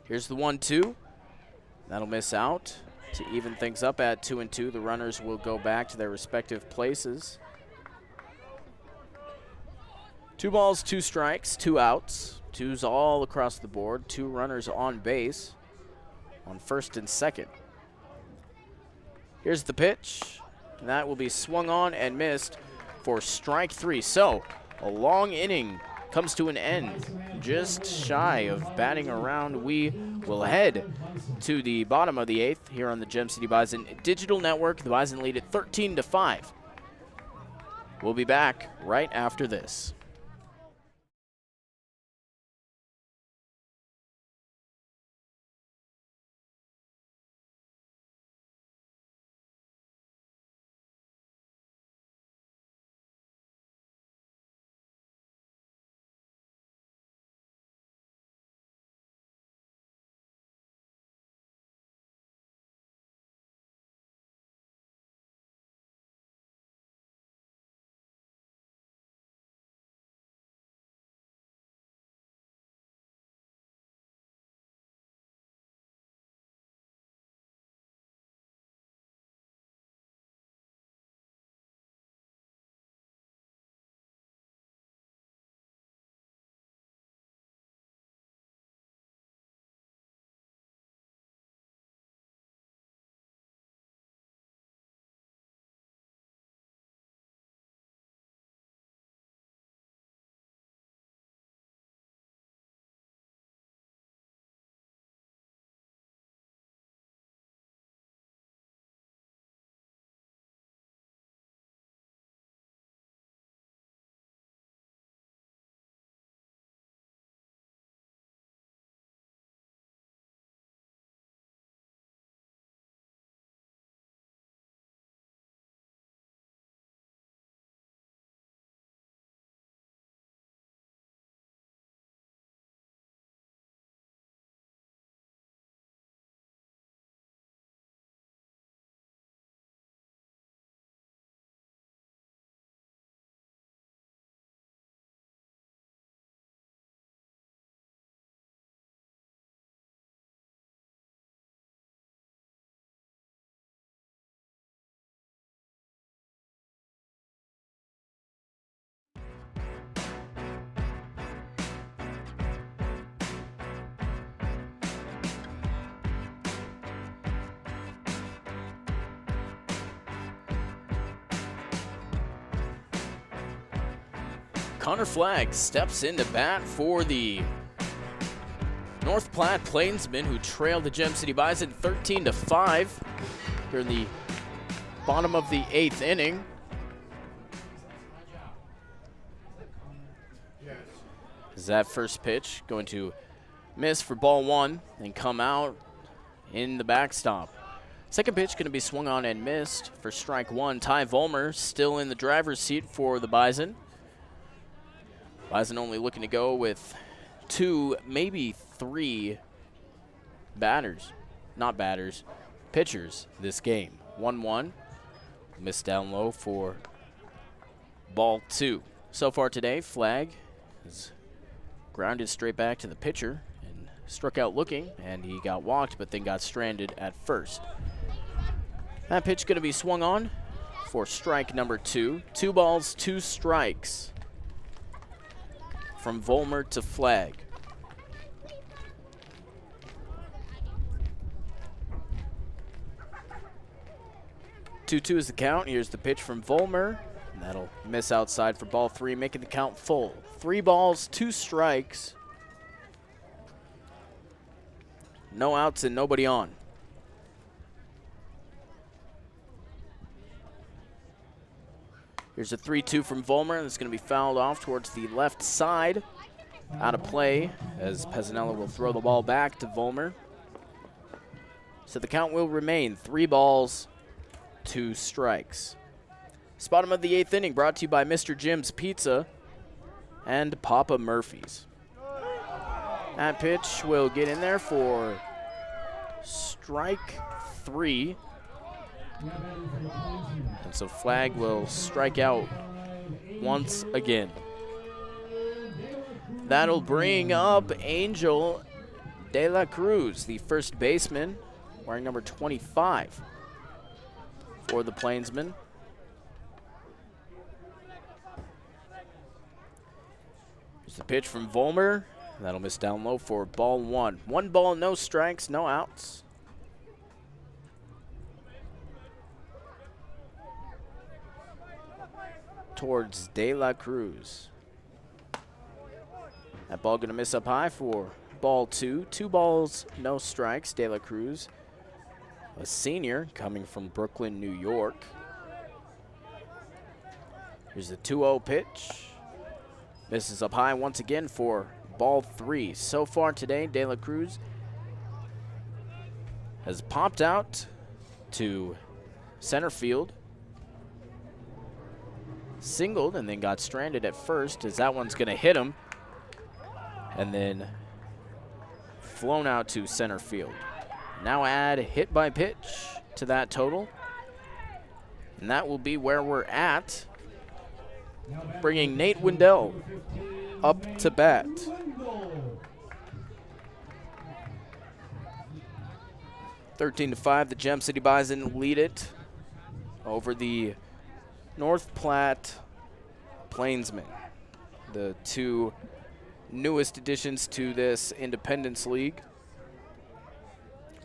Here's the 1-2. That'll miss out. To even things up at 2-2, the runners will go back to their respective places. 2 balls, 2 strikes, 2 outs. 2s all across the board. 2 runners on base on first and second. Here's the pitch. And that will be swung on and missed for strike 3. So a long inning comes to an end. Just shy of batting around. We will head to the bottom of the 8th here on the Gem City Bison Digital Network. The Bison lead at 13-5. We'll be back right after this. Connor Flagg steps in to bat for the North Platte Plainsmen, who trailed the Gem City Bison 13-5 here in the bottom of the 8th inning. Is that first pitch going to miss for ball 1 and come out in the backstop? Second pitch going to be swung on and missed for strike 1. Ty Volmer still in the driver's seat for the Bison. Bison only looking to go with 2, maybe 3 pitchers this game. 1-1, missed down low for ball 2. So far today, Flagg has grounded straight back to the pitcher and struck out looking, and he got walked but then got stranded at first. That pitch going to be swung on for strike number 2. 2 balls, 2 strikes. from Vollmer to Flag. 2-2 is the count. Here's the pitch from Vollmer. And that'll miss outside for ball 3, making the count full. 3 balls, 2 strikes. No outs and nobody on. Here's a 3-2 from Vollmer. That's going to be fouled off towards the left side. Out of play as Pezzanella will throw the ball back to Vollmer. So the count will remain 3 balls, 2 strikes. Bottom of the 8th inning brought to you by Mr. Jim's Pizza and Papa Murphy's. That pitch will get in there for strike 3. And so Flag will strike out once again. That'll bring up Angel De La Cruz, the first baseman, wearing number 25 for the Plainsmen. Here's the pitch from Vollmer. That'll miss down low for ball 1. 1 ball, no strikes, no outs. Towards De La Cruz. That ball gonna miss up high for ball 2. 2 balls, no strikes. De La Cruz, a senior coming from Brooklyn, New York. Here's the 2-0 pitch. Misses up high once again for ball 3. So far today, De La Cruz has popped out to center field, singled, and then got stranded at first as that one's gonna hit him, and then flown out to center field. Now add hit by pitch to that total, and that will be where we're at, bringing Nate Wendell up to bat. (13-5), the Gem City Bison lead it over the North Platte Plainsmen, the 2 newest additions to this Independence League.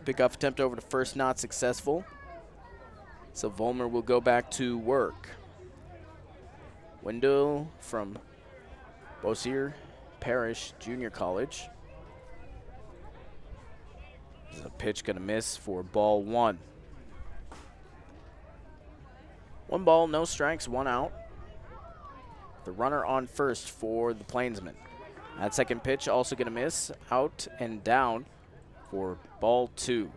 Pickoff attempt over to first, not successful. So Vollmer will go back to work. Wendell from Bossier Parish Junior College. There's a pitch gonna miss for ball 1. 1 ball, no strikes, 1 out. The runner on first for the Plainsmen. That second pitch also gonna miss, out and down for ball 2.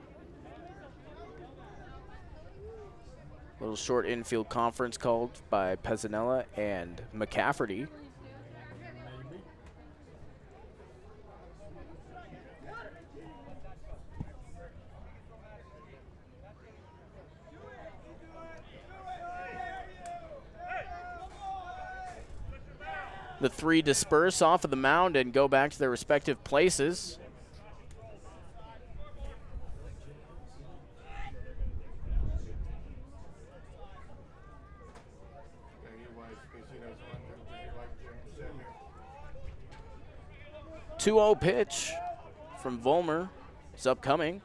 Little short infield conference called by Pezzanella and McCafferty. The 3 disperse off of the mound and go back to their respective places. (2-0) pitch from Vollmer is upcoming.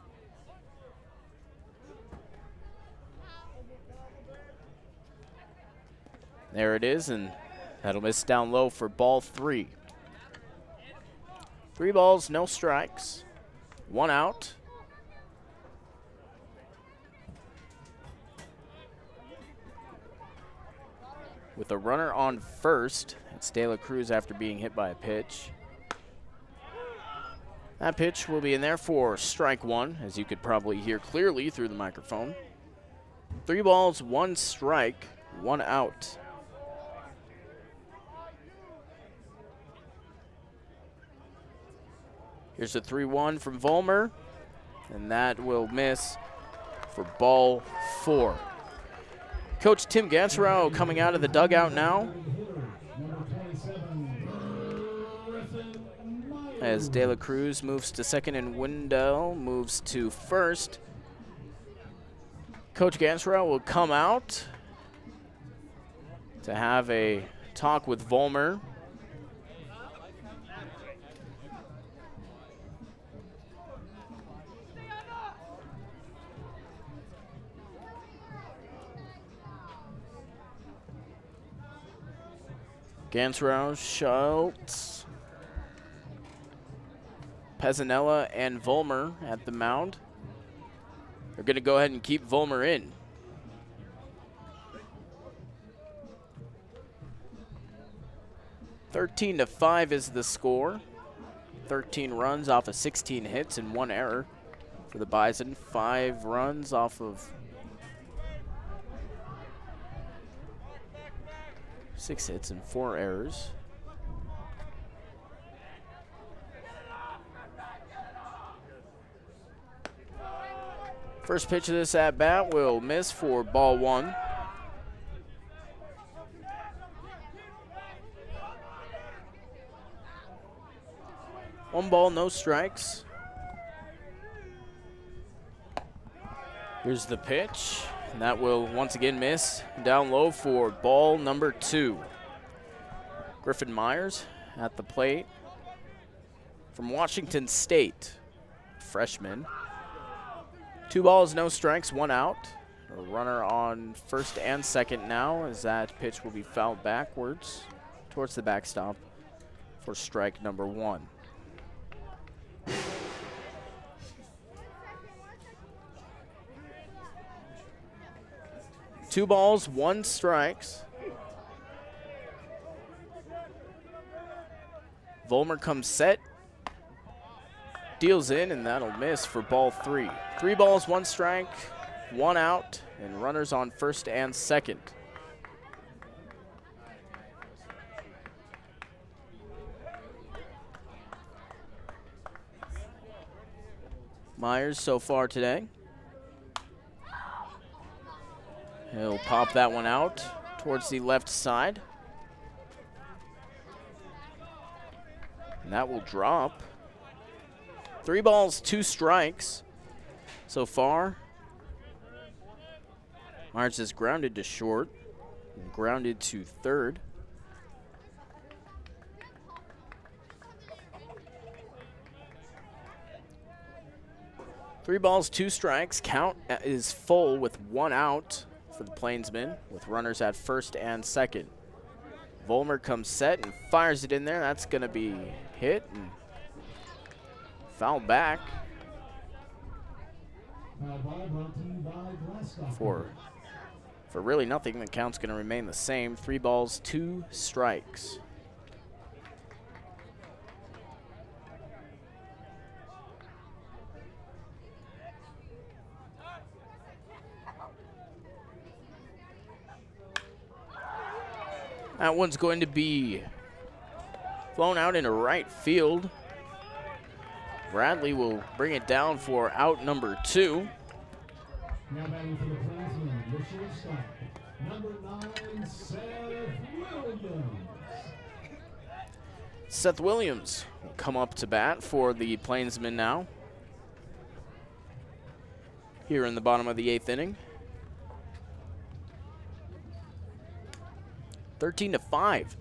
There it is, and that'll miss down low for ball 3. 3 balls, no strikes, 1 out. With a runner on first, it's De La Cruz after being hit by a pitch. That pitch will be in there for strike 1, as you could probably hear clearly through the microphone. 3 balls, 1 strike, 1 out. Here's a 3-1 from Vollmer, and that will miss for ball 4. Coach Tim Gansrow coming out of the dugout now, as De La Cruz moves to second and Wendell moves to first. Coach Gansrow will come out to have a talk with Vollmer. Gansrow, Schultz, Pezzanella, and Vollmer at the mound. They're going to go ahead and keep Vollmer in. (13-5) is the score. 13 runs off of 16 hits and 1 error for the Bison. 5 runs off of 6 hits and 4 errors. First pitch of this at-bat will miss for ball 1. One ball, no strikes. Here's the pitch, and that will once again miss. Down low for ball number 2. Griffin Myers at the plate from Washington State, freshman. 2 balls, no strikes, 1 out. A runner on first and second now, as that pitch will be fouled backwards towards the backstop for strike number 1. Two balls, 1 strikes. Vollmer comes set, deals in, and that'll miss for ball 3. 3 balls, 1 strike, 1 out, and runners on first and second. Myers so far today. He'll pop that one out towards the left side. And that will drop. 3 balls, 2 strikes so far. Myers is grounded to short and grounded to third. Three balls, 2 strikes. Count is full with 1 out for the Plainsmen, with runners at first and second. Vollmer comes set and fires it in there. That's going to be hit and fouled back for really nothing. The count's going to remain the same. 3 balls, 2 strikes. That one's going to be flown out into right field. Bradley will bring it down for out number 2. Now batting for the Plainsmen, the shortstop, number 9, Seth Williams. Seth Williams will come up to bat for the Plainsmen now. Here in the bottom of the 8th inning. 13-5.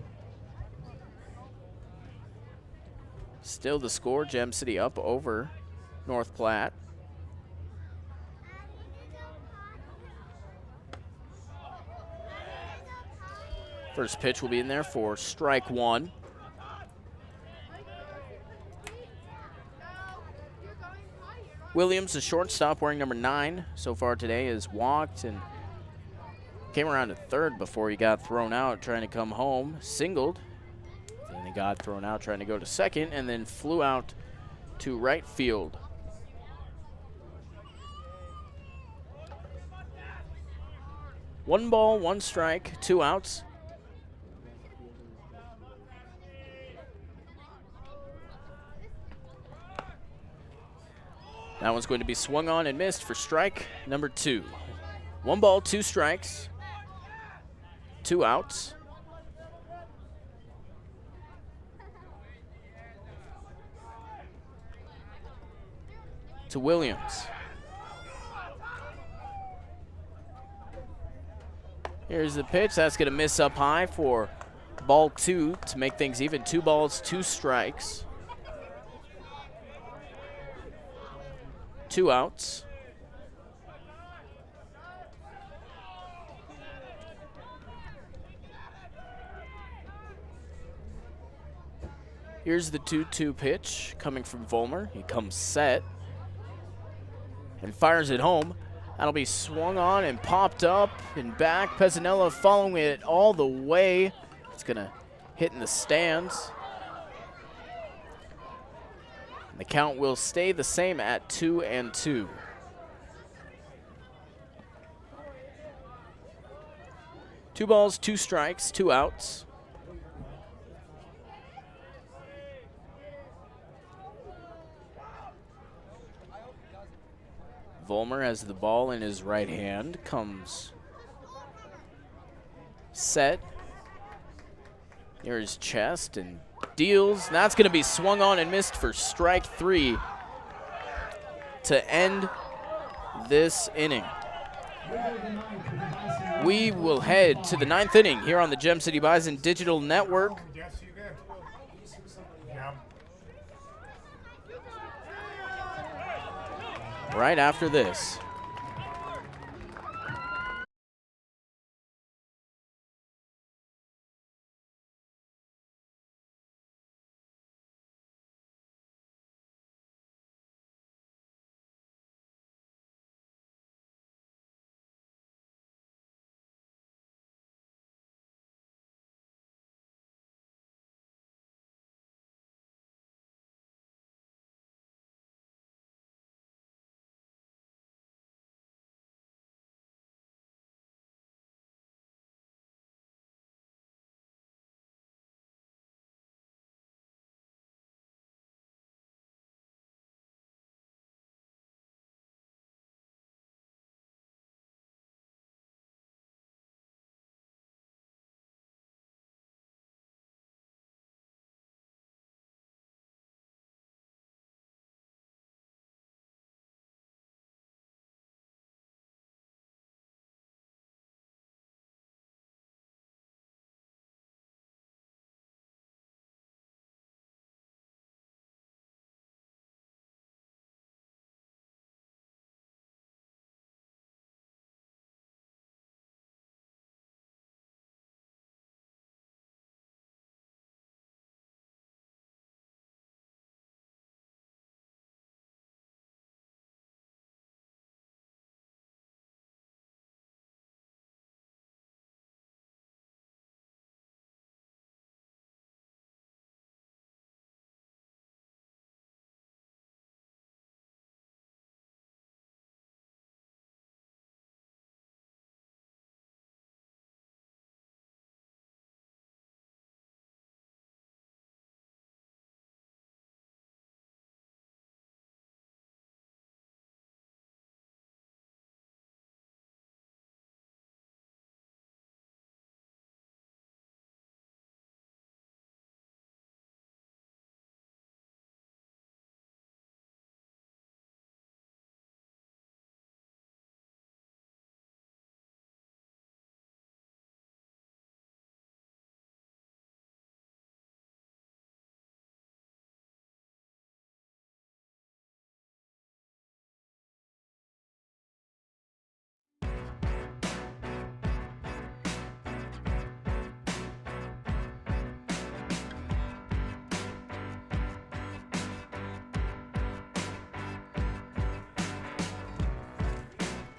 Still the score, Gem City up over North Platte. First pitch will be in there for strike 1. Williams, the shortstop, wearing number 9 so far today, has walked and came around to third before he got thrown out trying to come home. Singled. Then he got thrown out trying to go to second and then flew out to right field. One ball, 1 strike, 2 outs. That one's going to be swung on and missed for strike number 2. 1 ball, 2 strikes. 2 outs. To Williams. Here's the pitch. That's going to miss up high for ball 2 to make things even. 2 balls, 2 strikes. 2 outs. Here's the 2-2 pitch coming from Vollmer. He comes set and fires it home. That'll be swung on and popped up and back. Pezzanella following it all the way. It's going to hit in the stands. And the count will stay the same at 2-2. Two balls, 2 strikes, 2 outs. Vollmer has the ball in his right hand, comes set near his chest and deals. And that's going to be swung on and missed for strike 3 to end this inning. We will head to the 9th inning here on the Gem City Bison Digital Network. Right after this.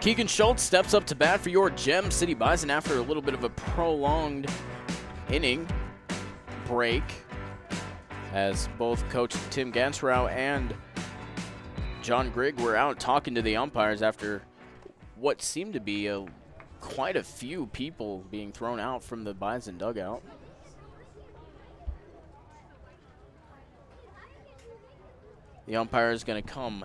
Keegan Schultz steps up to bat for your Gem City Bison after a little bit of a prolonged inning break, as both Coach Tim Gansrow and John Grigg were out talking to the umpires after what seemed to be quite a few people being thrown out from the Bison dugout. The umpire is going to come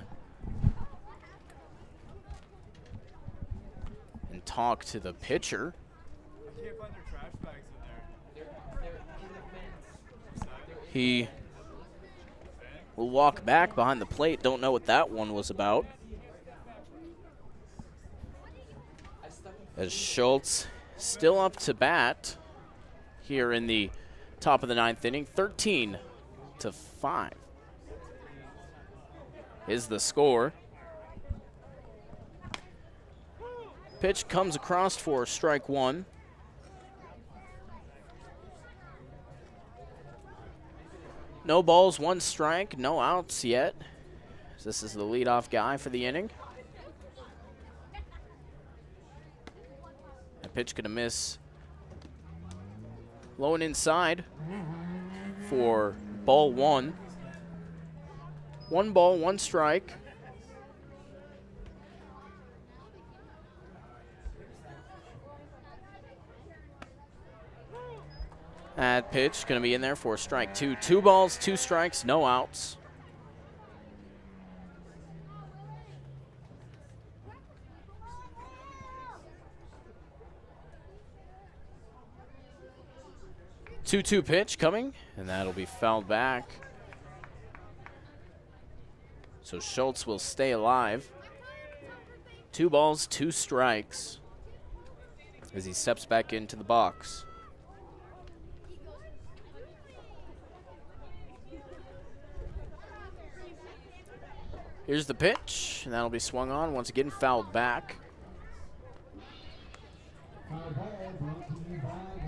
and talk to the pitcher. I can't find their trash bags in there. They're in the fence. He will walk back behind the plate. Don't know what that one was about. As Schultz still up to bat here in the top of the 9th inning. 13-5 is the score. Pitch comes across for strike 1. No balls, 1 strike, no outs yet. This is the leadoff guy for the inning. That pitch gonna miss. Low and inside for ball 1. 1 ball, 1 strike. That pitch going to be in there for strike 2. 2 balls, 2 strikes, no outs. Two-two pitch coming, and that'll be fouled back. So Schultz will stay alive. 2 balls, 2 strikes as he steps back into the box. Here's the pitch, and that'll be swung on, once again fouled back.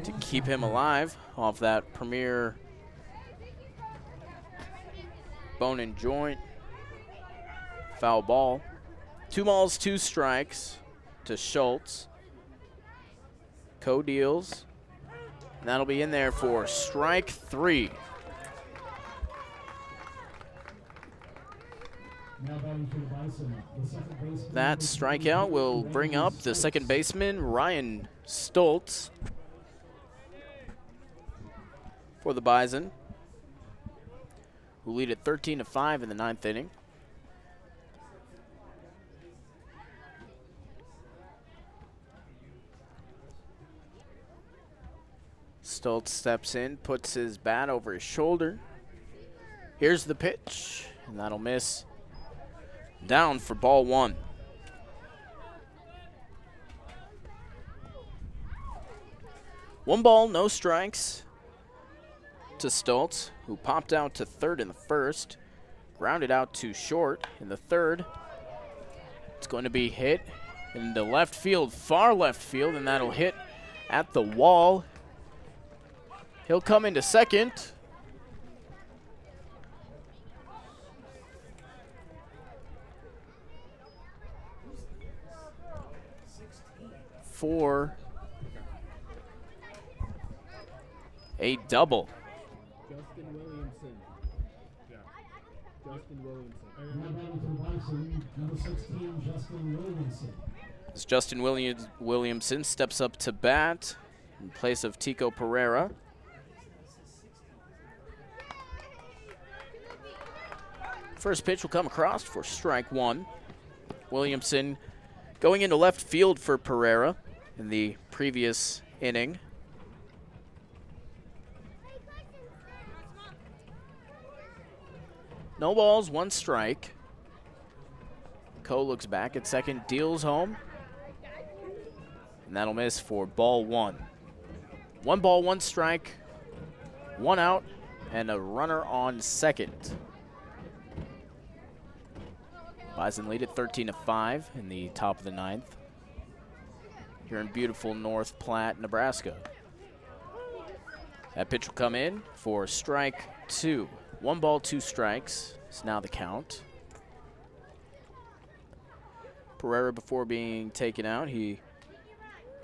To keep him alive off that premier bone and joint. Foul ball. 2 balls, 2 strikes to Schultz. Co-deals. And that'll be in there for strike 3. That strikeout will bring up the second baseman, Ryan Stoltz, for the Bison, who lead at 13-5 in the 9th inning. Stoltz steps in, puts his bat over his shoulder. Here's the pitch, and that'll miss. Down for ball 1. One ball, no strikes to Stoltz, who popped out to third in the first, grounded out to short in the third. It's going to be hit into left field, far left field, and that'll hit at the wall. He'll come into second. For a double. Justin Williamson. Yeah. Justin Williamson. Number 16, Justin Williamson. As Justin Williamson steps up to bat in place of Tico Pereira. First pitch will come across for strike 1. Williamson going into left field for Pereira in the previous inning. No balls, 1 strike. Coe looks back at second, deals home. And that'll miss for ball 1. 1 ball, 1 strike, 1 out, and a runner on second. Bison lead at 13-5 in the top of the 9th here in beautiful North Platte, Nebraska. That pitch will come in for strike 2. 1 ball, 2 strikes is now the count. Pereira, before being taken out, he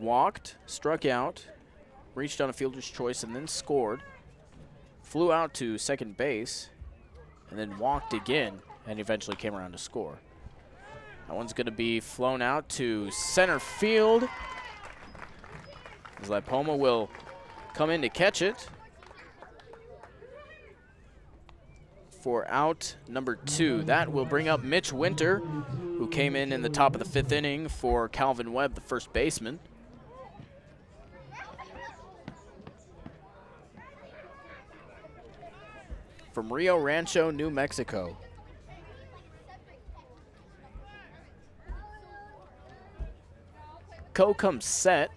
walked, struck out, reached on a fielder's choice, and then scored. Flew out to second base, and then walked again, and eventually came around to score. That one's going to be flown out to center field. As Lipoma will come in to catch it for out number 2. That will bring up Mitch Winter, who came in the top of the 5th inning for Calvin Webb, the first baseman. From Rio Rancho, New Mexico. Coe comes set.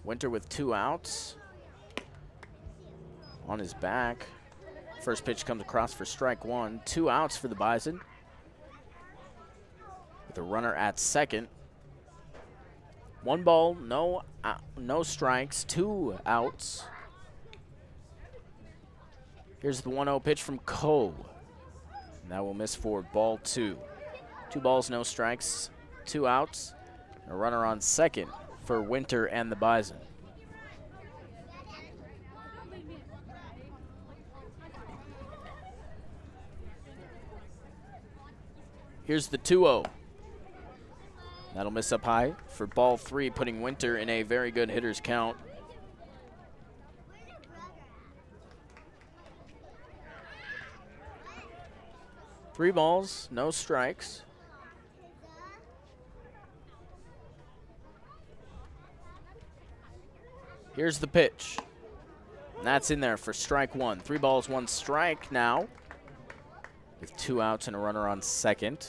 Winter with 2 outs. On his back. First pitch comes across for strike 1. 2 outs for the Bison. With a runner at second. 1 ball, no strikes, 2 outs. Here's the 1-0 pitch from Coe. And that will miss for ball 2. 2 balls, no strikes, 2 outs. A runner on second for Winter and the Bison. Here's the 2-0. That'll miss up high for ball 3, putting Winter in a very good hitter's count. Three balls, no strikes. Here's the pitch. And that's in there for strike 1. 3 balls, 1 strike now, with 2 outs and a runner on second.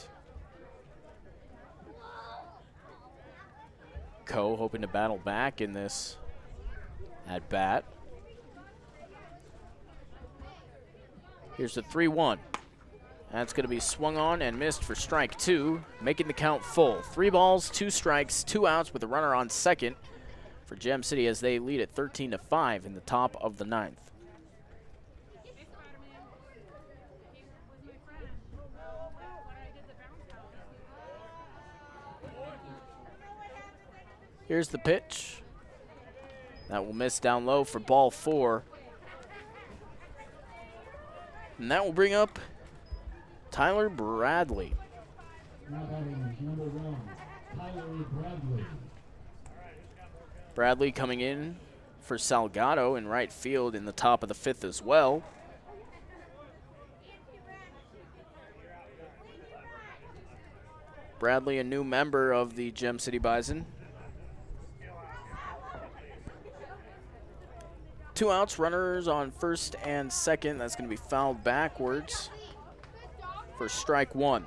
Coe hoping to battle back in this at bat. Here's the 3-1. That's going to be swung on and missed for strike 2, making the count full. 3 balls, 2 strikes, 2 outs with a runner on second for Gem City as they lead at 13-5 in the top of the 9th. Here's the pitch. That will miss down low for ball 4. And that will bring up Tyler Bradley. Now batting number 1, Tyler Bradley. Bradley coming in for Salgado in right field in the top of the 5th as well. Bradley, a new member of the Gem City Bison. 2 outs, runners on first and second. That's going to be fouled backwards for strike 1.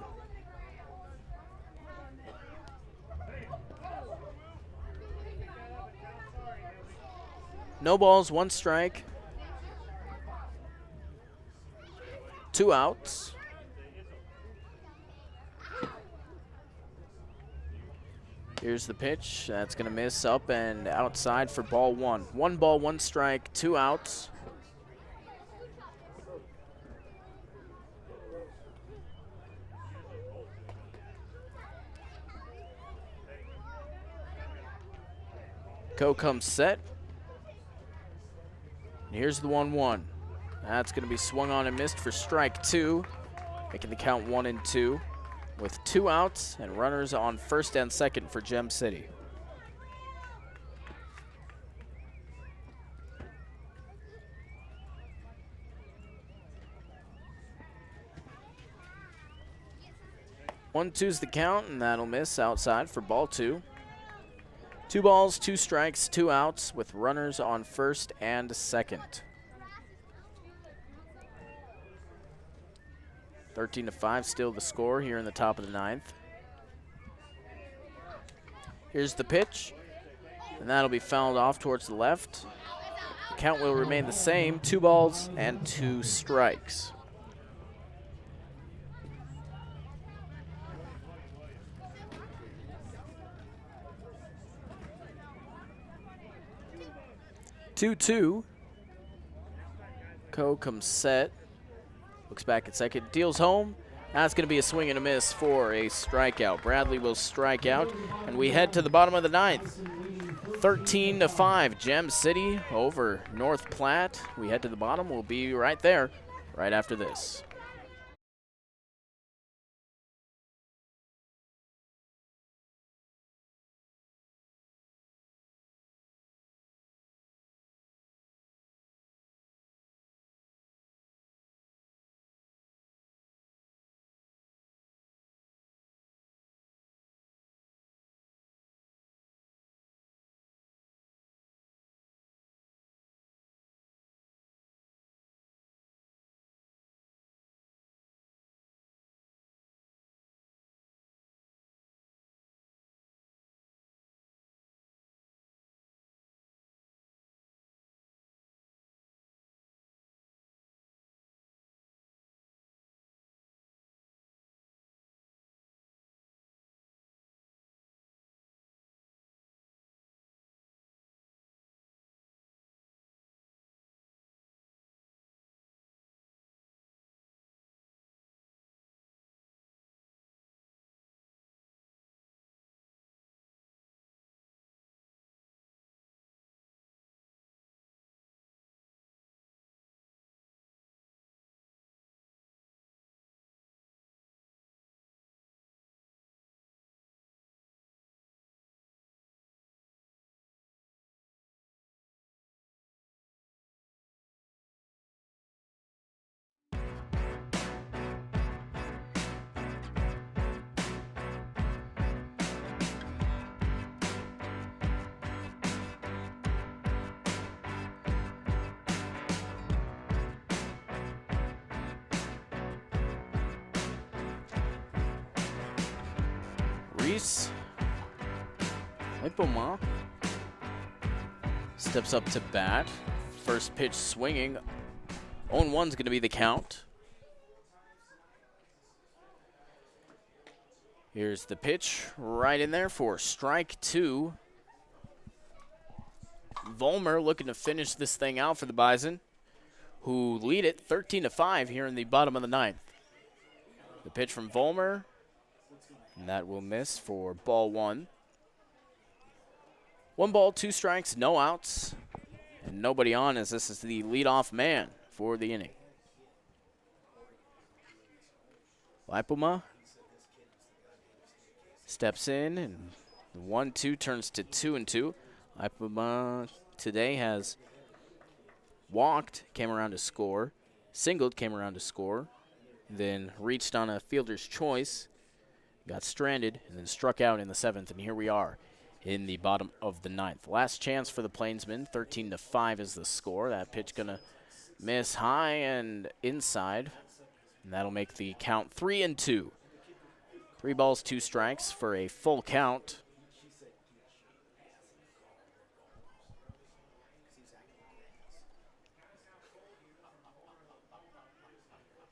No balls, 1 strike. 2 outs. Here's the pitch. That's going to miss up and outside for ball 1. 1 ball, 1 strike, 2 outs. Coe comes set. And here's the 1-1. That's going to be swung on and missed for strike 2, making the count 1-2. With 2 outs and runners on first and second for Gem City. One, two's the count, and that'll miss outside for ball 2. 2 balls, 2 strikes, 2 outs with runners on first and second. 13-5 still the score here in the top of the 9th. Here's the pitch, and that'll be fouled off towards the left. The count will remain the same, 2 balls and 2 strikes. Two. Coe comes set. Looks back at second, deals home. That's going to be a swing and a miss for a strikeout. Bradley will strike out, and we head to the bottom of the 9th. 13-5, Gem City over North Platte. We head to the bottom. We'll be right there, right after this. Reese Ipoma steps up to bat. First pitch swinging. 0-1's going to be the count. Here's the pitch right in there for strike 2. Vollmer looking to finish this thing out for the Bison, who lead it 13-5 here in the bottom of the 9th. The pitch from Vollmer, and that will miss for ball 1. 1 ball, 2 strikes, no outs, and nobody on, as this is the leadoff man for the inning. Laipuma steps in, and the 1-2 turns to 2-2. Laipuma today has walked, came around to score, singled, came around to score, then reached on a fielder's choice, got stranded, and then struck out in the 7th, and here we are in the bottom of the 9th. Last chance for the Plainsmen, 13-5 is the score. That pitch gonna miss high and inside, and that'll make the count 3-2. 3 balls, 2 strikes for a full count.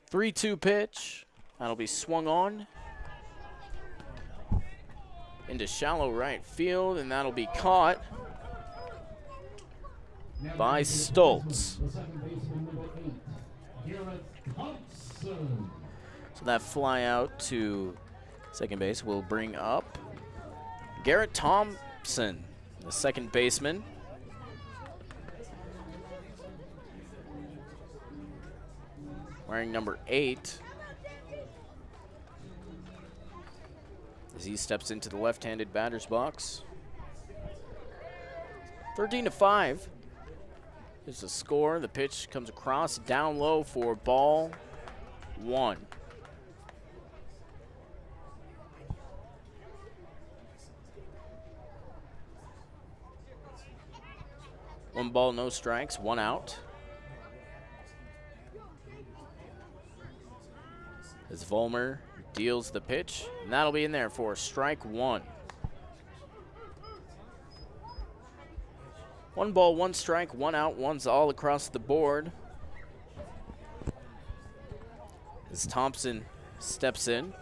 Three-two pitch. That'll be swung on into shallow right field, and that'll be caught by Stoltz. So that fly out to second base will bring up Garrett Thompson, the second baseman. Wearing number 8. As he steps into the left-handed batter's box. 13-5 is the score. The pitch comes across down low for ball 1. One ball, no strikes, 1 out. As Vollmer deals the pitch, and that'll be in there for strike 1. 1 ball, 1 strike, 1 out, 1's all across the board. As Thompson steps in.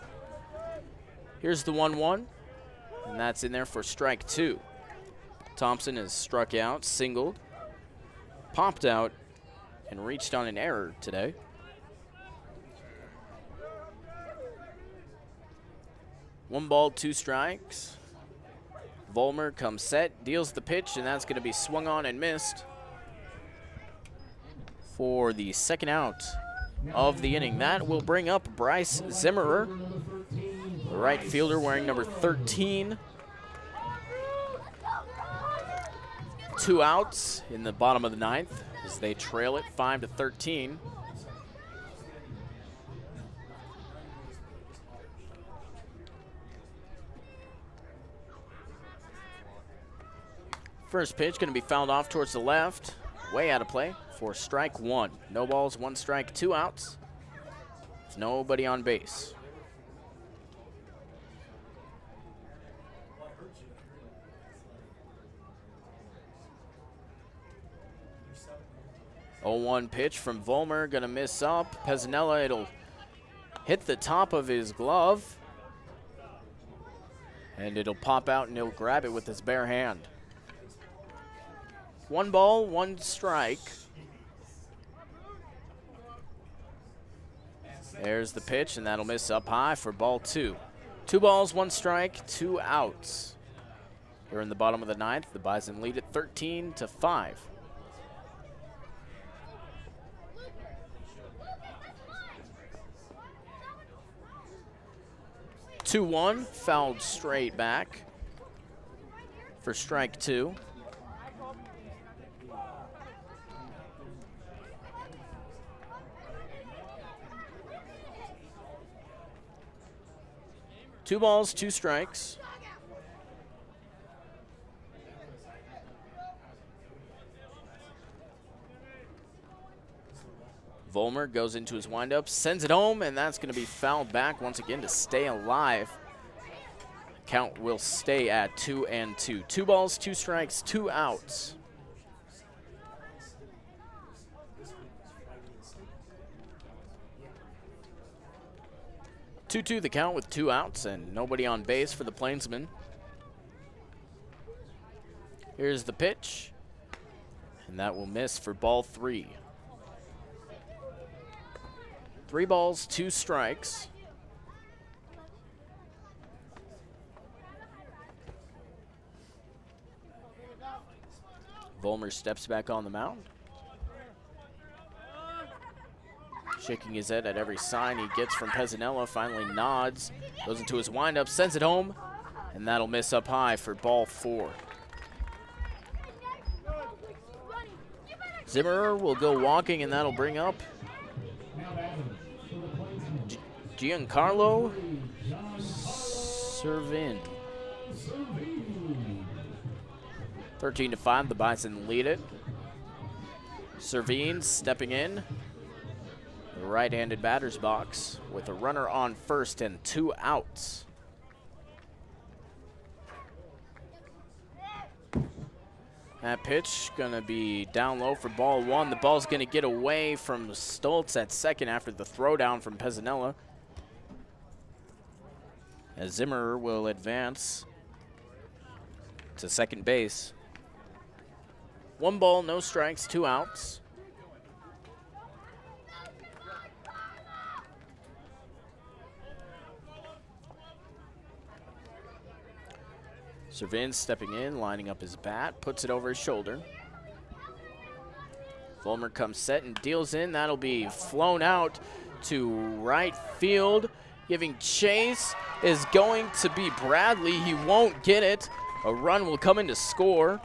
Here's the 1-1, and that's in there for strike 2. Thompson has struck out, singled, popped out, and reached on an error today. One ball, 2 strikes. Vollmer comes set, deals the pitch, and that's going to be swung on and missed for the second out of the inning. That will bring up Bryce Zimmerer, the right fielder wearing number 13. 2 outs in the bottom of the 9th as they trail it 5-13. First pitch going to be fouled off towards the left, way out of play for strike 1. No balls, 1 strike, 2 outs. There's nobody on base. Oh, 1 pitch from Vollmer, going to miss up. Pezzanella, it'll hit the top of his glove, and it'll pop out, and he'll grab it with his bare hand. 1 ball, 1 strike. There's the pitch, and that'll miss up high for ball 2. 2 balls, 1 strike, 2 outs. Here in the bottom of the 9th, the Bison lead at 13-5. Two 1, fouled straight back for strike 2. Two balls, 2 strikes. Vollmer goes into his windup, sends it home, and that's going to be fouled back once again to stay alive. count will stay at 2-2. 2 balls, 2 strikes, 2 outs. Two the count with 2 outs and nobody on base for the Plainsmen. Here's the pitch, and that will miss for ball 3. 3 balls, 2 strikes. Vollmer steps back on the mound. Shaking his head at every sign he gets from Pezzanella, finally nods, goes into his windup, sends it home, and that'll miss up high for ball 4. Zimmerer will go walking, and that'll bring up Giancarlo Servin. 13-5, the Bison lead it. Servin stepping in the right-handed batter's box with a runner on first and 2 outs. That pitch gonna be down low for ball 1. The ball's gonna get away from Stoltz at second after the throwdown from Pezzanella, as Zimmerer will advance to second base. 1 ball, no strikes, 2 outs. Servin stepping in, lining up his bat, puts it over his shoulder. Vollmer comes set and deals in. That'll be flown out to right field. Giving chase is going to be Bradley. He won't get it. A run will come in to score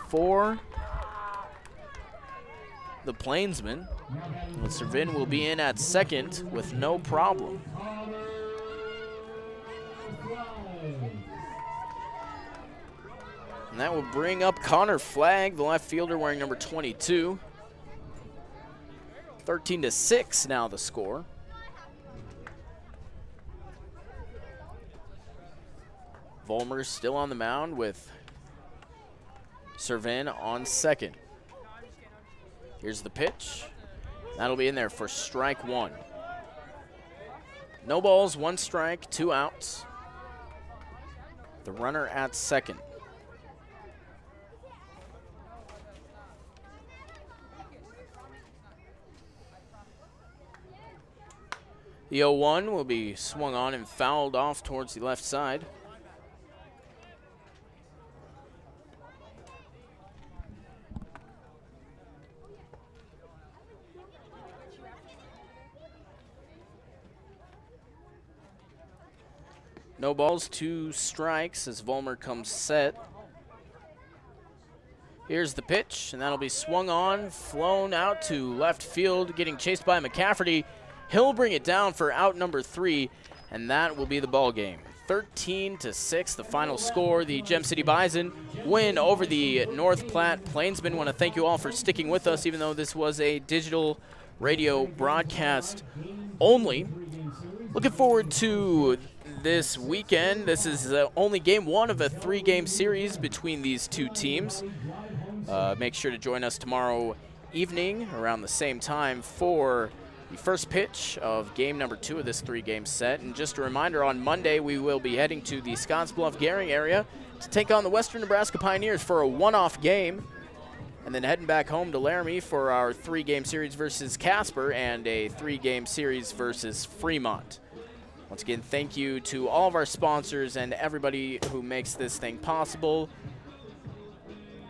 for the Plainsmen. And Servin will be in at second with no problem. And that will bring up Connor Flagg, the left fielder wearing number 22. 13-6 now the score. Vollmer still on the mound with Servin on second. Here's the pitch. That'll be in there for strike 1. No balls, 1 strike, 2 outs. The runner at second. The 0-1 will be swung on and fouled off towards the left side. No balls, 2 strikes as Vollmer comes set. Here's the pitch, and that'll be swung on, flown out to left field, getting chased by McCafferty. He'll bring it down for out number 3, and that will be the ball game. 13-6, the final score. The Gem City Bison win over the North Platte Plainsmen. Want to thank you all for sticking with us, even though this was a digital radio broadcast only. Looking forward to this weekend. This is only game 1 of a 3-game series between these 2 teams. Make sure to join us tomorrow evening around the same time for the first pitch of game number 2 of this 3-game set. And just a reminder, on Monday we will be heading to the Scottsbluff-Gehring area to take on the Western Nebraska Pioneers for a one-off game, and then heading back home to Laramie for our 3-game series versus Casper and a 3-game series versus Fremont. Once again, thank you to all of our sponsors and everybody who makes this thing possible.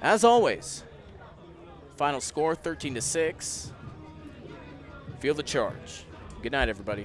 As always, final score 13-6. Feel the charge. Good night, everybody.